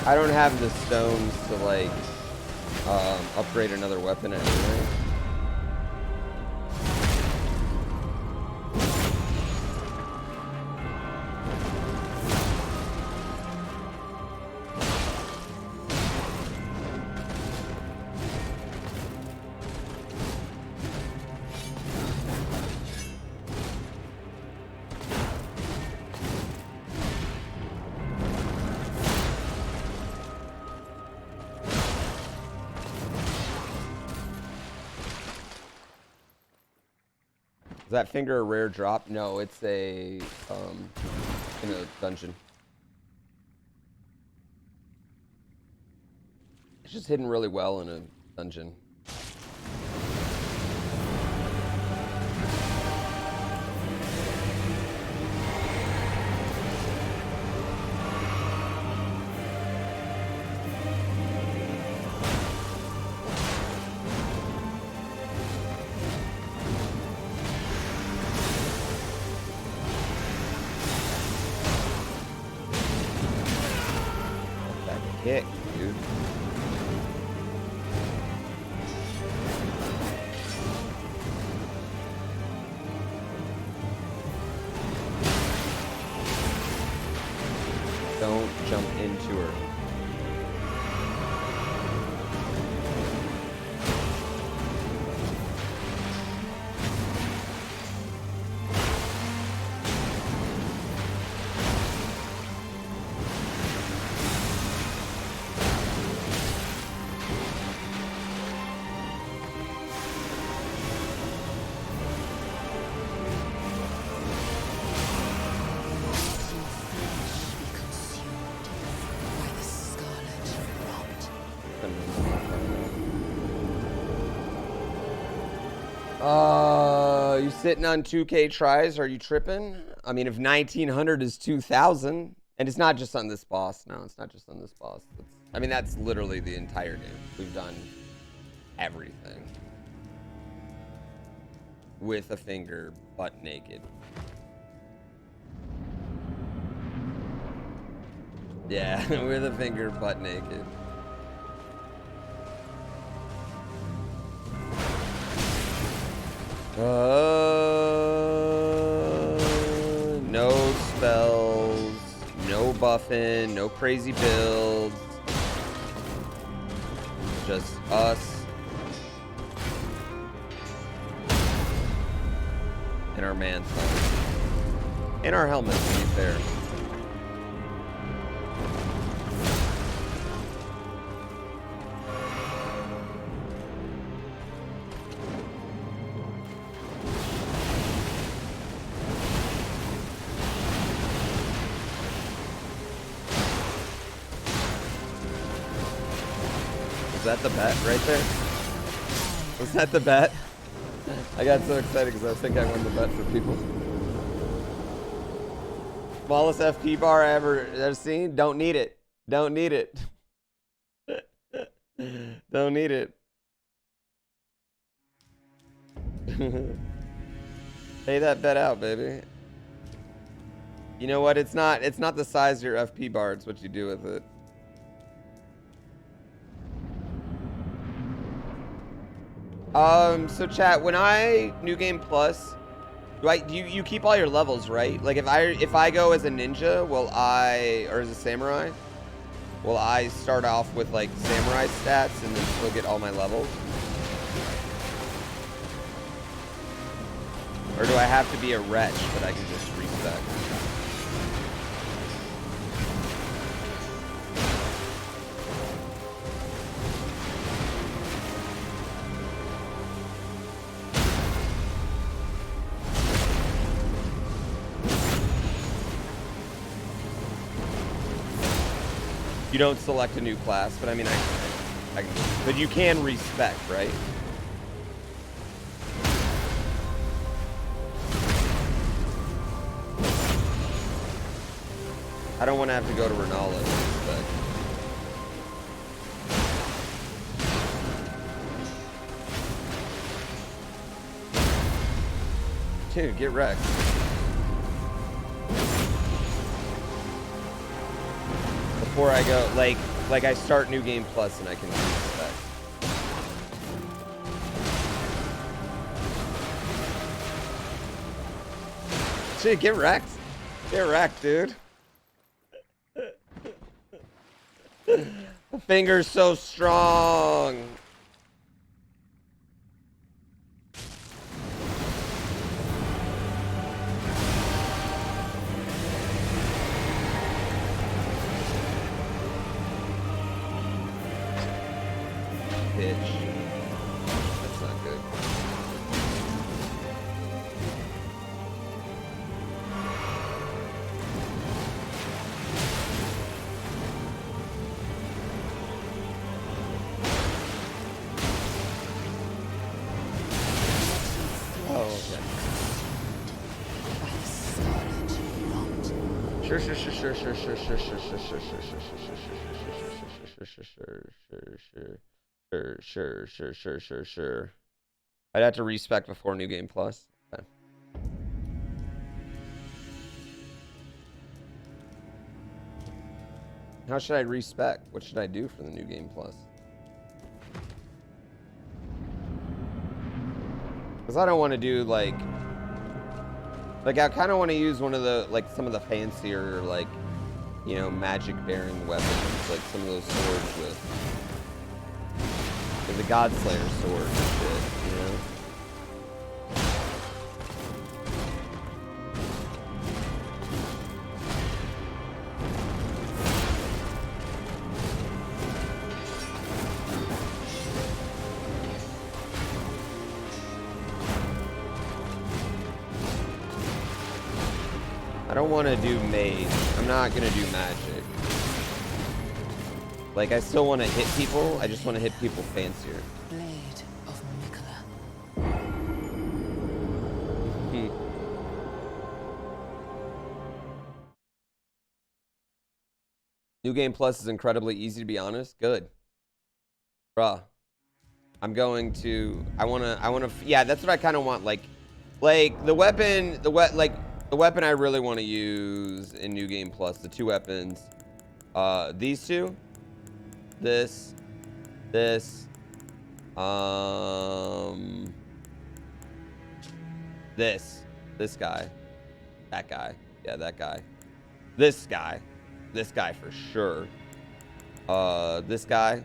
I don't have the stones to like upgrade another weapon anyway. Is that finger a rare drop? No, it's a in a dungeon. It's just hidden really well in a dungeon. Kick, dude. Don't jump into her. You sitting on 2K tries? Are you tripping? I mean, if 1900 is 2000, and it's not just on this boss. No, it's not just on this boss. I mean, that's literally the entire game. We've done everything. With a finger, butt naked. Yeah, with a finger, butt naked. No spells, no buffing, no crazy builds. Just us and our man's and our helmets, to be fair. Was that the bet right there? Was that the bet? I got so excited because I think I won the bet for people. Smallest FP bar I ever seen? Don't need it. Don't need it. Don't need it. Pay that bet out, baby. You know what? It's not the size of your FP bar, it's what you do with it. So chat, when I New Game Plus, do you keep all your levels, right? Like if I go as a ninja, or as a samurai, will I start off with like samurai stats and then still get all my levels? Or do I have to be a wretch that I can just reset? You don't select a new class, but I mean, but you can respec, right? I don't want to have to go to Renala to respec. Dude, get wrecked. Before I go, like I start New Game Plus and I can respec. Shit, get wrecked. Get wrecked, dude. The finger's so strong. Bitch. That's not good. Oh, okay. Sure. I'd have to respec before New Game Plus. Okay. How should I respec? What should I do for the New Game Plus? Because I don't want to do like I kind of want to use one of the some of the fancier magic bearing weapons, like some of those swords with. The Godslayer sword and shit, you know? I don't want to do mage. I'm not going to do magic. Like, I still want to hit people. I just want to hit people fancier. Blade of Mikola. New Game Plus is incredibly easy, to be honest. Good. Bruh. I'm going to, yeah, that's what I kind of want. Like the weapon, the weapon I really want to use in New Game Plus, the 2 weapons, these 2, this, this guy, that guy, yeah, that guy, this guy for sure, this guy.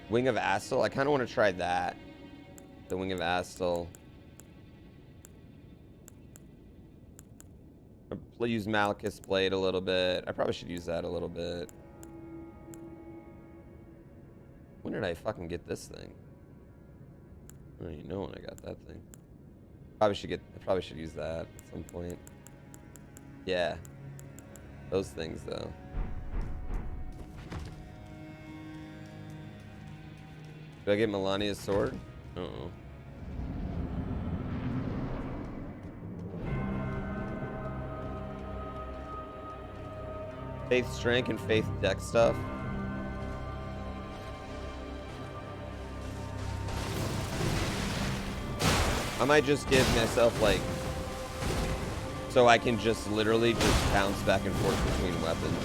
Wing of Astel. I kind of want to try that. The Wing of Astel. I'll use Malachus Blade a little bit. I probably should use that a little bit. When did I fucking get this thing? I don't even know when I got that thing. I probably should use that at some point. Yeah. Those things though. Do I get Melania's sword? Uh-oh. Faith strength and faith deck stuff. I might just give myself like, so I can just literally just bounce back and forth between weapons.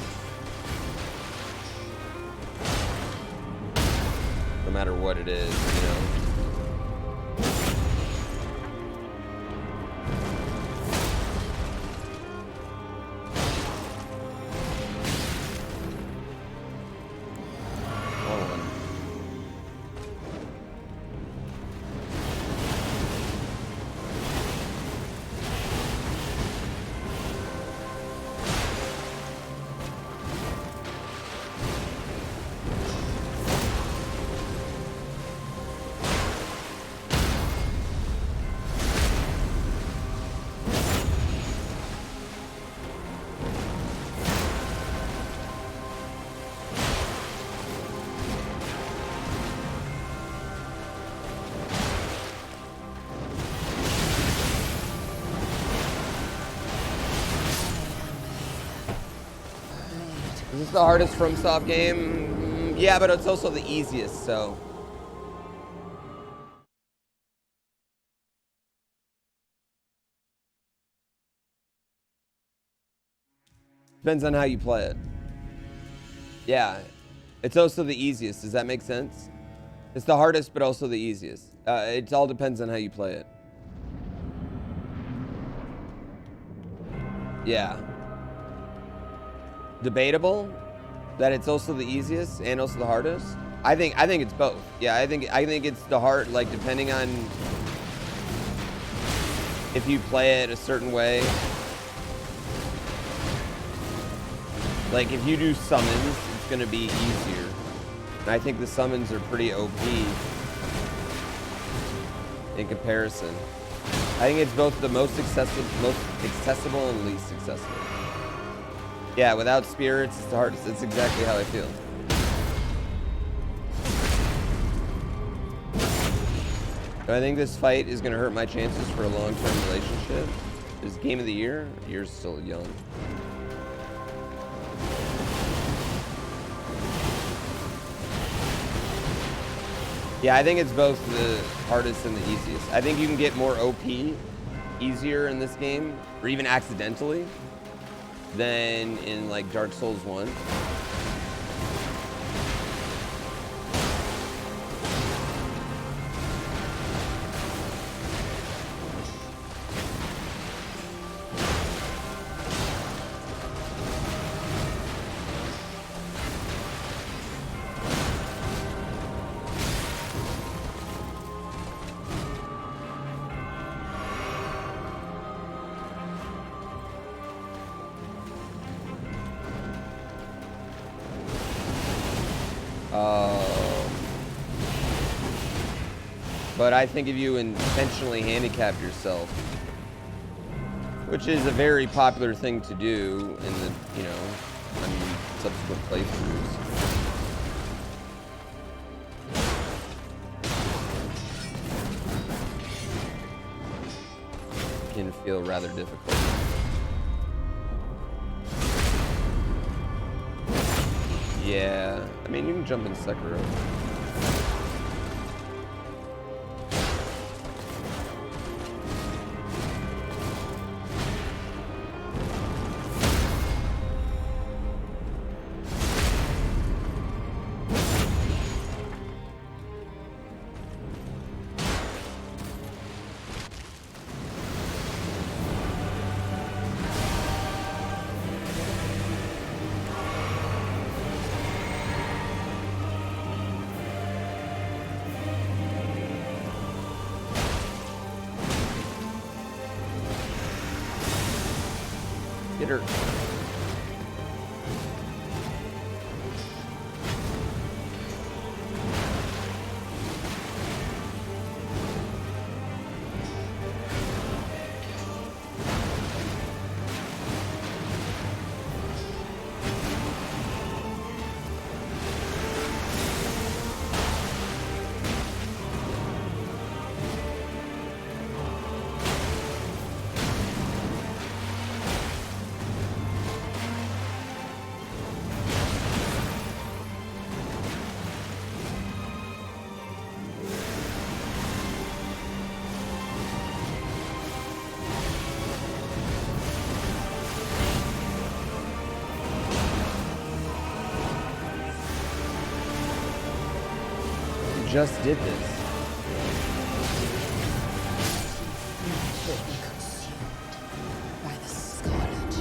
No matter what it is, you know. Is this the hardest FromSoft game? Yeah, but it's also the easiest, so. Depends on how you play it. Yeah, it's also the easiest. Does that make sense? It's the hardest, but also the easiest. It all depends on how you play it. Yeah. Debatable that it's also the easiest and also the hardest. I think it's both. Yeah, I think it's the hard, like depending on if you play it a certain way. Like if you do summons, it's gonna be easier. And I think the summons are pretty OP in comparison. I think it's both the most accessible and least accessible. Yeah, without spirits, it's the hardest. It's exactly how I feel. Do I think this fight is going to hurt my chances for a long-term relationship? Is game of the year? You're still young. Yeah, I think it's both the hardest and the easiest. I think you can get more OP easier in this game, or even accidentally, than in like Dark Souls 1. But I think if you intentionally handicap yourself, which is a very popular thing to do in the, you know, I mean, subsequent playthroughs. feel rather difficult. Yeah, I mean, you can jump in Sekiro. Get her. Just did this. Be consumed by the scarlet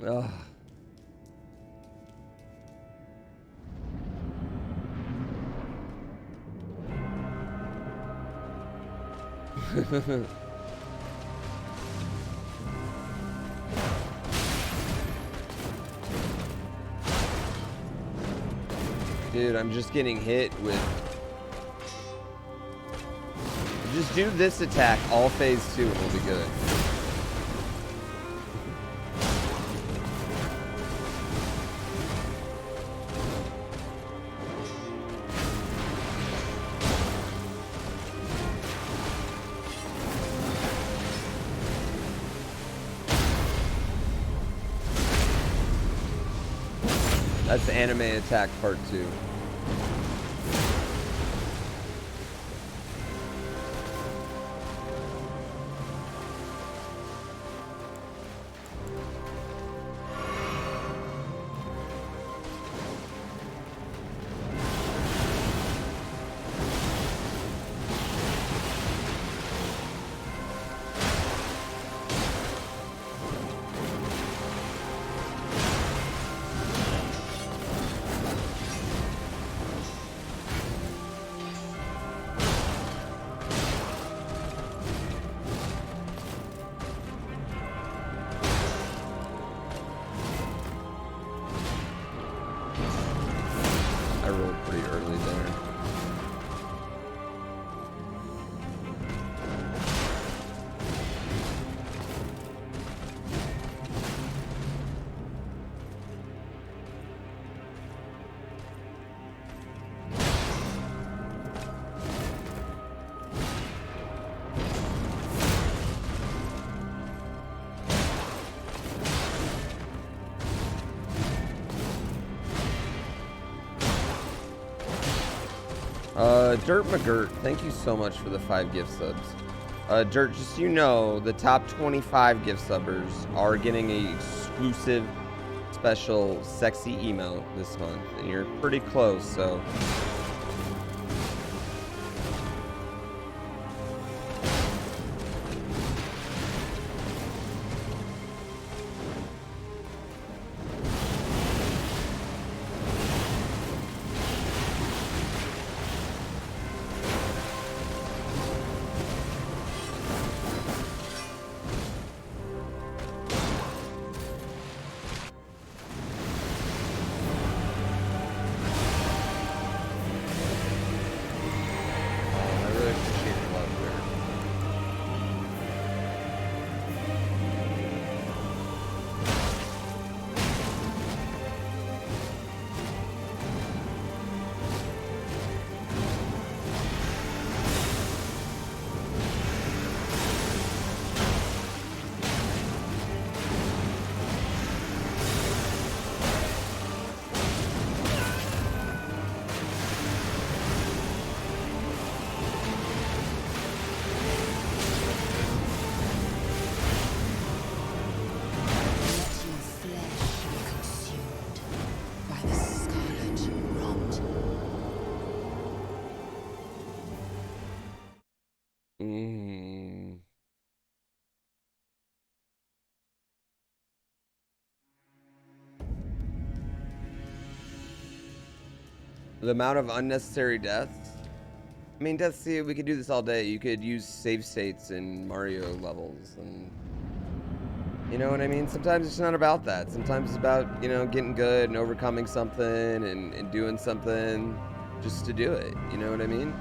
rot. Ugh. Dude, I'm just getting hit with... Just do this attack all phase 2 and we'll be good. That's anime attack part 2. I rolled pretty early there. Dirt McGirt, thank you so much for the 5 gift subs. Dirt, just so you know, the top 25 gift subbers are getting a exclusive special sexy email this month, and you're pretty close, so... The amount of unnecessary deaths. I mean, see, we could do this all day. You could use save states in Mario levels, and you know what I mean? Sometimes it's not about that. Sometimes it's about, you know, getting good and overcoming something and doing something just to do it. You know what I mean?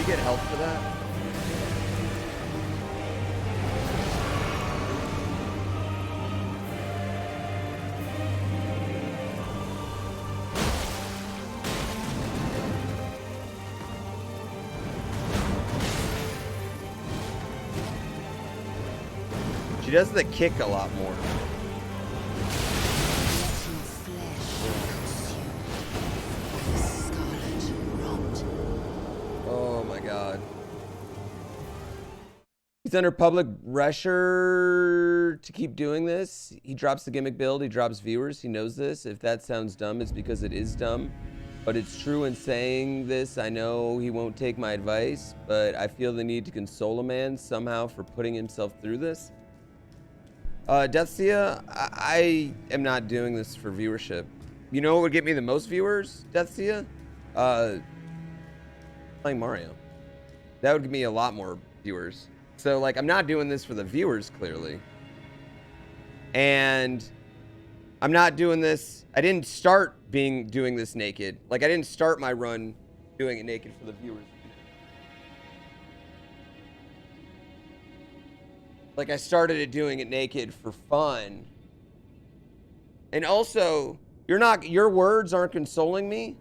Get help for that? She does the kick a lot more. Oh my god. He's under public pressure to keep doing this. He drops the gimmick build, he drops viewers, he knows this. If that sounds dumb, it's because it is dumb. But it's true in saying this. I know he won't take my advice, but I feel the need to console a man somehow for putting himself through this. Deathsia, I am not doing this for viewership. You know what would get me the most viewers, Deathsia? Playing Mario. That would give me a lot more viewers. So like, I'm not doing this for the viewers, clearly. And I'm not doing this. I didn't start doing this naked. Like, I didn't start my run doing it naked for the viewers. Like, I started it doing it naked for fun. And also, your words aren't consoling me.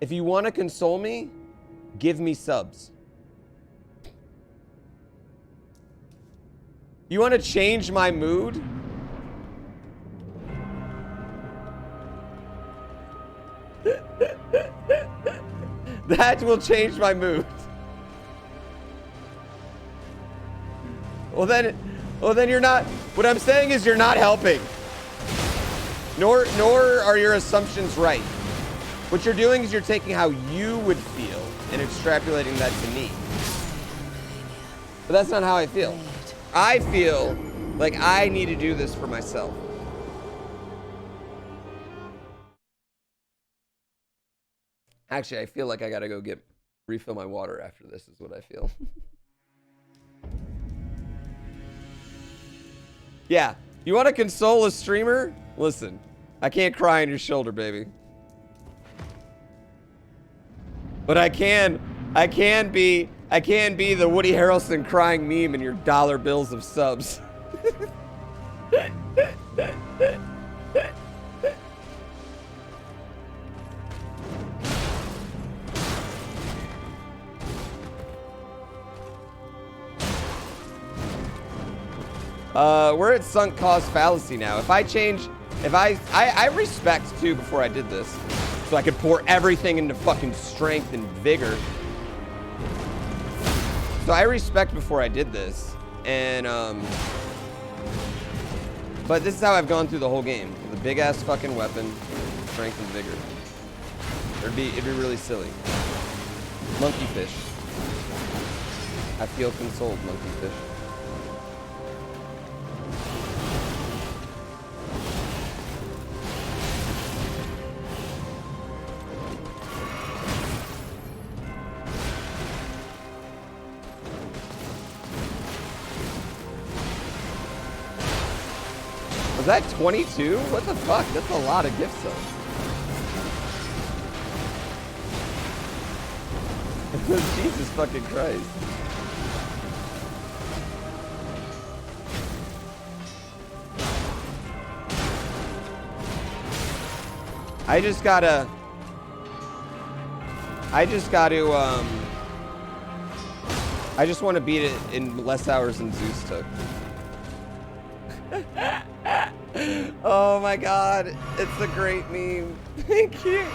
If you want to console me, give me subs. You want to change my mood? That will change my mood. Well then you're not, what I'm saying is you're not helping. Nor are your assumptions right. What you're doing is you're taking how you would feel and extrapolating that to me. But that's not how I feel. I feel like I need to do this for myself. Actually, I feel like I gotta go get refill my water after this is what I feel. Yeah, you want to console a streamer? Listen, I can't cry on your shoulder, baby. But I can be the Woody Harrelson crying meme in your dollar bills of subs. We're at sunk cost fallacy now. If I respect too before I did this, so I could pour everything into fucking strength and vigor. So I respect before I did this, and but this is how I've gone through the whole game. With a big ass fucking weapon, strength and vigor. It'd be really silly. Monkey fish. I feel consoled, monkey fish. Was that 22? What the fuck? That's a lot of gift subs. Jesus fucking Christ. I just want to beat it in less hours than Zeus took. Oh my god, it's a great meme. Thank you.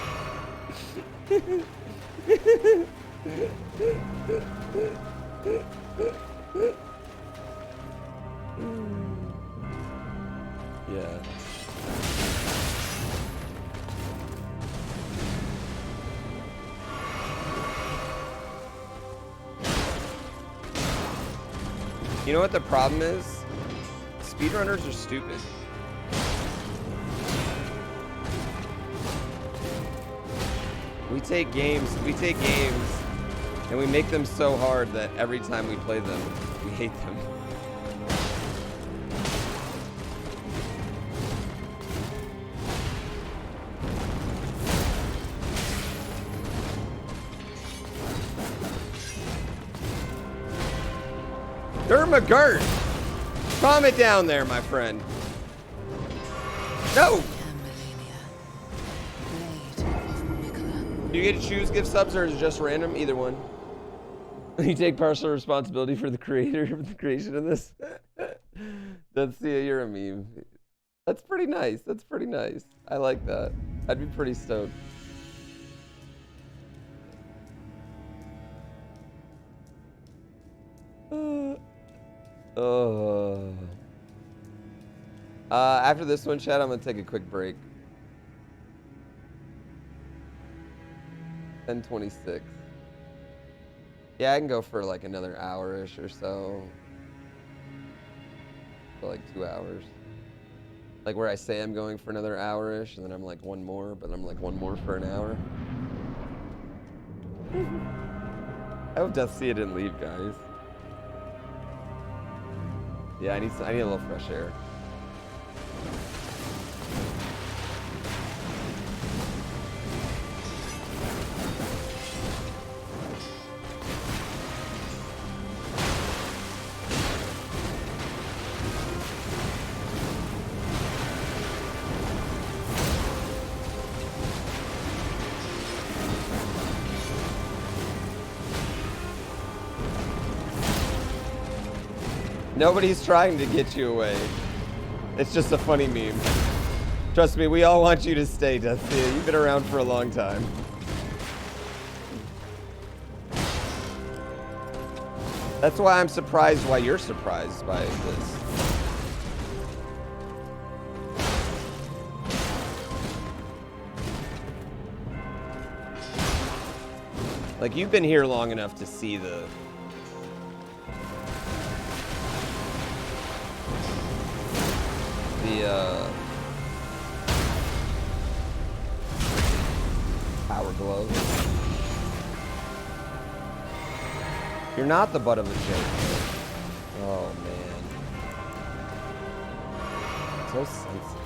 Yeah. You know what the problem is? Speedrunners are stupid. We take games and we make them so hard that every time we play them, we hate them. Dermagurt! Calm it down there, my friend. No! Do you get to choose gift subs or is it just random? Either one. You take partial responsibility for the creator of the creation of this. That's you're a meme. That's pretty nice. That's pretty nice. I like that. I'd be pretty stoked. After this one, chat, I'm gonna take a quick break. 10:26. Yeah, I can go for like another hour-ish or so. For like 2 hours. Like where I say I'm going for another hour-ish, and then I'm like one more, but I'm like one more for an hour. I hope Deathsia didn't leave, guys. Yeah, I need a little fresh air. Nobody's trying to get you away. It's just a funny meme. Trust me, we all want you to stay, Deathsia. You've been around for a long time. That's why I'm surprised why you're surprised by this. Like, you've been here long enough to see the... power glove. You're not the butt of a joke. Oh, man. So sensitive.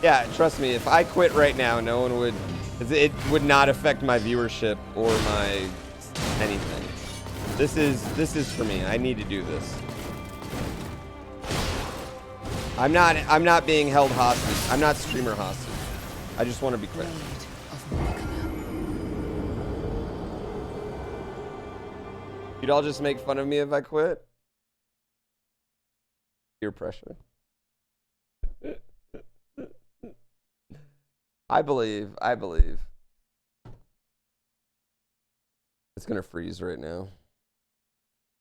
Yeah, trust me, if I quit right now, no one would, it would not affect my viewership or my anything. This is for me. I need to do this. I'm not being held hostage. I'm not streamer hostage. I just want to be quit. You'd all just make fun of me if I quit? Peer pressure. I believe. It's gonna freeze right now.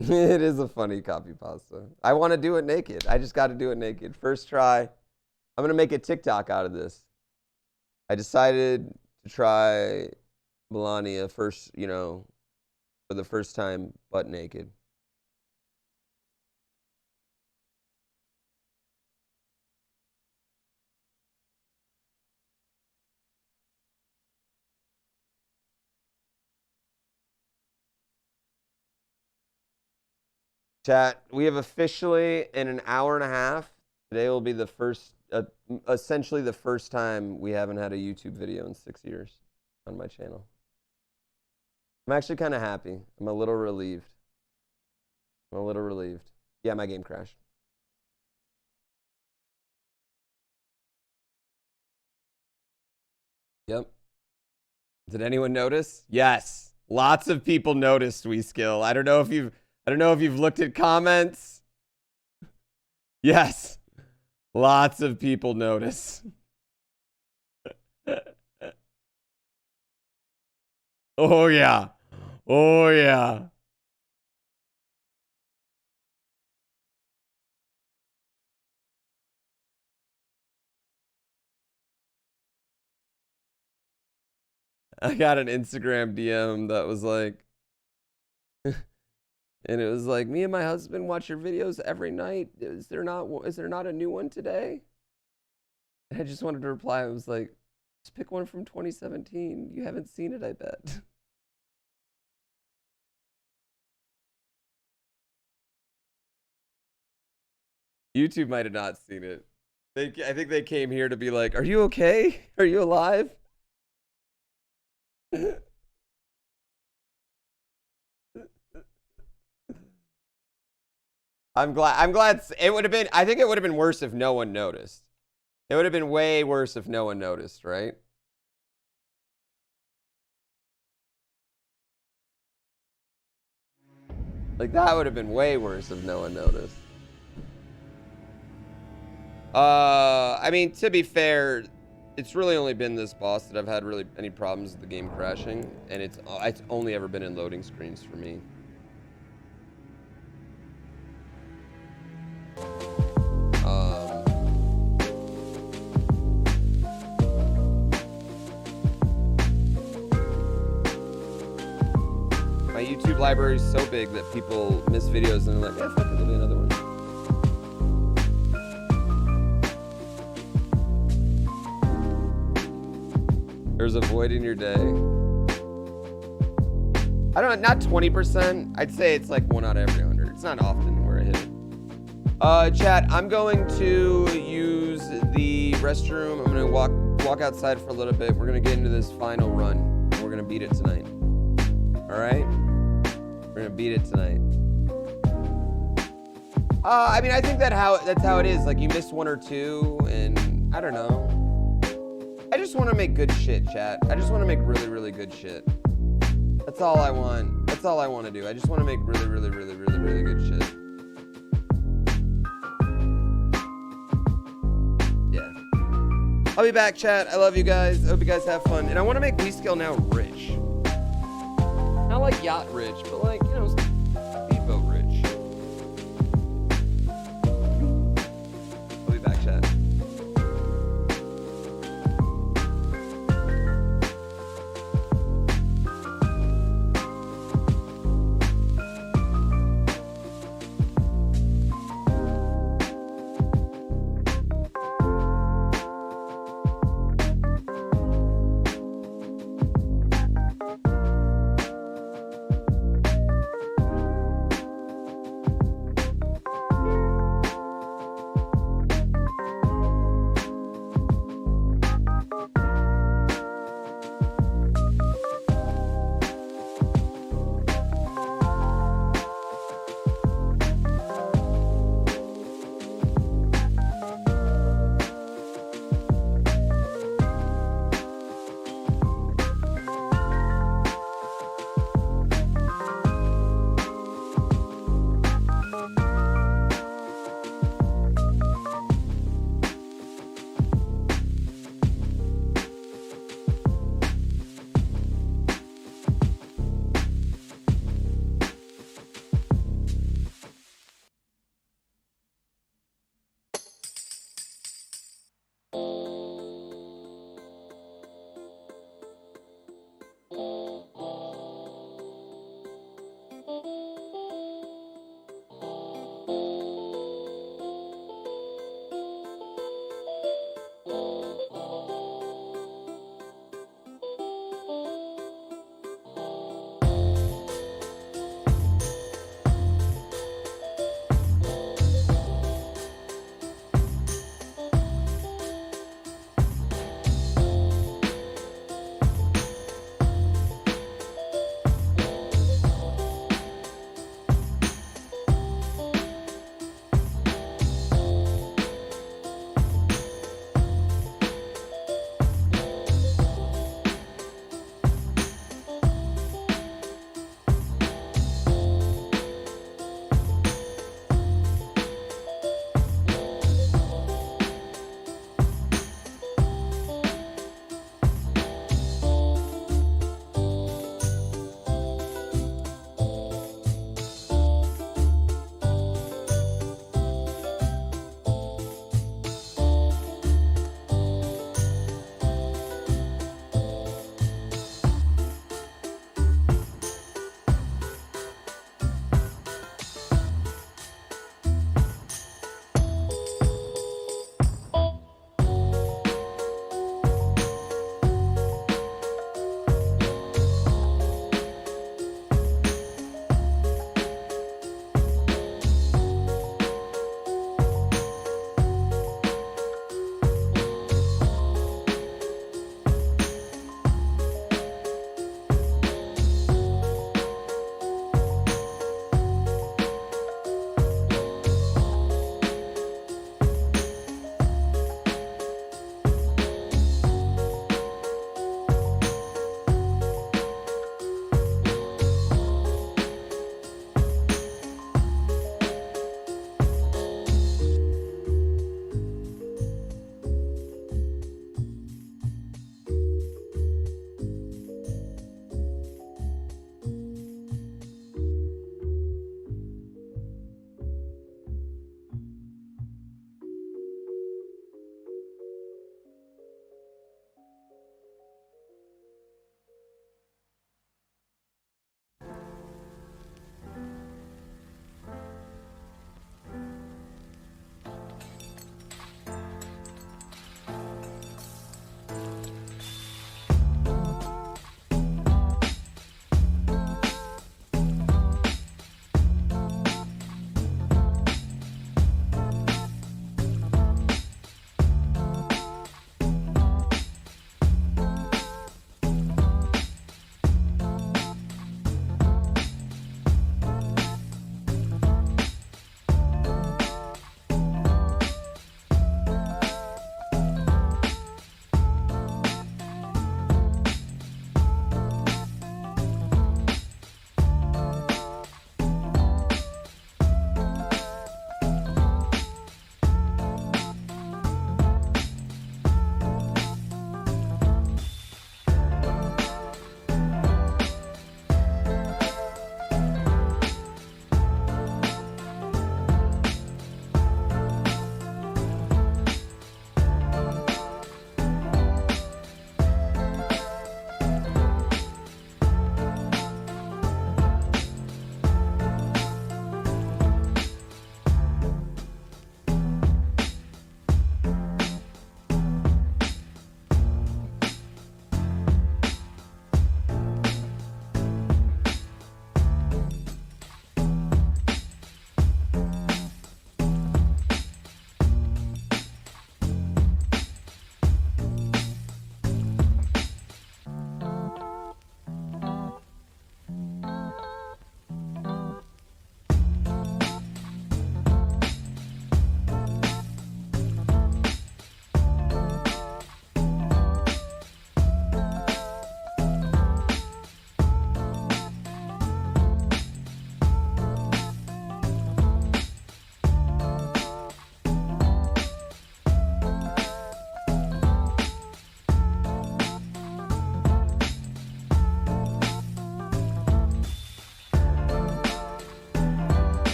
It is a funny copy pasta. I want to do it naked. I just got to do it naked. First try. I'm gonna make a TikTok out of this. I decided to try Melania first, you know, for the first time, butt naked. Chat, we have officially, in an hour and a half, today will be the first, essentially the first time we haven't had a YouTube video in 6 years on my channel. I'm actually kind of happy. I'm a little relieved. Yeah, my game crashed. Yep. Did anyone notice? Yes. Lots of people noticed, WeSkill. I don't know if you've looked at comments. Yes. Lots of people notice. Oh yeah. Oh yeah. I got an Instagram DM that was like, and it was like, me and my husband watch your videos every night. Is there not a new one today? And I just wanted to reply. I was like, just pick one from 2017. You haven't seen it, I bet. YouTube might have not seen it. I think they came here to be like, are you okay? Are you alive? I'm glad it would have been, I think it would have been worse if no one noticed. It would have been way worse if no one noticed, right? Like, that would have been way worse if no one noticed. I mean, to be fair, it's really only been this boss that I've had really any problems with the game crashing, and it's only ever been in loading screens for me. My YouTube library is so big that people miss videos and they're like, yeah, fuck it, there'll be another one. There's a void in your day. I don't know, not 20%. I'd say it's like 1 out of every 100. It's not often where I hit it. Chat, I'm going to use the restroom. I'm gonna walk outside for a little bit. We're gonna get into this final run. And we're gonna beat it tonight. All right? We're gonna beat it tonight. I mean, I think that's how it is. Like, you miss 1 or 2, and I don't know. I just want to make good shit, chat. I just want to make really, really good shit. That's all I want. That's all I want to do. I just want to make really, really, really, really, really good shit. Yeah. I'll be back, chat. I love you guys. I hope you guys have fun. And I want to make WeSkill now rich. Not like yacht rich, but like, you know, speedboat rich. I'll be back, chat.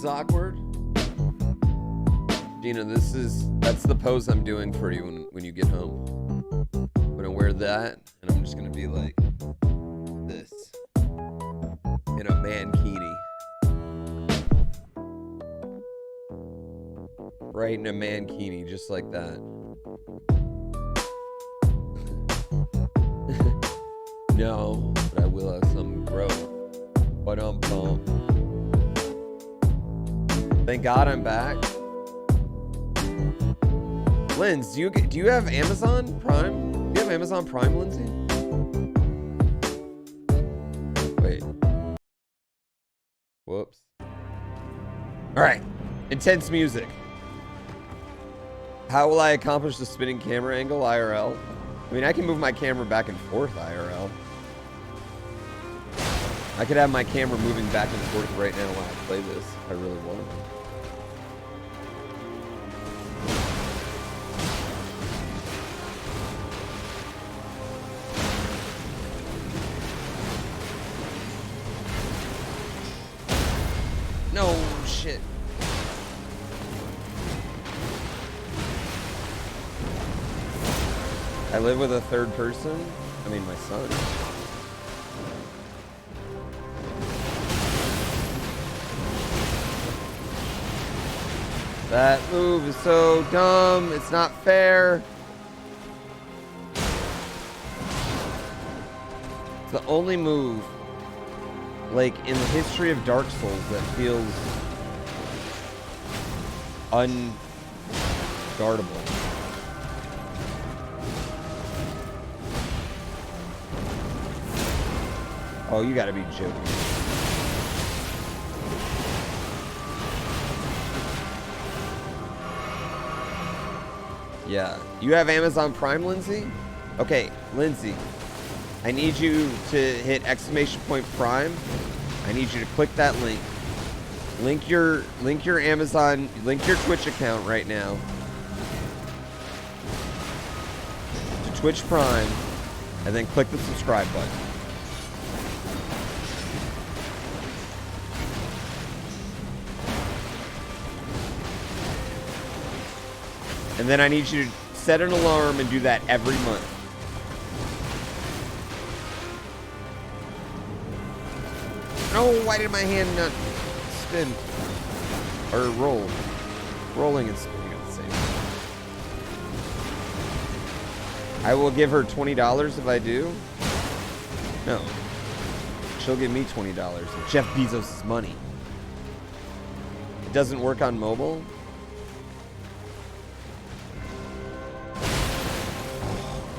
is awkward. Gina, that's the pose I'm doing for you when you get home. I'm gonna wear that, and I'm just gonna be like this in a mankini. Right in a mankini, just like that. No, but I will have some growth. But thank God I'm back. Linz, do you have Amazon Prime? Do you have Amazon Prime, Lindsay? Wait. Whoops. All right. Intense music. How will I accomplish the spinning camera angle IRL? I mean, I can move my camera back and forth IRL. I could have my camera moving back and forth right now while I play this if I really wanted to. No shit. I live with a third person. I mean, my son. That move is so dumb. It's not fair. It's the only move, like, in the history of Dark Souls that feels unguardable. Oh, you gotta be joking. Yeah. You have Amazon Prime, Lindsay? Okay, Lindsay. I need you to hit !Prime. I need you to click that link. Link your Amazon, link your Twitch account right now to Twitch Prime, and then click the subscribe button. And then I need you to set an alarm and do that every month. No, why did my hand not spin? Or roll? Rolling and spinning at the same time. I will give her $20 if I do. No. She'll give me $20. Jeff Bezos' money. It doesn't work on mobile.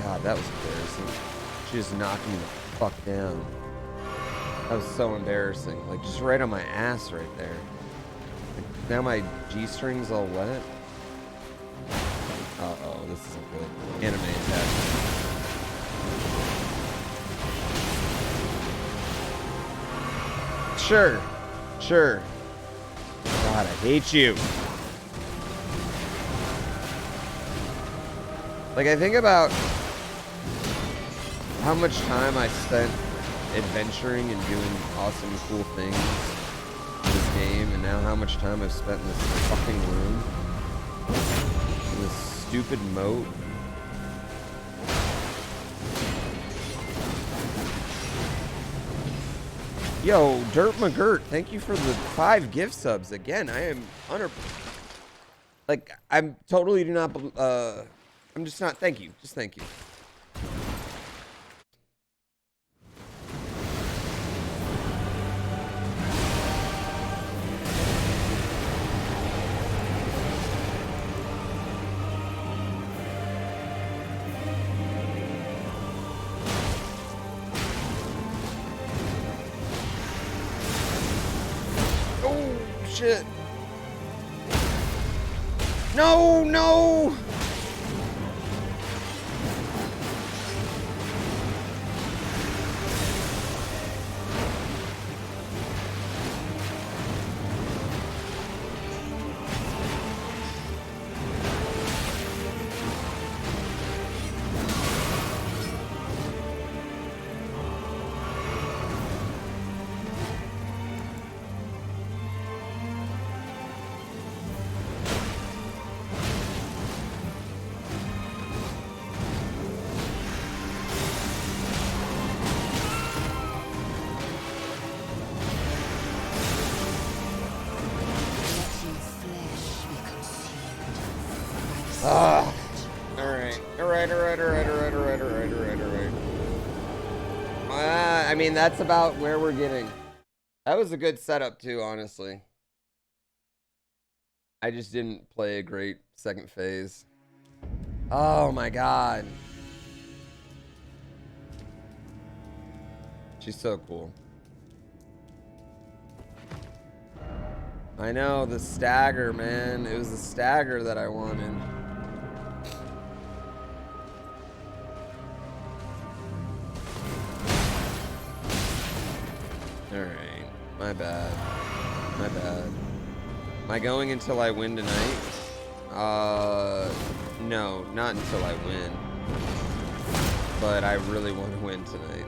God, that was embarrassing. She just knocked me the fuck down. That was so embarrassing. Like, just right on my ass right there. Like, now my G-string's all wet. Uh-oh, this isn't good. Anime attack. Sure. Sure. God, I hate you. Like, I think about how much time I spent adventuring and doing awesome, cool things in this game, and now how much time I've spent in this fucking room, in this stupid moat. Yo, Dirt McGirt, thank you for the 5 gift subs again. I am I'm totally do not, I'm just not, thank you, just thank you. Shit. No, no. I mean, that's about where we're getting. That was a good setup too, honestly. I just didn't play a great second phase. Oh my god. She's so cool. I know, the stagger, man. It was the stagger that I wanted. Alright. My bad. My bad. Am I going until I win tonight? No, not until I win. But I really want to win tonight.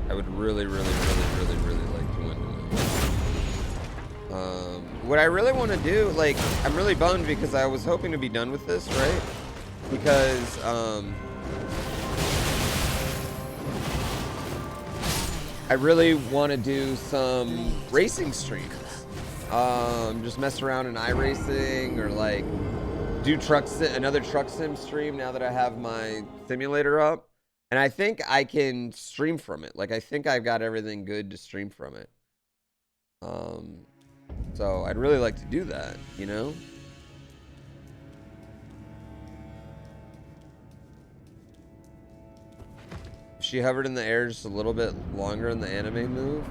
I would really like to win tonight. What I really want to do, like, I'm really bummed because I was hoping to be done with this, right? Because, I really want to do some racing streams. Just mess around in iRacing or like do another truck sim stream now that I have my simulator up. And I think I can stream from it. Like, I think I've got everything good to stream from it. So I'd really like to do that, you know? If she hovered in the air just a little bit longer in the anime move.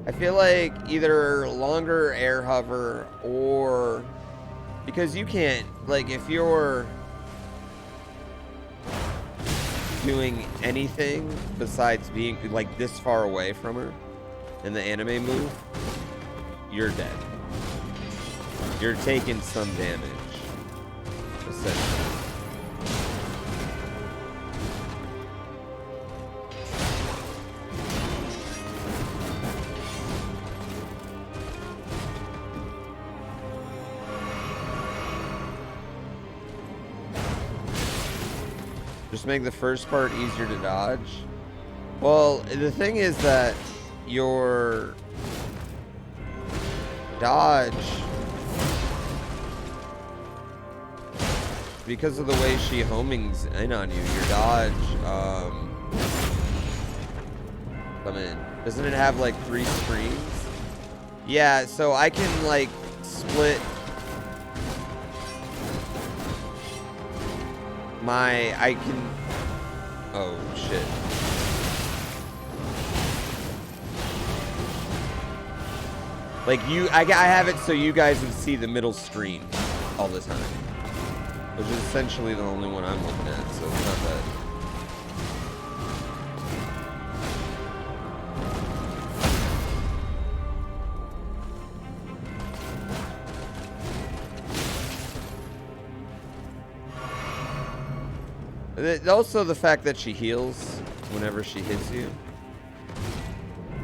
I feel like either longer air hover or... Because you can't, like, if you're doing anything besides being like this far away from her in the anime move, you're dead. You're taking some damage, essentially. Just make the first part easier to dodge. Well, the thing is that your dodge, because of the way she homings in on you, your dodge, come in. Doesn't it have like 3 screens? Yeah, so I can like split I can, oh shit. Like I have it so you guys would see the middle screen all the time. Which is essentially the only one I'm looking at, so it's not bad. Also, the fact that she heals whenever she hits you.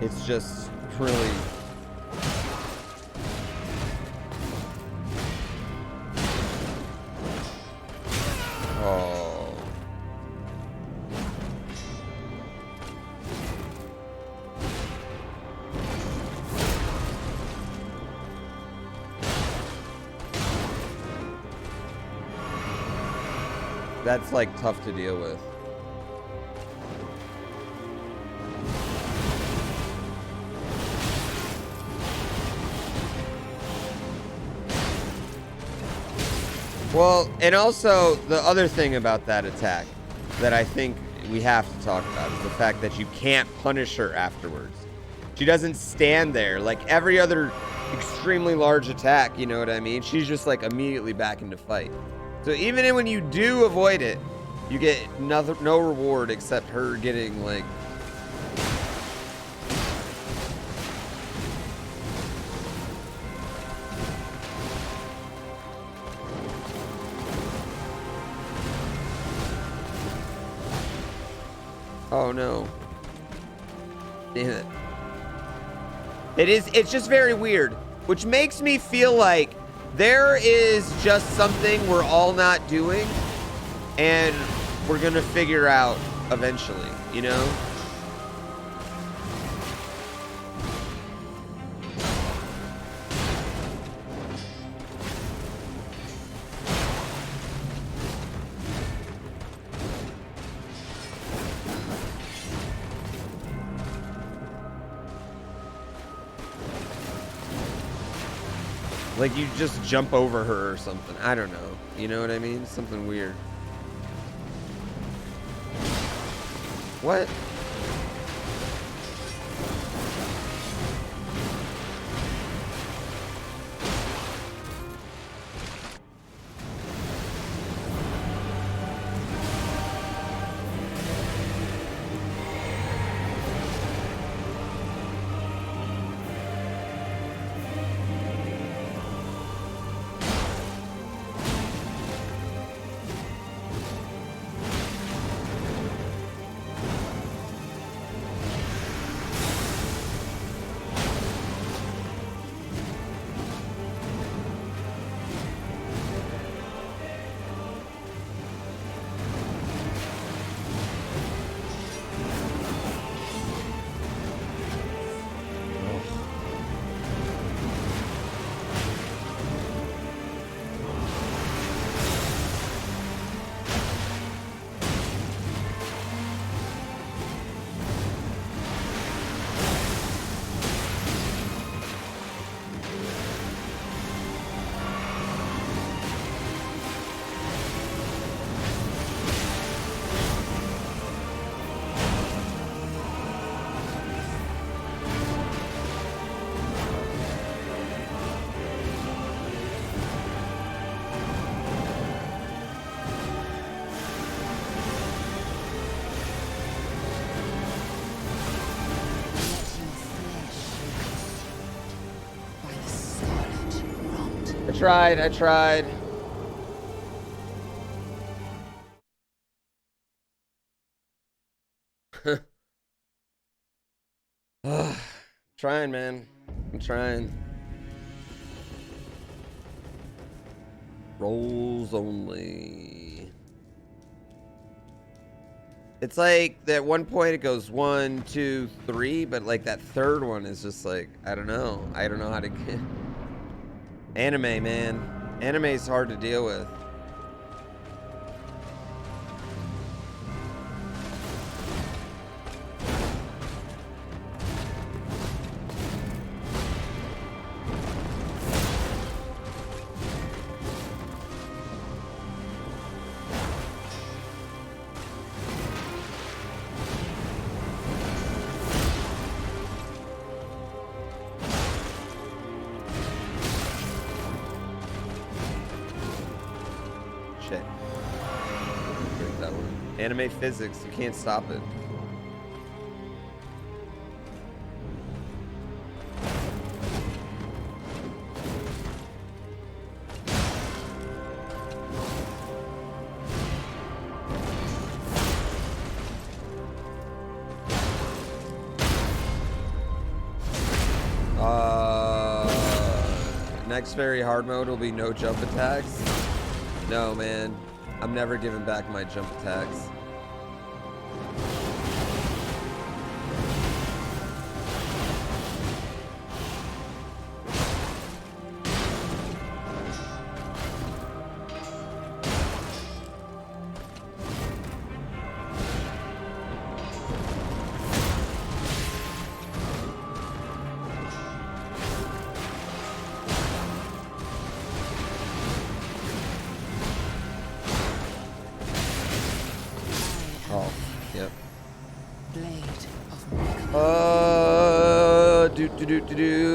It's just really... Oh. That's like tough to deal with. Well, and also the other thing about that attack that I think we have to talk about is the fact that you can't punish her afterwards. She doesn't stand there like every other extremely large attack, you know what I mean? She's just like immediately back into fight. So even when you do avoid it, you get no reward except her getting like... Oh no. Damn it. It's just very weird, which makes me feel like there is just something we're all not doing and we're gonna figure out eventually, you know? Like you just jump over her or something. I don't know. You know what I mean? Something weird. What? I tried. Trying, man. I'm trying. Rolls only. It's like at one point it goes 1, 2, 3, but like that third one is just like, I don't know. I don't know how to get. Anime, man. Anime is hard to deal with. Anime physics, you can't stop it. Next very hard mode will be no jump attacks. No, man. I'm never giving back my jump attacks.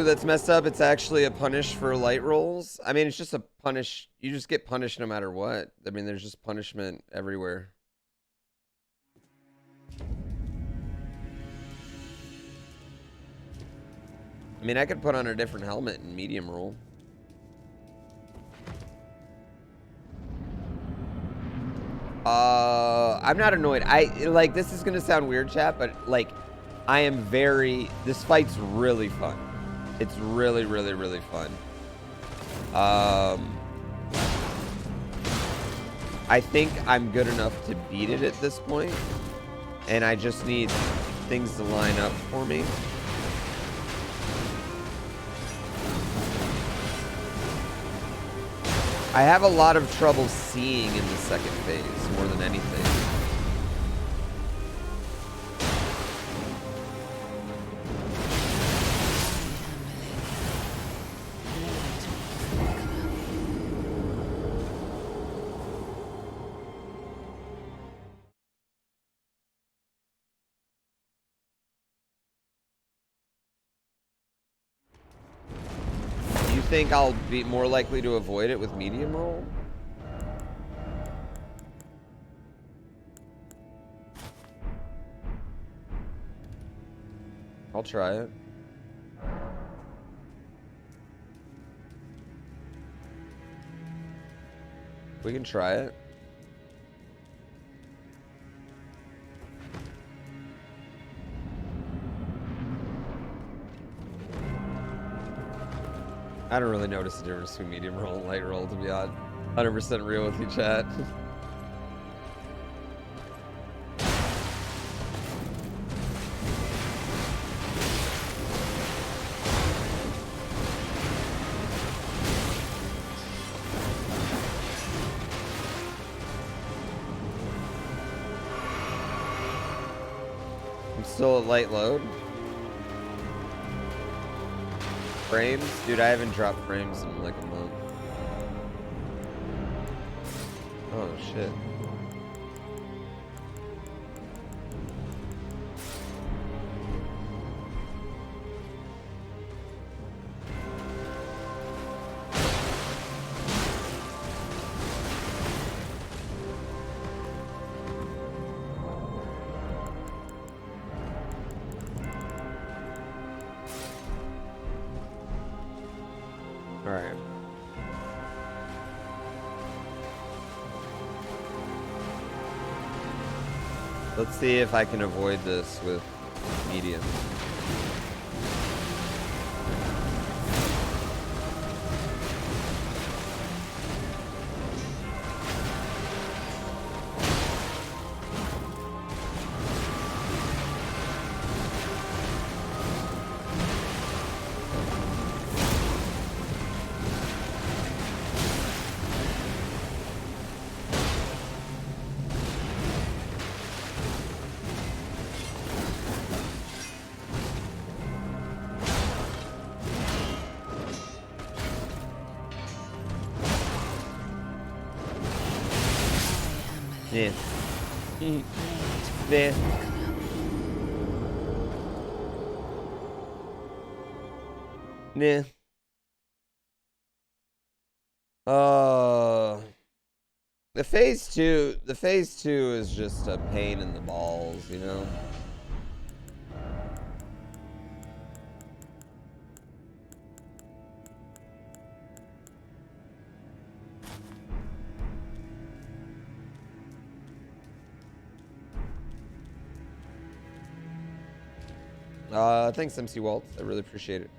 That's messed up. It's actually a punish for light rolls. I mean, it's just a punish. You just get punished no matter what. I mean, there's just punishment everywhere. I mean, I could put on a different helmet in medium roll. I'm not annoyed. Like, this is gonna sound weird, chat, but like, I am very. This fight's really fun. It's really, really, really fun. I think I'm good enough to beat it at this point, and I just need things to line up for me. I have a lot of trouble seeing in the second phase more than anything. think I'll be more likely to avoid it with medium roll? I'll try it. We can try it. I don't really notice the difference between medium roll and light roll, to be honest. 100% real with you, chat. I'm still at light load. Frames? Dude, I haven't dropped frames in like a month. Oh, shit. Alright. Let's see if I can avoid this with medium. Yeah. There. Yeah. The phase two is just a pain in the balls, you know? Thanks, MC Waltz. I really appreciate it.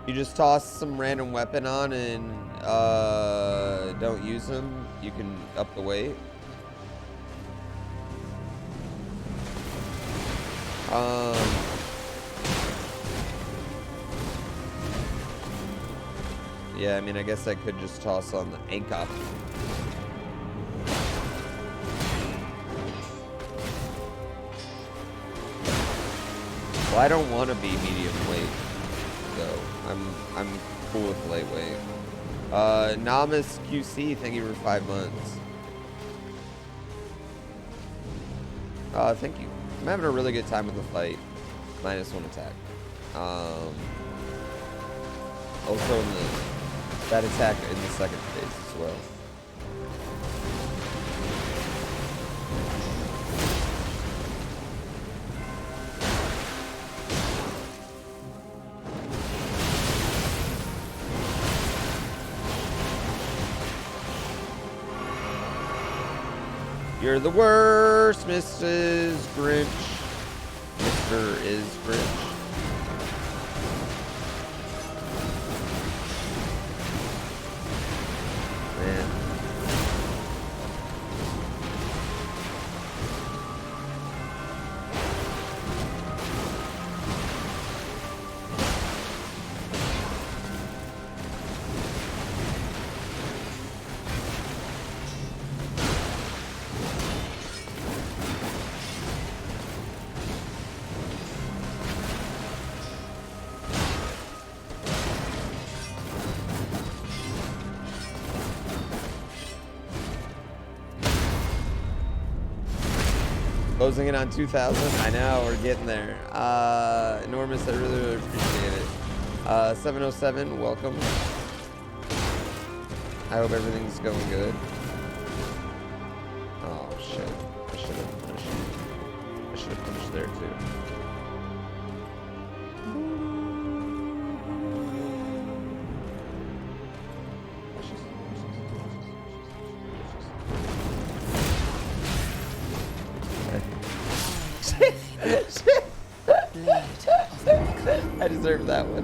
You just toss some random weapon on and don't use them. You can up the weight. Yeah, I mean, I guess I could just toss on the anchor. Well, I don't want to be medium weight, so I'm cool with lightweight. Namas QC, thank you for 5 months. Thank you. I'm having a really good time with the fight. -1 attack. Also in that attack in the second phase as well. You're the worst, Mrs. Grinch. Mr. is Grinch. Man. Closing it on 2,000. I know, we're getting there. Enormous, I really, really appreciate it. 707, welcome. I hope everything's going good. Oh shit. I should have punched there too. I deserve that one.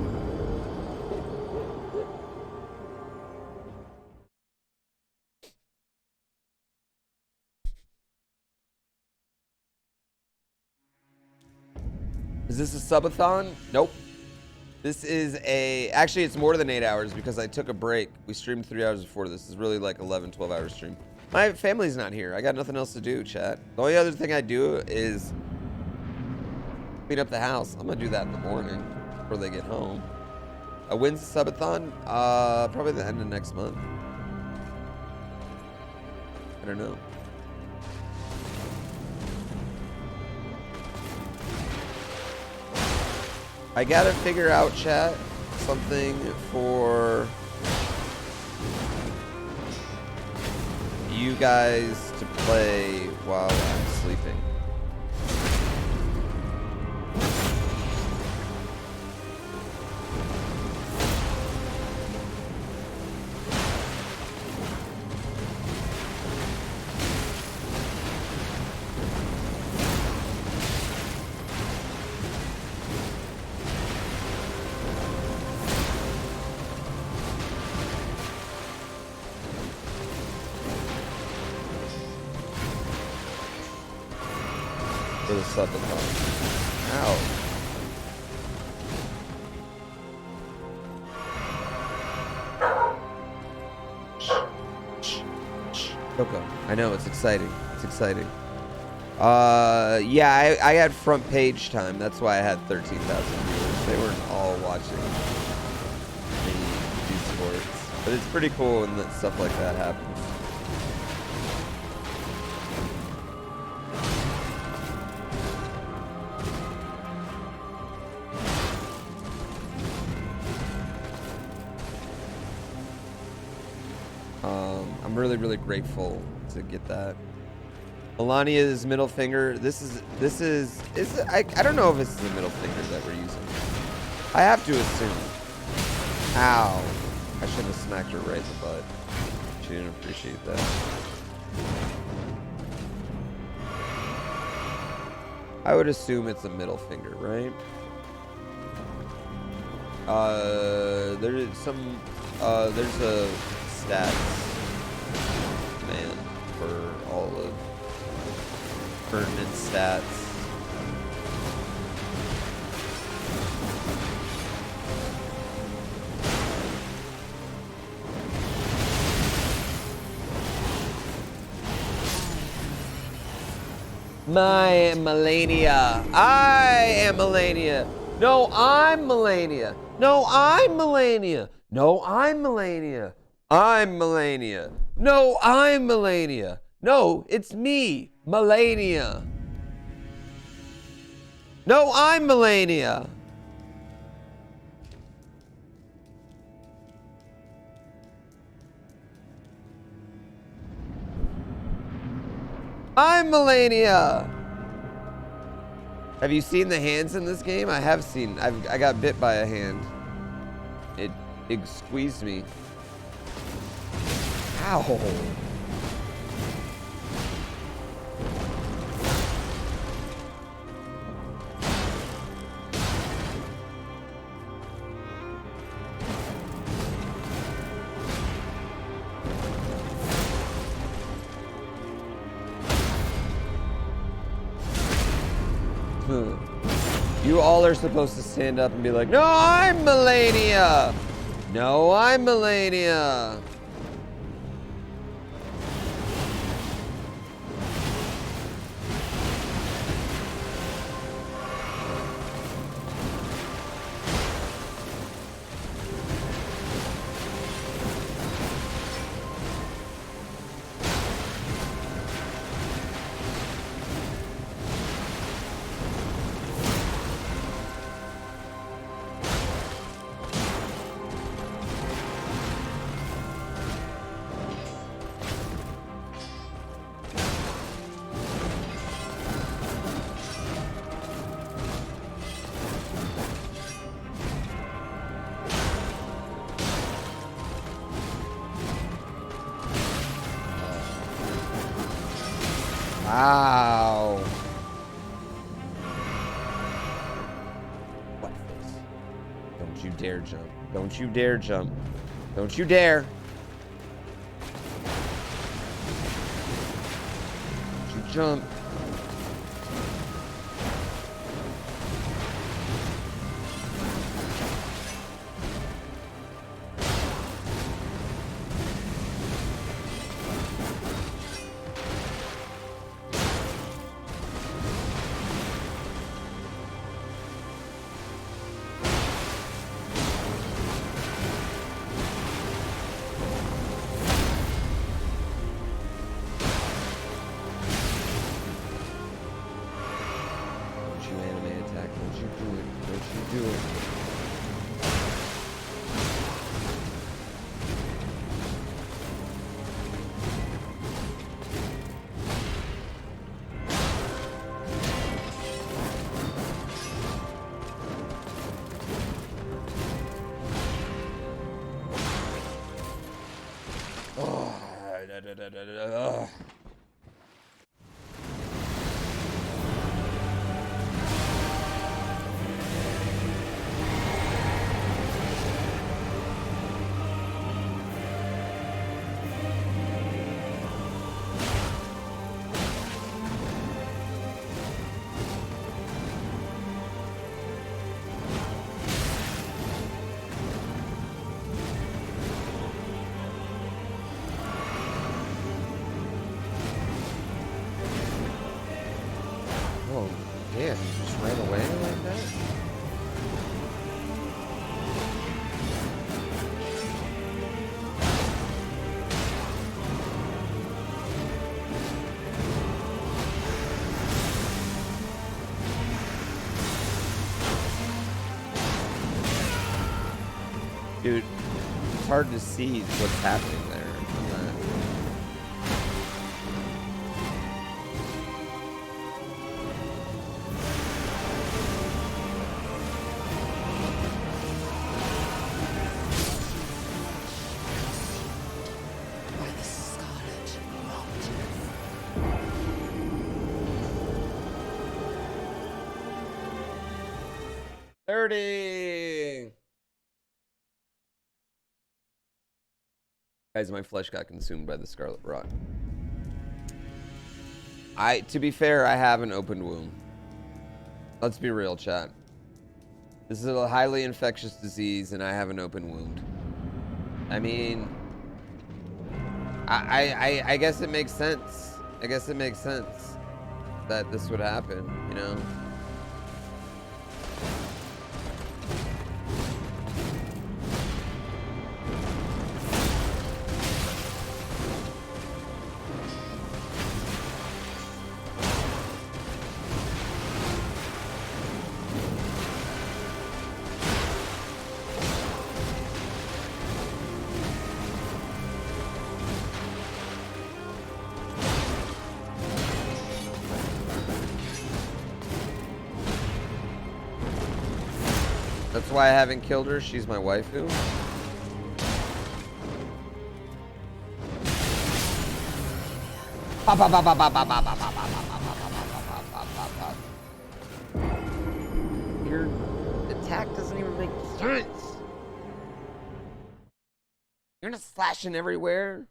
Is this a subathon? Nope. This is actually it's more than 8 hours because I took a break. We streamed 3 hours before this. This is really like 11, 12 hour stream. My family's not here. I got nothing else to do, chat. The only other thing I do is clean up the house. I'm gonna do that in the morning before they get home. When's the subathon? Probably the end of next month. I don't know. I gotta figure out, chat, something for you guys to play while I'm sleeping. For the subathon. Ow. Coco. I know, it's exciting. It's exciting. Yeah, I had front page time. That's why I had 13,000 viewers. They weren't all watching me do sports. But it's pretty cool when stuff like that happens. I'm really, really grateful to get that. Melania's middle finger. This is I don't know if this is the middle finger that we're using. I have to assume. Ow. I should have smacked her right in the butt. She didn't appreciate that. I would assume it's a middle finger, right? There's some there's a stats man for all of pertinent stats. My Melania. I am Melania. No, I'm Melania. No, I'm Melania. No, I'm Melania. I'm Melania. No, I'm Melania. No, it's me, Melania. No, I'm Melania. I'm Melania. Have you seen the hands in this game? I have seen. I got bit by a hand. It squeezed me. Ow. You all are supposed to stand up and be like, no, I'm Melania. No, I'm Melania. Wow. What face? Don't you dare jump. Don't you dare jump. Don't you dare. Don't you jump. Ugh. Oh, damn, you just ran away like that? Dude, it's hard to see what's happening there. By the scarlet rot. 30. Guys, my flesh got consumed by the scarlet rot. To be fair, I have an open wound. Let's be real, chat. This is a highly infectious disease, and I have an open wound. I mean, I guess it makes sense. I guess it makes sense that this would happen, you know? That's why I haven't killed her. She's my waifu. Your attack doesn't even make sense. You're not slashing everywhere.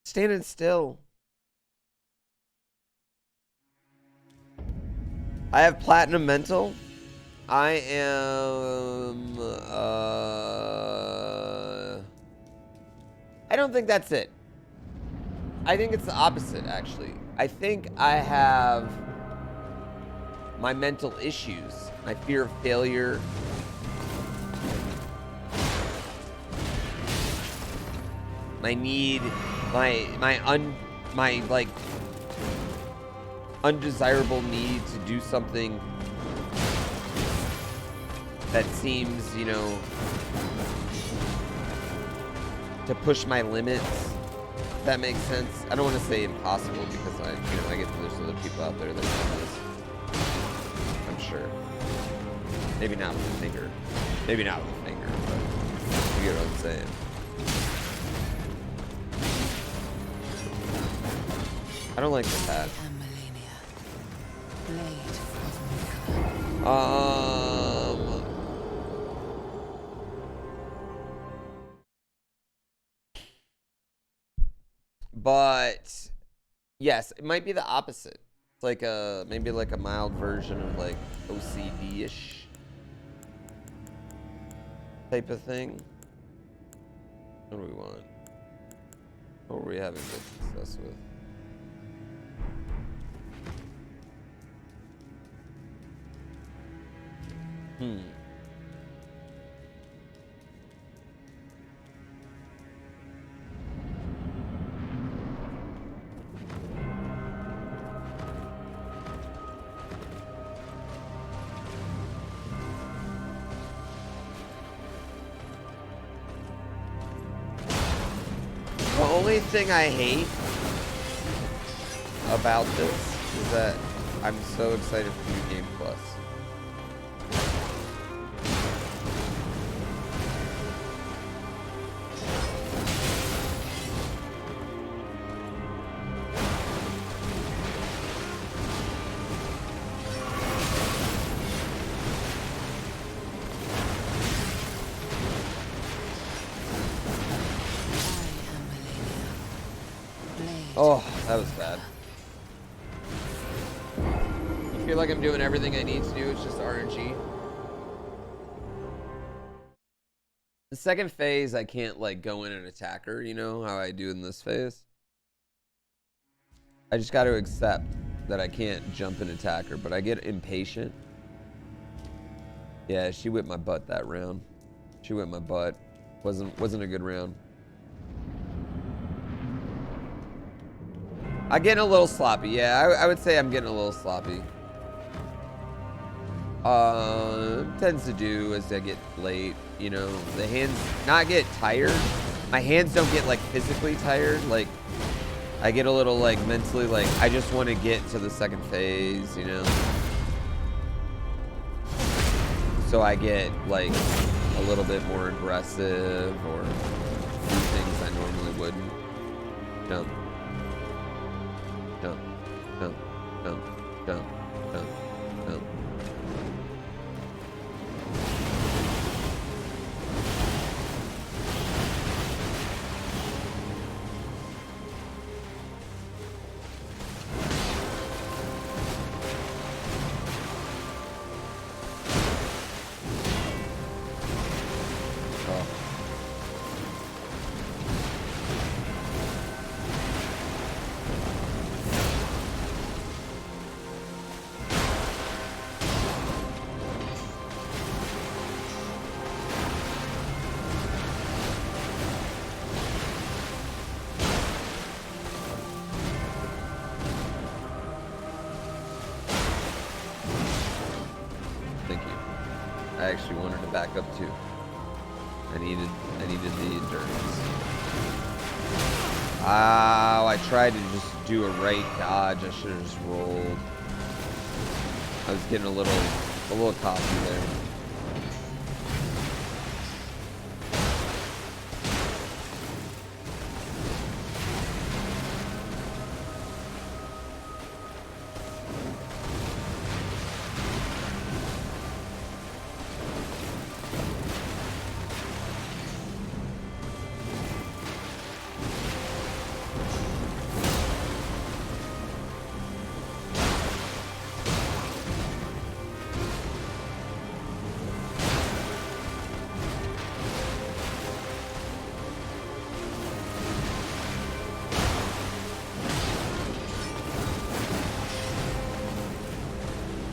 Standing still. I have platinum mental. I am, I don't think that's it. I think it's the opposite, actually. I think I have my mental issues, my fear of failure. My need, my like undesirable need to do something that seems, you know, to push my limits. If that makes sense. I don't want to say impossible because I get that there's other people out there that do this. I'm sure. Maybe not with a finger. Maybe not with a finger, but you get what I'm saying. I don't like this hat. But yes, it might be the opposite. It's like maybe like a mild version of like OCD-ish type of thing. What do we want? What were we having good success with? The only thing I hate about this is that I'm so excited for New Game Plus. Oh, that was bad. I feel like I'm doing everything I need to do. It's just RNG. The second phase, I can't like go in and attack her, you know, how I do in this phase. I just got to accept that I can't jump and attack her, but I get impatient. Yeah, she whipped my butt that round. She whipped my butt. Wasn't a good round. I'm getting a little sloppy. Yeah, I would say I'm getting a little sloppy. Tends to do as I get late, you know, the hands not get tired. My hands don't get like physically tired. Like I get a little like mentally like I just want to get to the second phase, you know. So I get like a little bit more aggressive or do things I normally wouldn't. Jump. Jump, jump, jump, jump, jump, jump. I actually wanted to back up too. I needed the endurance. Oh, I tried to just do a right dodge. I should have just rolled. I was getting a little cocky there.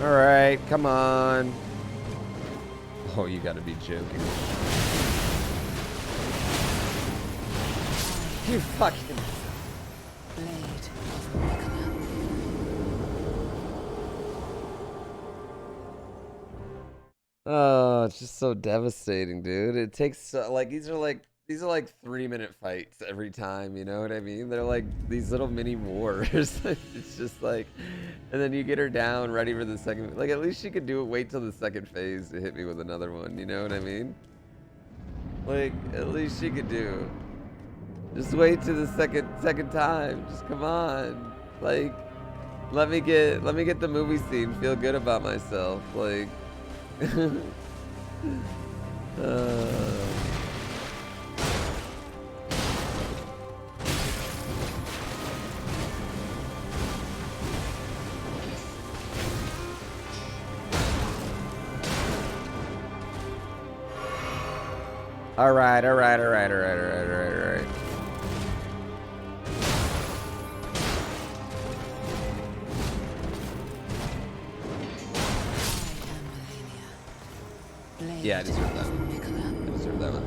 Alright, come on. Oh, you gotta be joking. You fucking... Blade of Reckoner. Oh, it's just so devastating, dude. It takes so, like these are like 3-minute fights every time, you know what I mean? They're like these little mini wars. It's just like, and then you get her down, ready for the second. Like at least she could do it. Wait till the second phase to hit me with another one. You know what I mean? Like at least she could do. Just wait to the second time. Just come on. Like, let me get the movie scene. Feel good about myself. Like. All right, all right, all right, all right, all right, all right, all right. Yeah, I deserve that one. I deserve that one.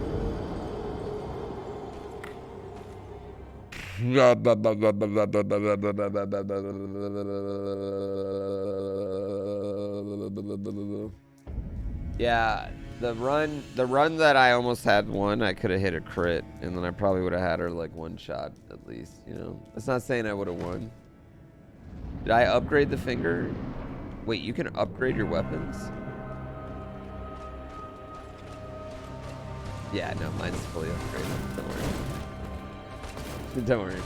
Yeah, the run that I almost had won, I could have hit a crit, and then I probably would have had her like one shot at least, you know? That's not saying I would have won. Did I upgrade the finger? Wait, you can upgrade your weapons? Yeah, no, mine's fully upgraded. Don't worry. Don't worry.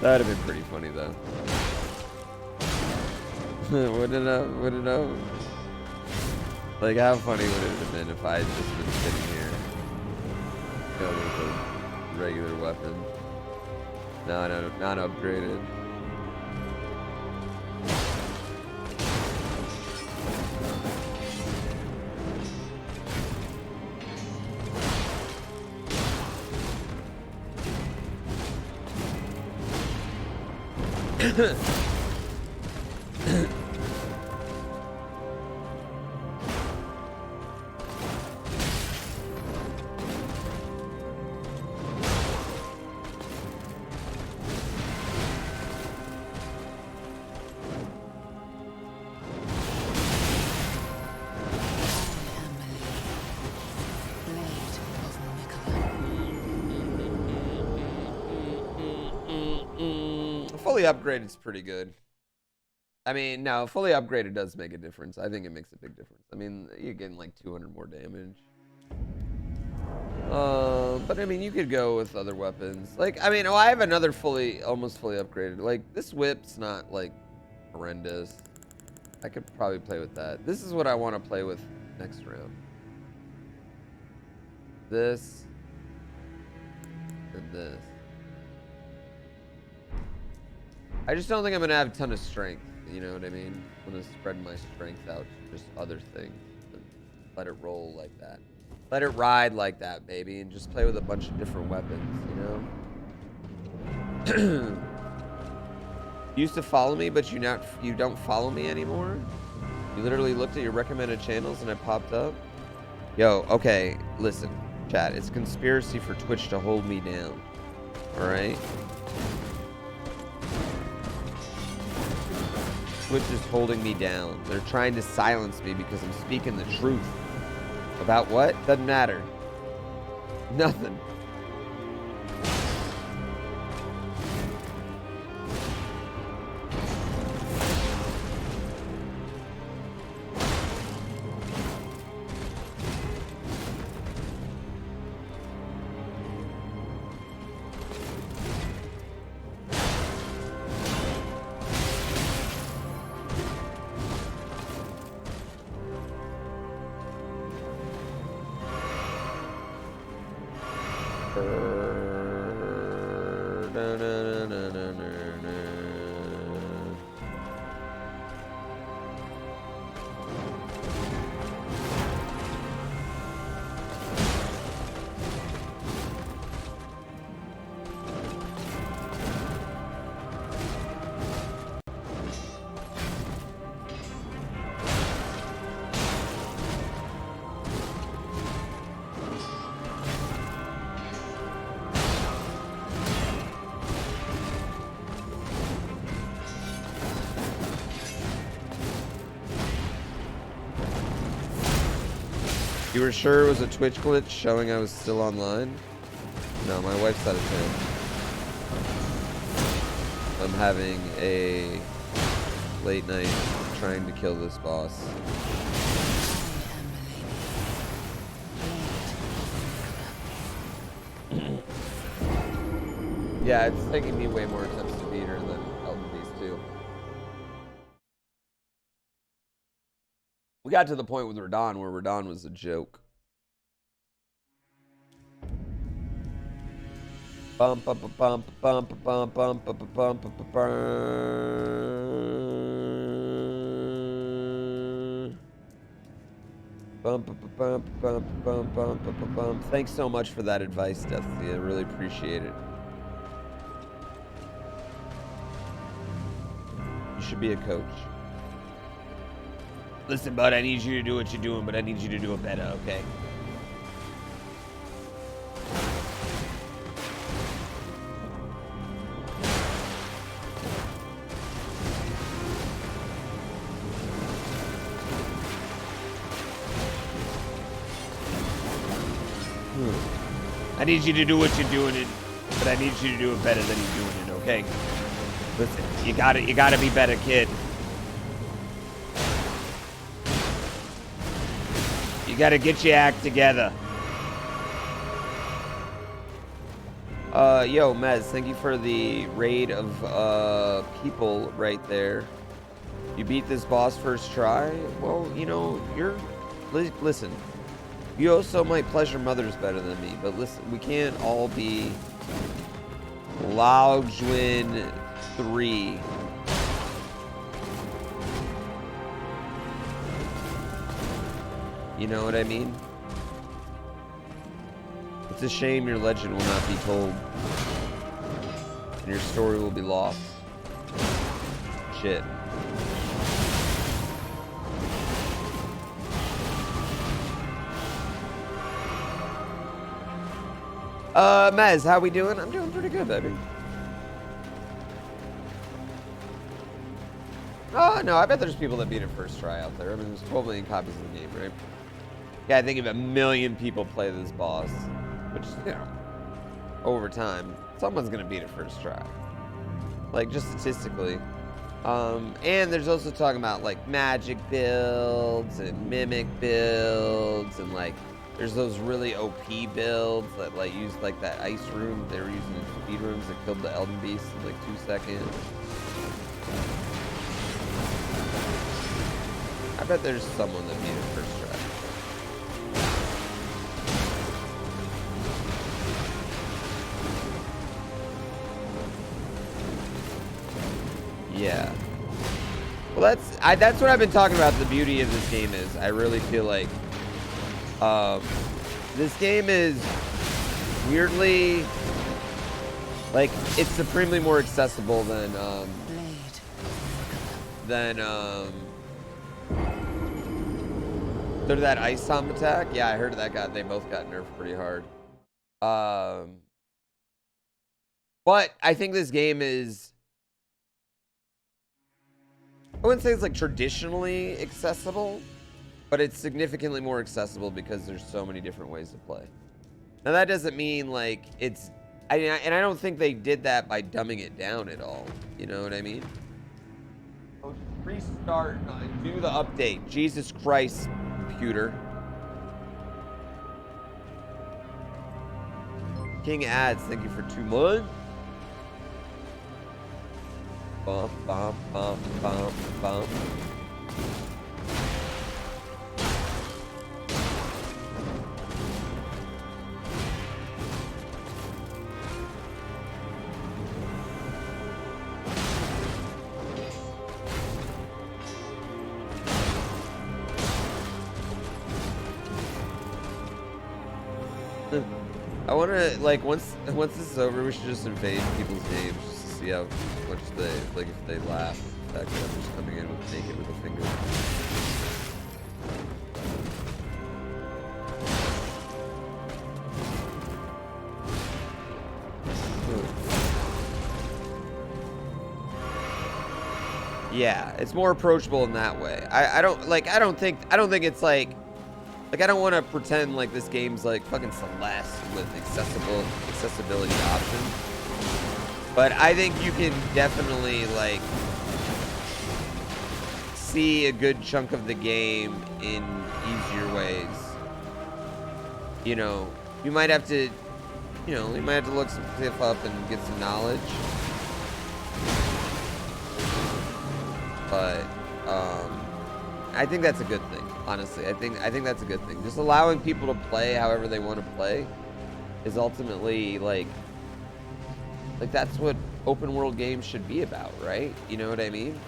That'd have been pretty funny though. Wouldn't it have? Like, how funny would it have been if I had just been sitting here, you know, with a regular weapon? No, not upgraded. Fully upgraded is pretty good. I mean, no, fully upgraded does make a difference. I think it makes a big difference. I mean, you're getting like 200 more damage. But I mean, you could go with other weapons. Like, I mean, I have another almost fully upgraded. Like, this whip's not like horrendous. I could probably play with that. This is what I want to play with next round. This and this. I just don't think I'm gonna have a ton of strength. You know what I mean? I'm gonna spread my strength out to just other things and let it roll like that. Let it ride like that, baby, and just play with a bunch of different weapons, you know? You used to follow me, but you don't follow me anymore? You literally looked at your recommended channels and it popped up? Yo, okay, listen, chat. It's a conspiracy for Twitch to hold me down. Alright? Twitch is holding me down. They're trying to silence me because I'm speaking the truth. About what? Doesn't matter. Nothing. You were sure it was a Twitch glitch showing I was still online? No, my wife's out of town. I'm having a late night trying to kill this boss. Yeah, it's taking me way more attempts to beat her than Elden Beast 2. We got to the point with Radon where Radon was a joke. Bump, bump, bump, bump, bump, bump, bump, bump, bump, bump, bump, bump, bump, bump, bump. Thanks so much for that advice, Deathly. I really appreciate it. You should be a coach. Listen, bud, I need you to do what you're doing, but I need you to do it better, okay? I need you to do what you're doing, but I need you to do it better than you're doing it, okay? Listen, you gotta be better, kid. You gotta get your act together. Yo, Mez, thank you for the raid of people right there. You beat this boss first try? Well, you know, listen. You also might pleasure mothers better than me, but listen, we can't all be Laojwin 3. You know what I mean? It's a shame your legend will not be told. And your story will be lost. Shit. Mez, how we doing? I'm doing pretty good, baby. Oh, no, I bet there's people that beat it first try out there. I mean, there's 12 million copies of the game, right? Yeah, I think if 1 million people play this boss, which, you know, over time, someone's gonna beat it first try. Like, just statistically. And there's also talking about, like, magic builds and mimic builds and, like, there's those really OP builds that like use like that ice room they were using in speed rooms that killed the Elden beast in like 2 seconds. I bet there's someone that beat it first try. Yeah. Well, that's what I've been talking about. The beauty of this game is I really feel like this game is weirdly, like, it's supremely more accessible than so that ice bomb attack. Yeah, I heard they both got nerfed pretty hard. But I think this game is, I wouldn't say it's like traditionally accessible, but it's significantly more accessible because there's so many different ways to play. Now that doesn't mean like it's, and I don't think they did that by dumbing it down at all. You know what I mean? Oh, restart, do the update. Jesus Christ, computer. King Ads, thank you for 2 months. Bump, bump, bump, bump, bump. I want to, like, once this is over, we should just invade people's games just to see how much they, like, if they laugh at the fact that I'm just coming in with naked with a finger. Yeah, it's more approachable in that way. I don't think it's like I don't want to pretend like this game's like fucking Celeste with accessibility options. But I think you can definitely like see a good chunk of the game in easier ways. You know, you might have to look some stuff up and get some knowledge. But I think that's a good thing. Honestly, I think that's a good thing. Just allowing people to play however they want to play is ultimately like that's what open world games should be about, right? You know what I mean?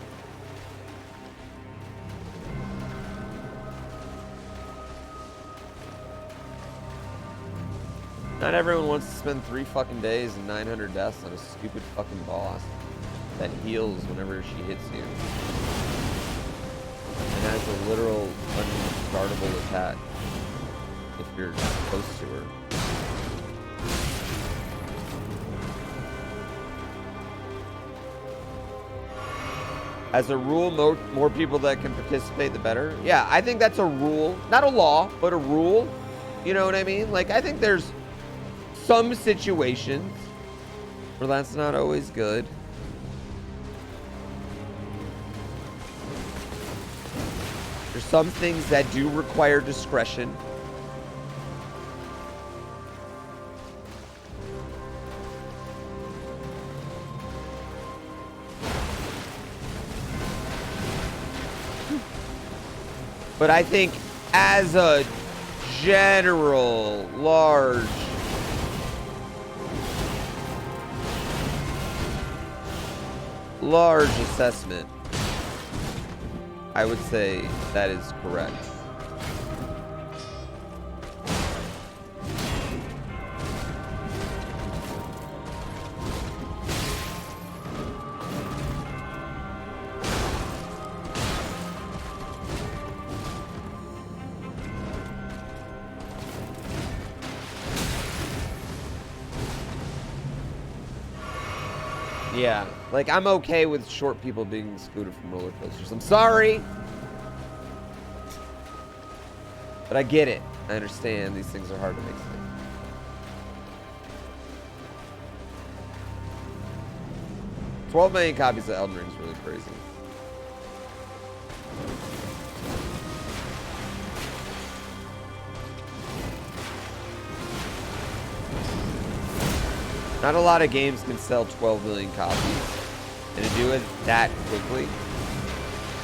Not everyone wants to spend 3 fucking days and 900 deaths on a stupid fucking boss that heals whenever she hits you. And has a literal unstartable attack if you're close to her. As a rule, more people that can participate, the better. Yeah, I think that's a rule. Not a law, but a rule. You know what I mean? Like, I think there's some situations where that's not always good. There's some things that do require discretion. But I think as a general, large assessment, I would say that is correct. Yeah, like I'm okay with short people being excluded from roller coasters. I'm sorry, but I get it. I understand these things are hard to make sense. $12 million copies of Elden Ring is really crazy. Not a lot of games can sell 12 million copies, and to do it that quickly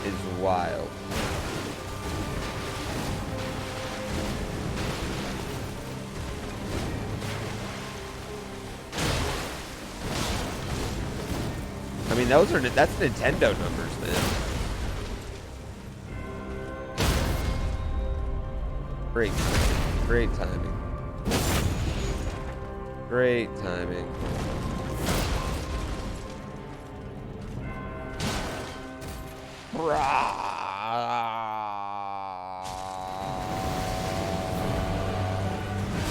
is wild. I mean, that's Nintendo numbers, man. Great timing. Great timing.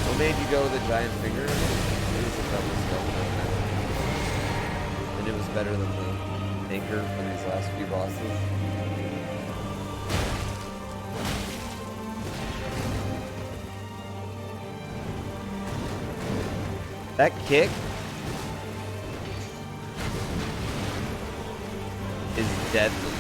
What made you go with a giant finger? It was a double skull. And it was better than the anchor for these last few bosses. That kick is deadly.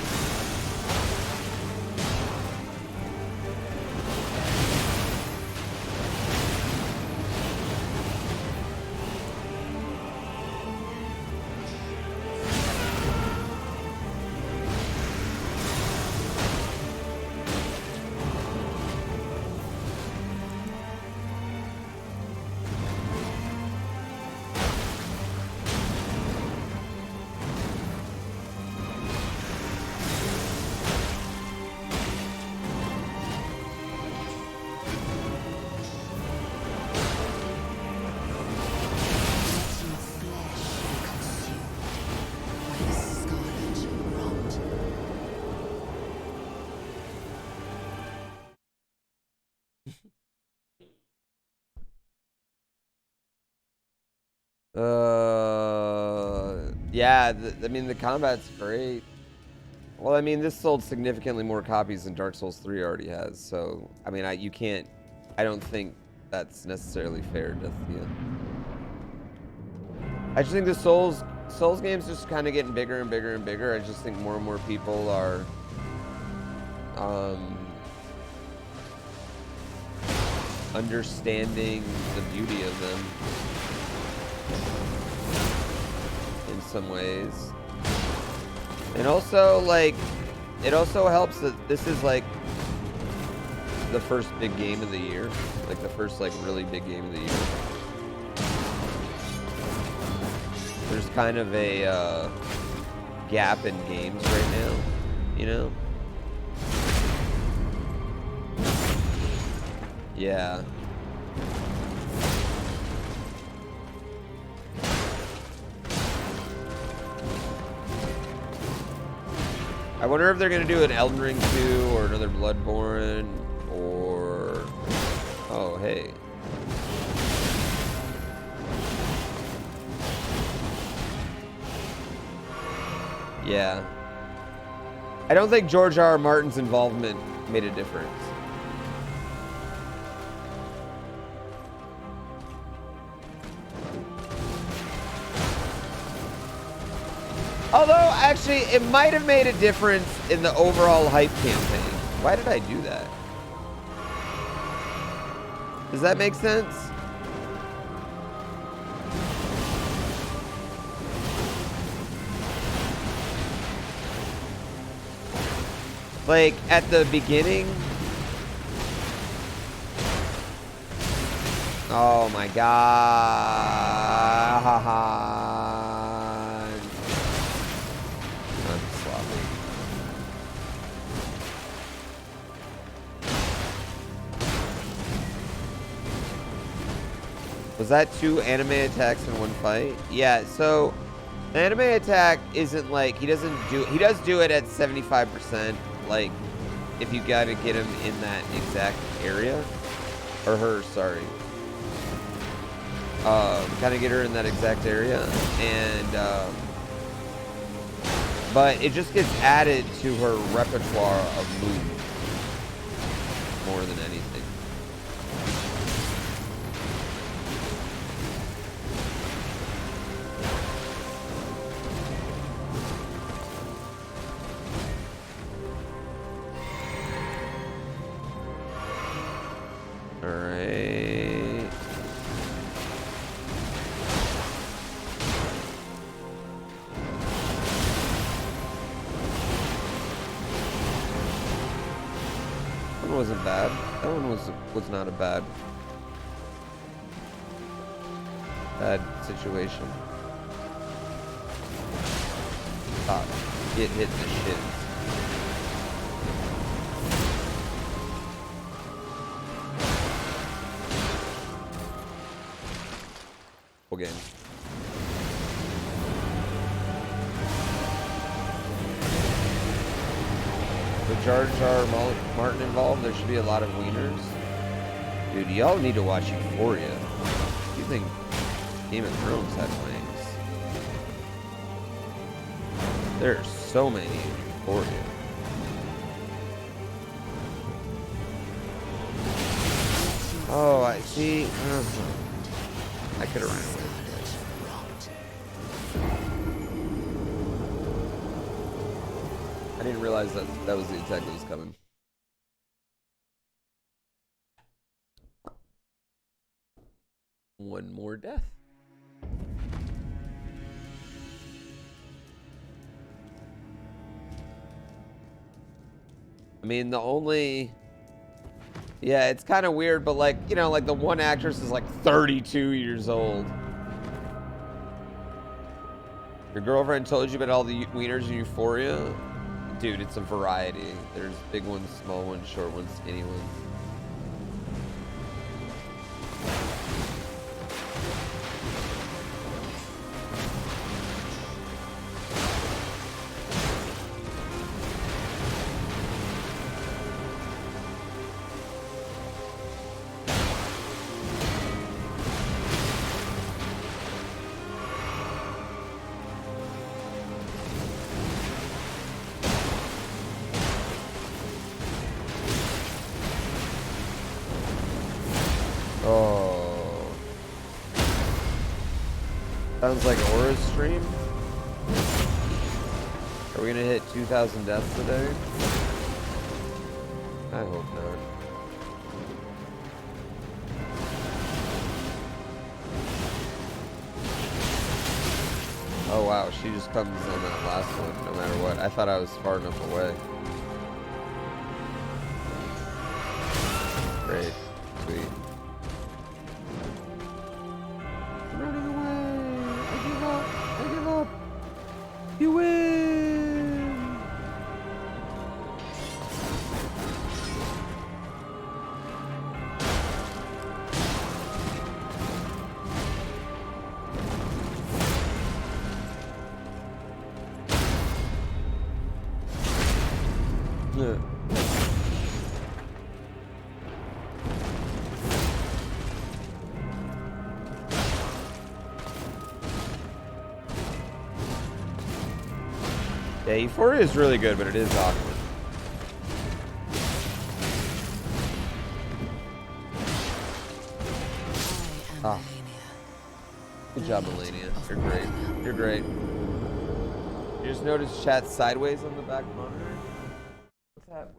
Yeah, I mean, the combat's great. Well, I mean, this sold significantly more copies than Dark Souls 3 already has, so, I mean, I don't think that's necessarily fair to you. I just think the Souls games just kind of getting bigger and bigger and bigger. I just think more and more people are, understanding the beauty of them in some ways. And also, like, it also helps that this is like the first big game of the year, like the first like really big game of the year. There's kind of a gap in games right now, you know? Yeah. I wonder if they're gonna do an Elden Ring 2 or another Bloodborne or... Oh, hey. Yeah. I don't think George R. R. Martin's involvement made a difference. Although, actually, it might have made a difference in the overall hype campaign. Why did I do that? Does that make sense? Like, at the beginning... Oh my god. I'm sloppy. Was that 2 anime attacks in one fight? Yeah, so the anime attack isn't like, he does do it at 75%, like if you gotta get him in that exact area. Or her, sorry. Kind of get her in that exact area, and but it just gets added to her repertoire of moves more than anything. All right. Wasn't bad. That one was not a bad situation. Stop. Get hit in the shins. Full game. With George R. R. Martin involved, there should be a lot of wieners. Dude, y'all need to watch Euphoria. You think Game of Thrones had wings? There are so many in Euphoria. Oh, I see. I could have ran away. I didn't realize that was the attack that was coming. One more death. I mean, the only... Yeah, it's kind of weird, but like, you know, like the one actress is like 32 years old. Your girlfriend told you about all the wieners in Euphoria? Dude, it's a variety. There's big ones, small ones, short ones, skinny ones. Sounds like Aura's stream. Are we gonna hit 2,000 deaths today? I hope not. Oh wow, she just comes on that last one no matter what. I thought I was far enough away. You win! Yeah. Yeah, Euphoria is really good, but it is awkward. Ah. Good job, Melania. You're great. You're great. You just noticed chat sideways on the back monitor? What's that?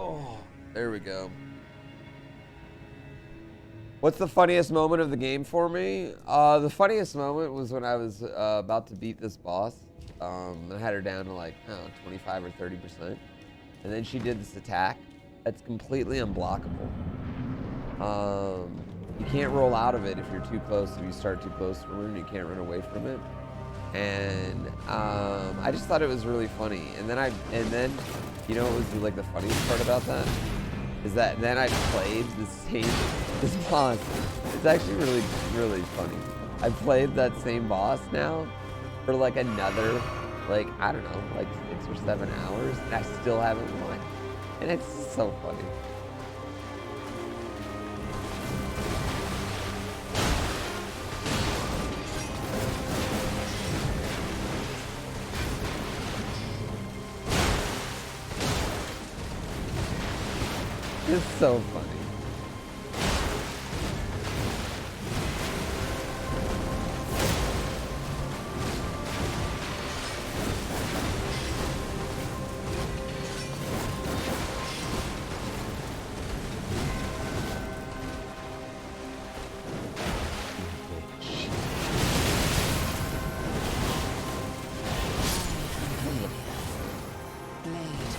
Oh, there we go. What's the funniest moment of the game for me? The funniest moment was when I was about to beat this boss. I had her down to like, I don't know, 25 or 30%. And then she did this attack that's completely unblockable. You can't roll out of it if you're too close. If you start too close to her, and you can't run away from it. And I just thought it was really funny. And then you know what was like the funniest part about that? Is that then I played this boss. It's actually really, really funny. I played that same boss now for like another, like, I don't know, like 6 or 7 hours, and I still haven't won. And it's so funny. It's so funny.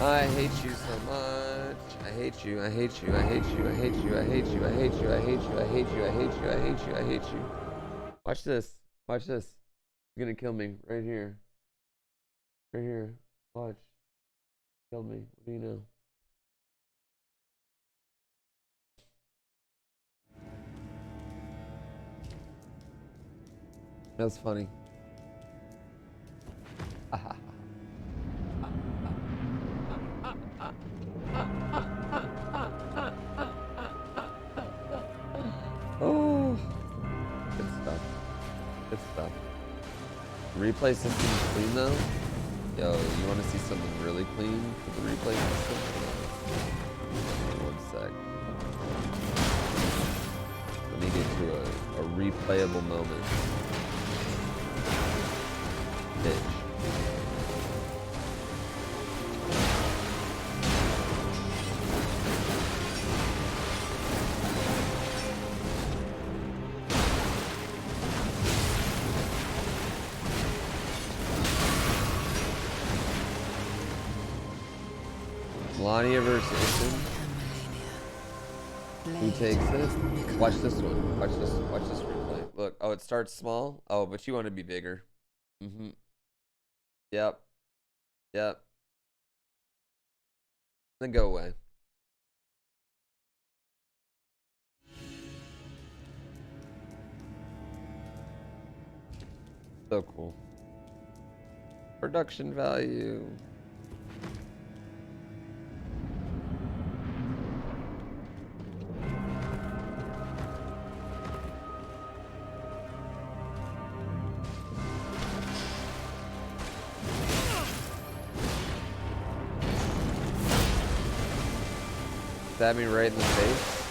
I hate you so much. I hate you. I hate you. I hate you. I hate you. I hate you. I hate you. I hate you. I hate you. I hate you. I hate you. I hate you. Watch this. Watch this. He's gonna kill me right here. Right here. Watch. Kill me. What do you know? That's funny. Oh, good stuff. Good stuff. Replay system clean though? Yo, you want to see something really clean for the replay system? One sec. Let me get to a replayable moment. Bitch. Melania versus Elden. Who takes it? Watch this one. Watch this replay. Look, oh, it starts small. Oh, but you want to be bigger. Mm-hmm. Yep. Yep. Then go away. So cool. Production value. Stab me right in the face.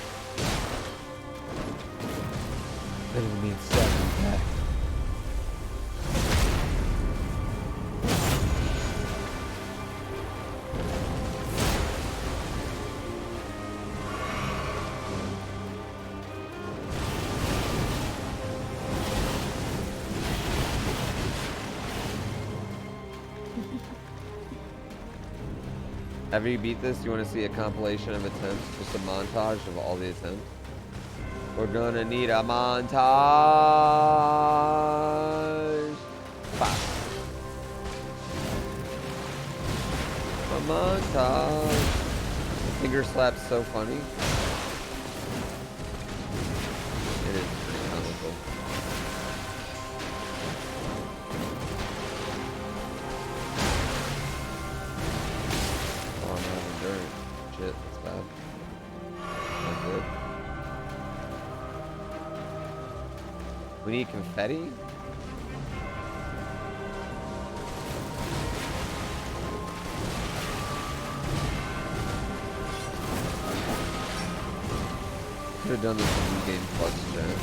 That didn't mean stab me back. After you beat this, you want to see a compilation of attempts? Just a montage of all the attempts? We're gonna need a montage. Bah. A montage. Finger slap's so funny. It is pretty comical. Oh, I'm having dirt. Shit, that's bad. Not good. We need confetti? Could have done this in New Game Plus today.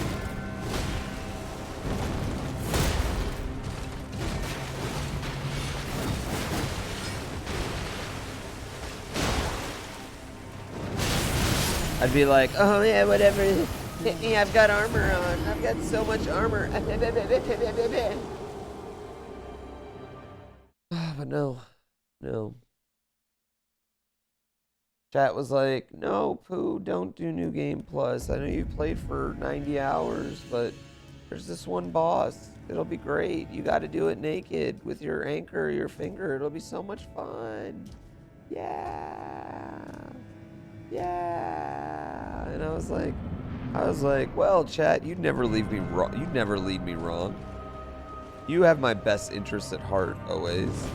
I'd be like, oh yeah, whatever. Hit me, I've got armor on. I've got so much armor. But no. No. Chat was like, no, Pooh, don't do New Game Plus. I know you've played for 90 hours, but there's this one boss. It'll be great. You got to do it naked with your anchor, your finger. It'll be so much fun. Yeah. Yeah. And I was like, well, chat, you'd never leave me wrong. You'd never lead me wrong. You have my best interests at heart, always.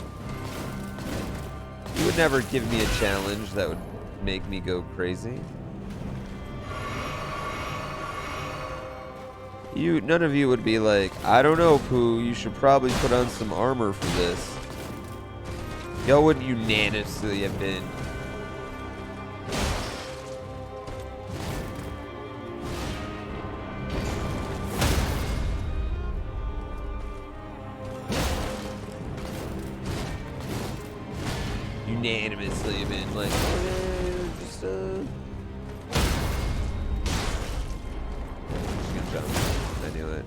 You would never give me a challenge that would make me go crazy. None of you would be like, I don't know, Pooh, you should probably put on some armor for this. Y'all would unanimously have been. Unanimously have been like, okay, just gonna jump. I knew it.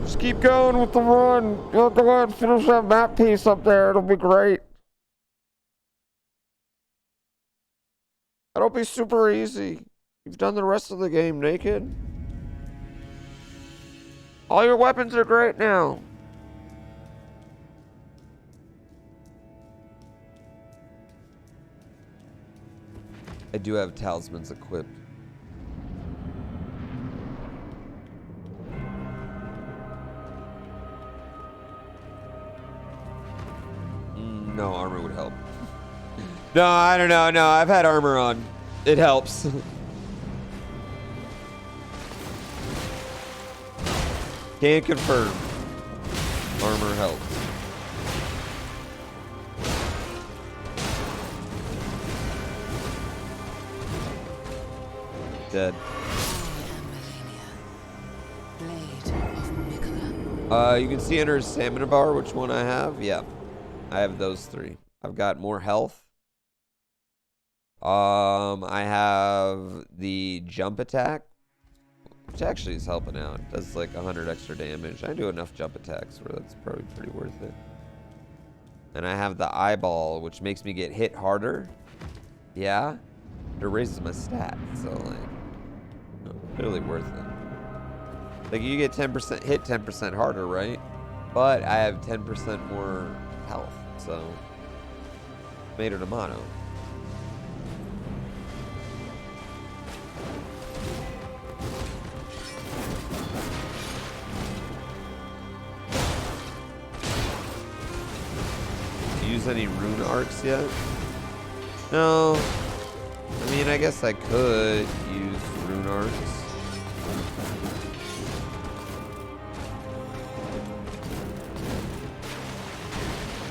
Just keep going with the run. Go ahead and finish that map piece up there. It'll be great. It'll be super easy. You've done the rest of the game naked. All your weapons are great now. I do have talismans equipped. No, armor would help. No, I don't know. No, I've had armor on. It helps. Can confirm. Armor helps. Dead. You can see under his stamina bar which one I have. Yeah. I have those three. I've got more health. I have the jump attack, which actually is helping out. It does like 100 extra damage. I do enough jump attacks where that's probably pretty worth it. And I have the eyeball, which makes me get hit harder. Yeah. It raises my stats, so like, really worth it. Like you get 10% hit 10% harder, right? But I have 10% more health, so made it a mono. Use any rune arcs yet? No. I mean, I guess I could use rune arcs.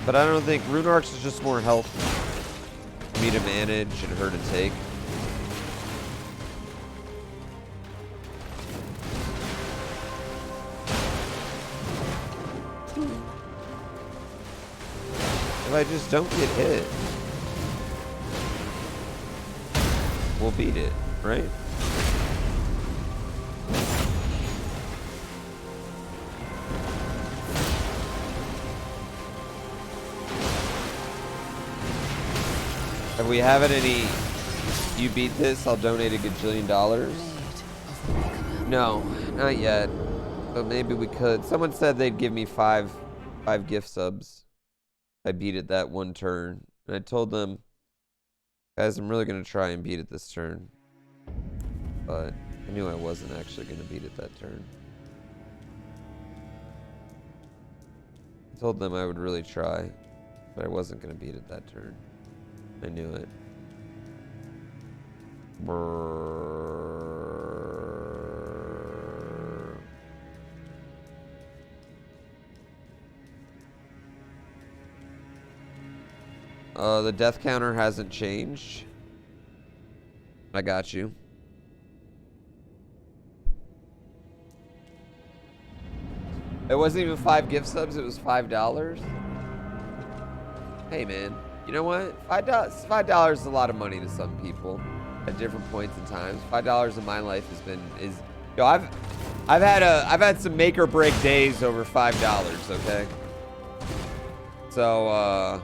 But I don't think rune arcs is just more health for me to manage and her to take. If I just don't get hit, we'll beat it, right? If we haven't any, you beat this, I'll donate $1 gajillion. No, not yet. But maybe we could. Someone said they'd give me five gift subs. I beat it that one turn. And I told them, guys, I'm really going to try and beat it this turn. But I knew I wasn't actually going to beat it that turn. I told them I would really try, but I wasn't going to beat it that turn. I knew it. Brrr. The death counter hasn't changed. I got you. It wasn't even 5 gift subs, it was $5. Hey man, you know what? $5 is a lot of money to some people at different points in times. $5 in my life yo, I've had some make or break days over $5, okay? So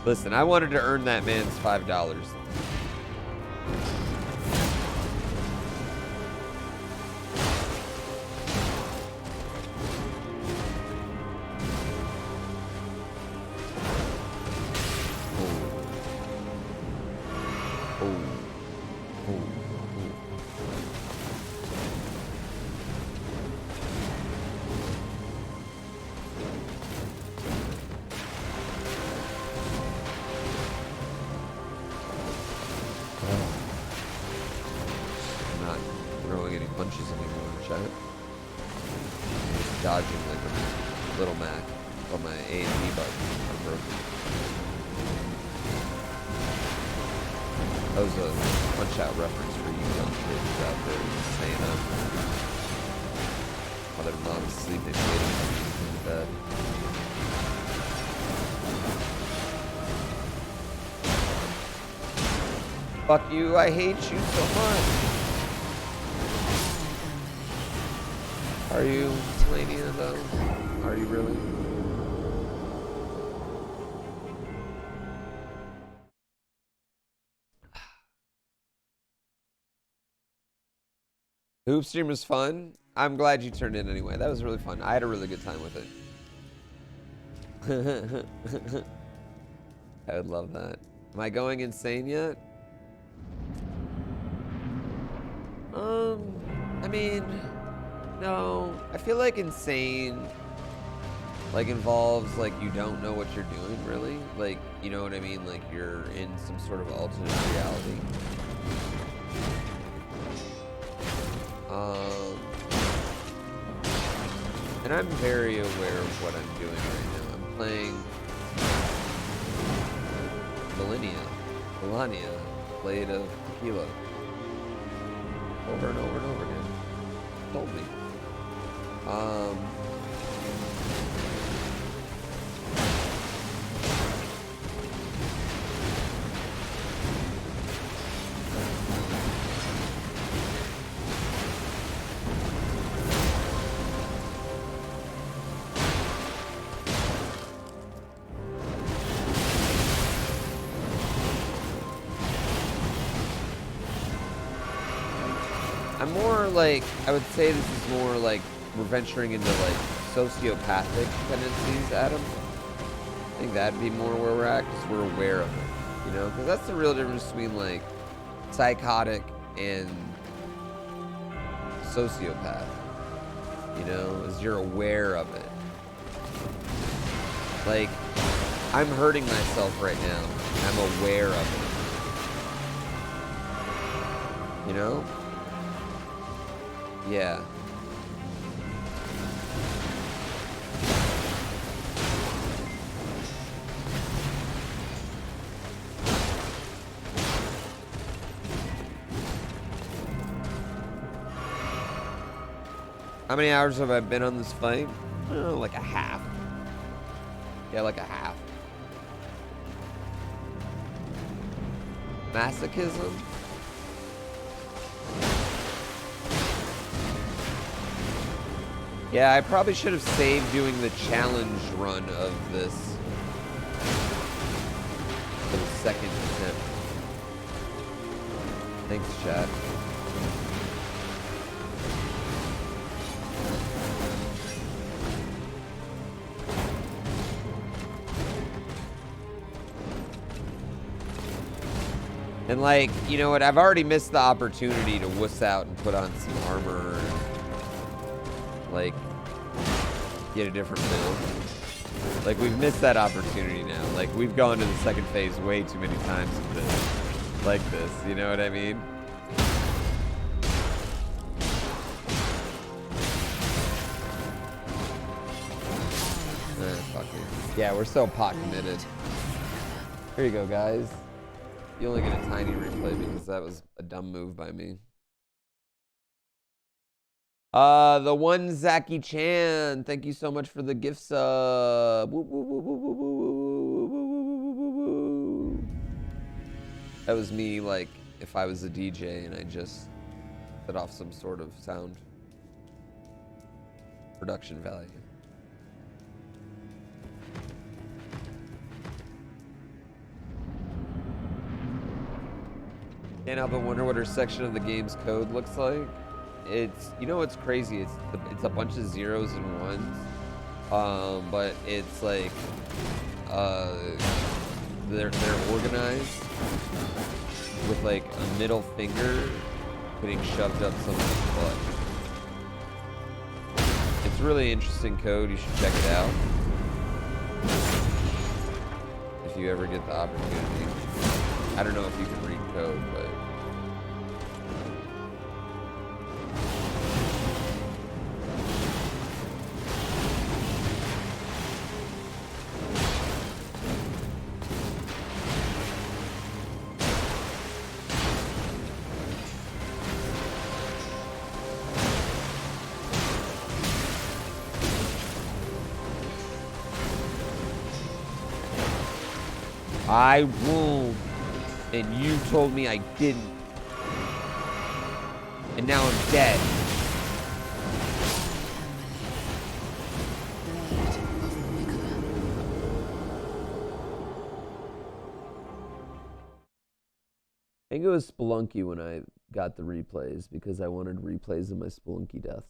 listen, I wanted to earn that man's $5. Fuck you, I hate you so much. Are you Lania though? Are you really? The hoop stream was fun. I'm glad you turned in anyway. That was really fun. I had a really good time with it. I would love that. Am I going insane yet? I mean, no. I feel like insane, like, involves, like, you don't know what you're doing, really. Like, you know what I mean? Like, you're in some sort of alternate reality. And I'm very aware of what I'm doing right now. I'm playing Melania, Blade of Tequila. Over and over and over again. Told me. I'm more like, I would say this is more like we're venturing into like sociopathic tendencies, Adam. I think that'd be more where we're at because we're aware of it, you know? Because that's the real difference between like psychotic and sociopath, you know, is you're aware of it. Like, I'm hurting myself right now. I'm aware of it. You know? Yeah. How many hours have I been on this fight? Oh, like a half. Yeah, like a half. Masochism? Yeah, I probably should have saved doing the challenge run of this for the second attempt. Thanks, chat. And like, you know what? I've already missed the opportunity to wuss out and put on some armor and like get a different build. Like we've missed that opportunity now. Like we've gone to the second phase way too many times with this. Like this, you know what I mean? Fuck it. Yeah, we're so pot committed. Here you go, guys. You only get a tiny replay because that was a dumb move by me. The one Zaki Chan, thank you so much for the gift sub. Woo, woo, woo, woo, woo, woo, woo, woo, woo. That was me, like, if I was a DJ and I just set off some sort of sound production value. Can't help but wonder what her section of the game's code looks like. It's, you know what's crazy? It's a bunch of zeros and ones, but it's like they're organized with like a middle finger getting shoved up someone's butt. It's really interesting code. You should check it out if you ever get the opportunity. I don't know if you can read code, but I won't. And you told me I didn't. And now I'm dead. I think it was Spelunky when I got the replays because I wanted replays of my Spelunky deaths.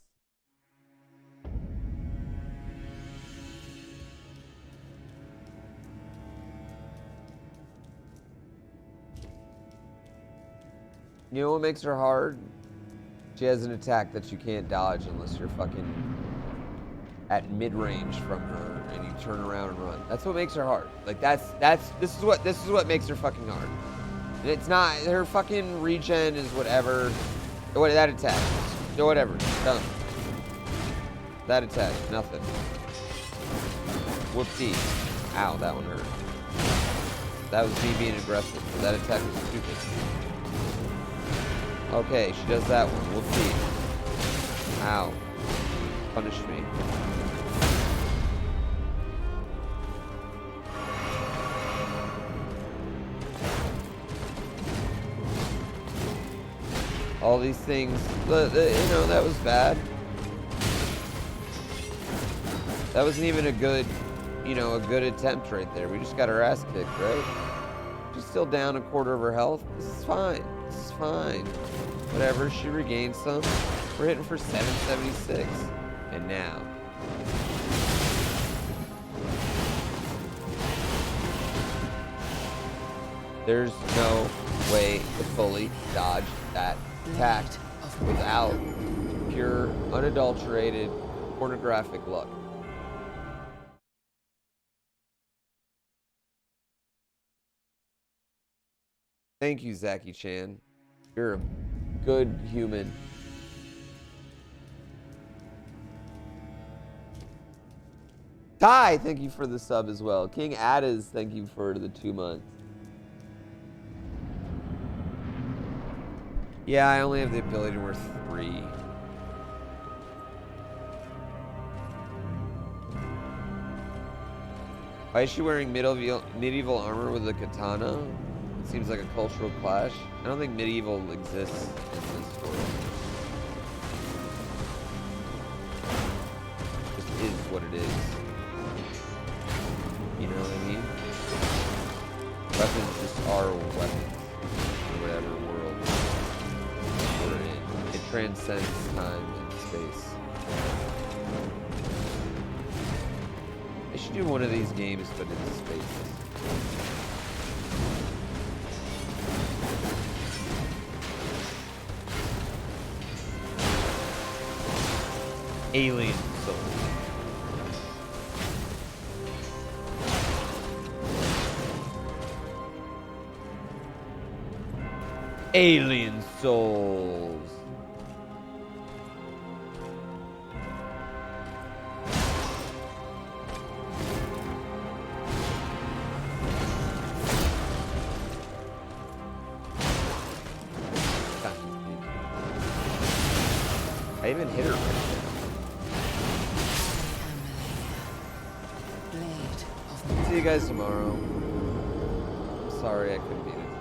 You know what makes her hard? She has an attack that you can't dodge unless you're fucking at mid-range from her and you turn around and run. That's what makes her hard. Like this is what makes her fucking hard. And it's not, her fucking regen is whatever. What, that attack, whatever, done. That attack, nothing. Whoopsie. Ow, that one hurt. That was me being aggressive. That attack was stupid. Okay, she does that one. Whoopsie. Ow. Punish me. All these things, you know, that was bad. That wasn't even a good, you know, a good attempt right there. We just got our ass kicked, right? She's still down a quarter of her health. This is fine. This is fine. Whatever, she regained some. We're hitting for 776. And now. There's no way to fully dodge that attack without pure, unadulterated, pornographic luck. Thank you, Zaki Chan. You're a good human. Ty, thank you for the sub as well. King Addis, thank you for the 2 months. Yeah, I only have the ability to wear 3. Why is she wearing medieval armor with a katana? It seems like a cultural clash. I don't think medieval exists in this story. It just is what it is. You know what I mean? Weapons just are weapons in whatever world we're in. It transcends time and space. They should do one of these games, but in space. Alien Soul. Alien Souls. I even hit her right there. See you guys tomorrow. I'm sorry I couldn't be there.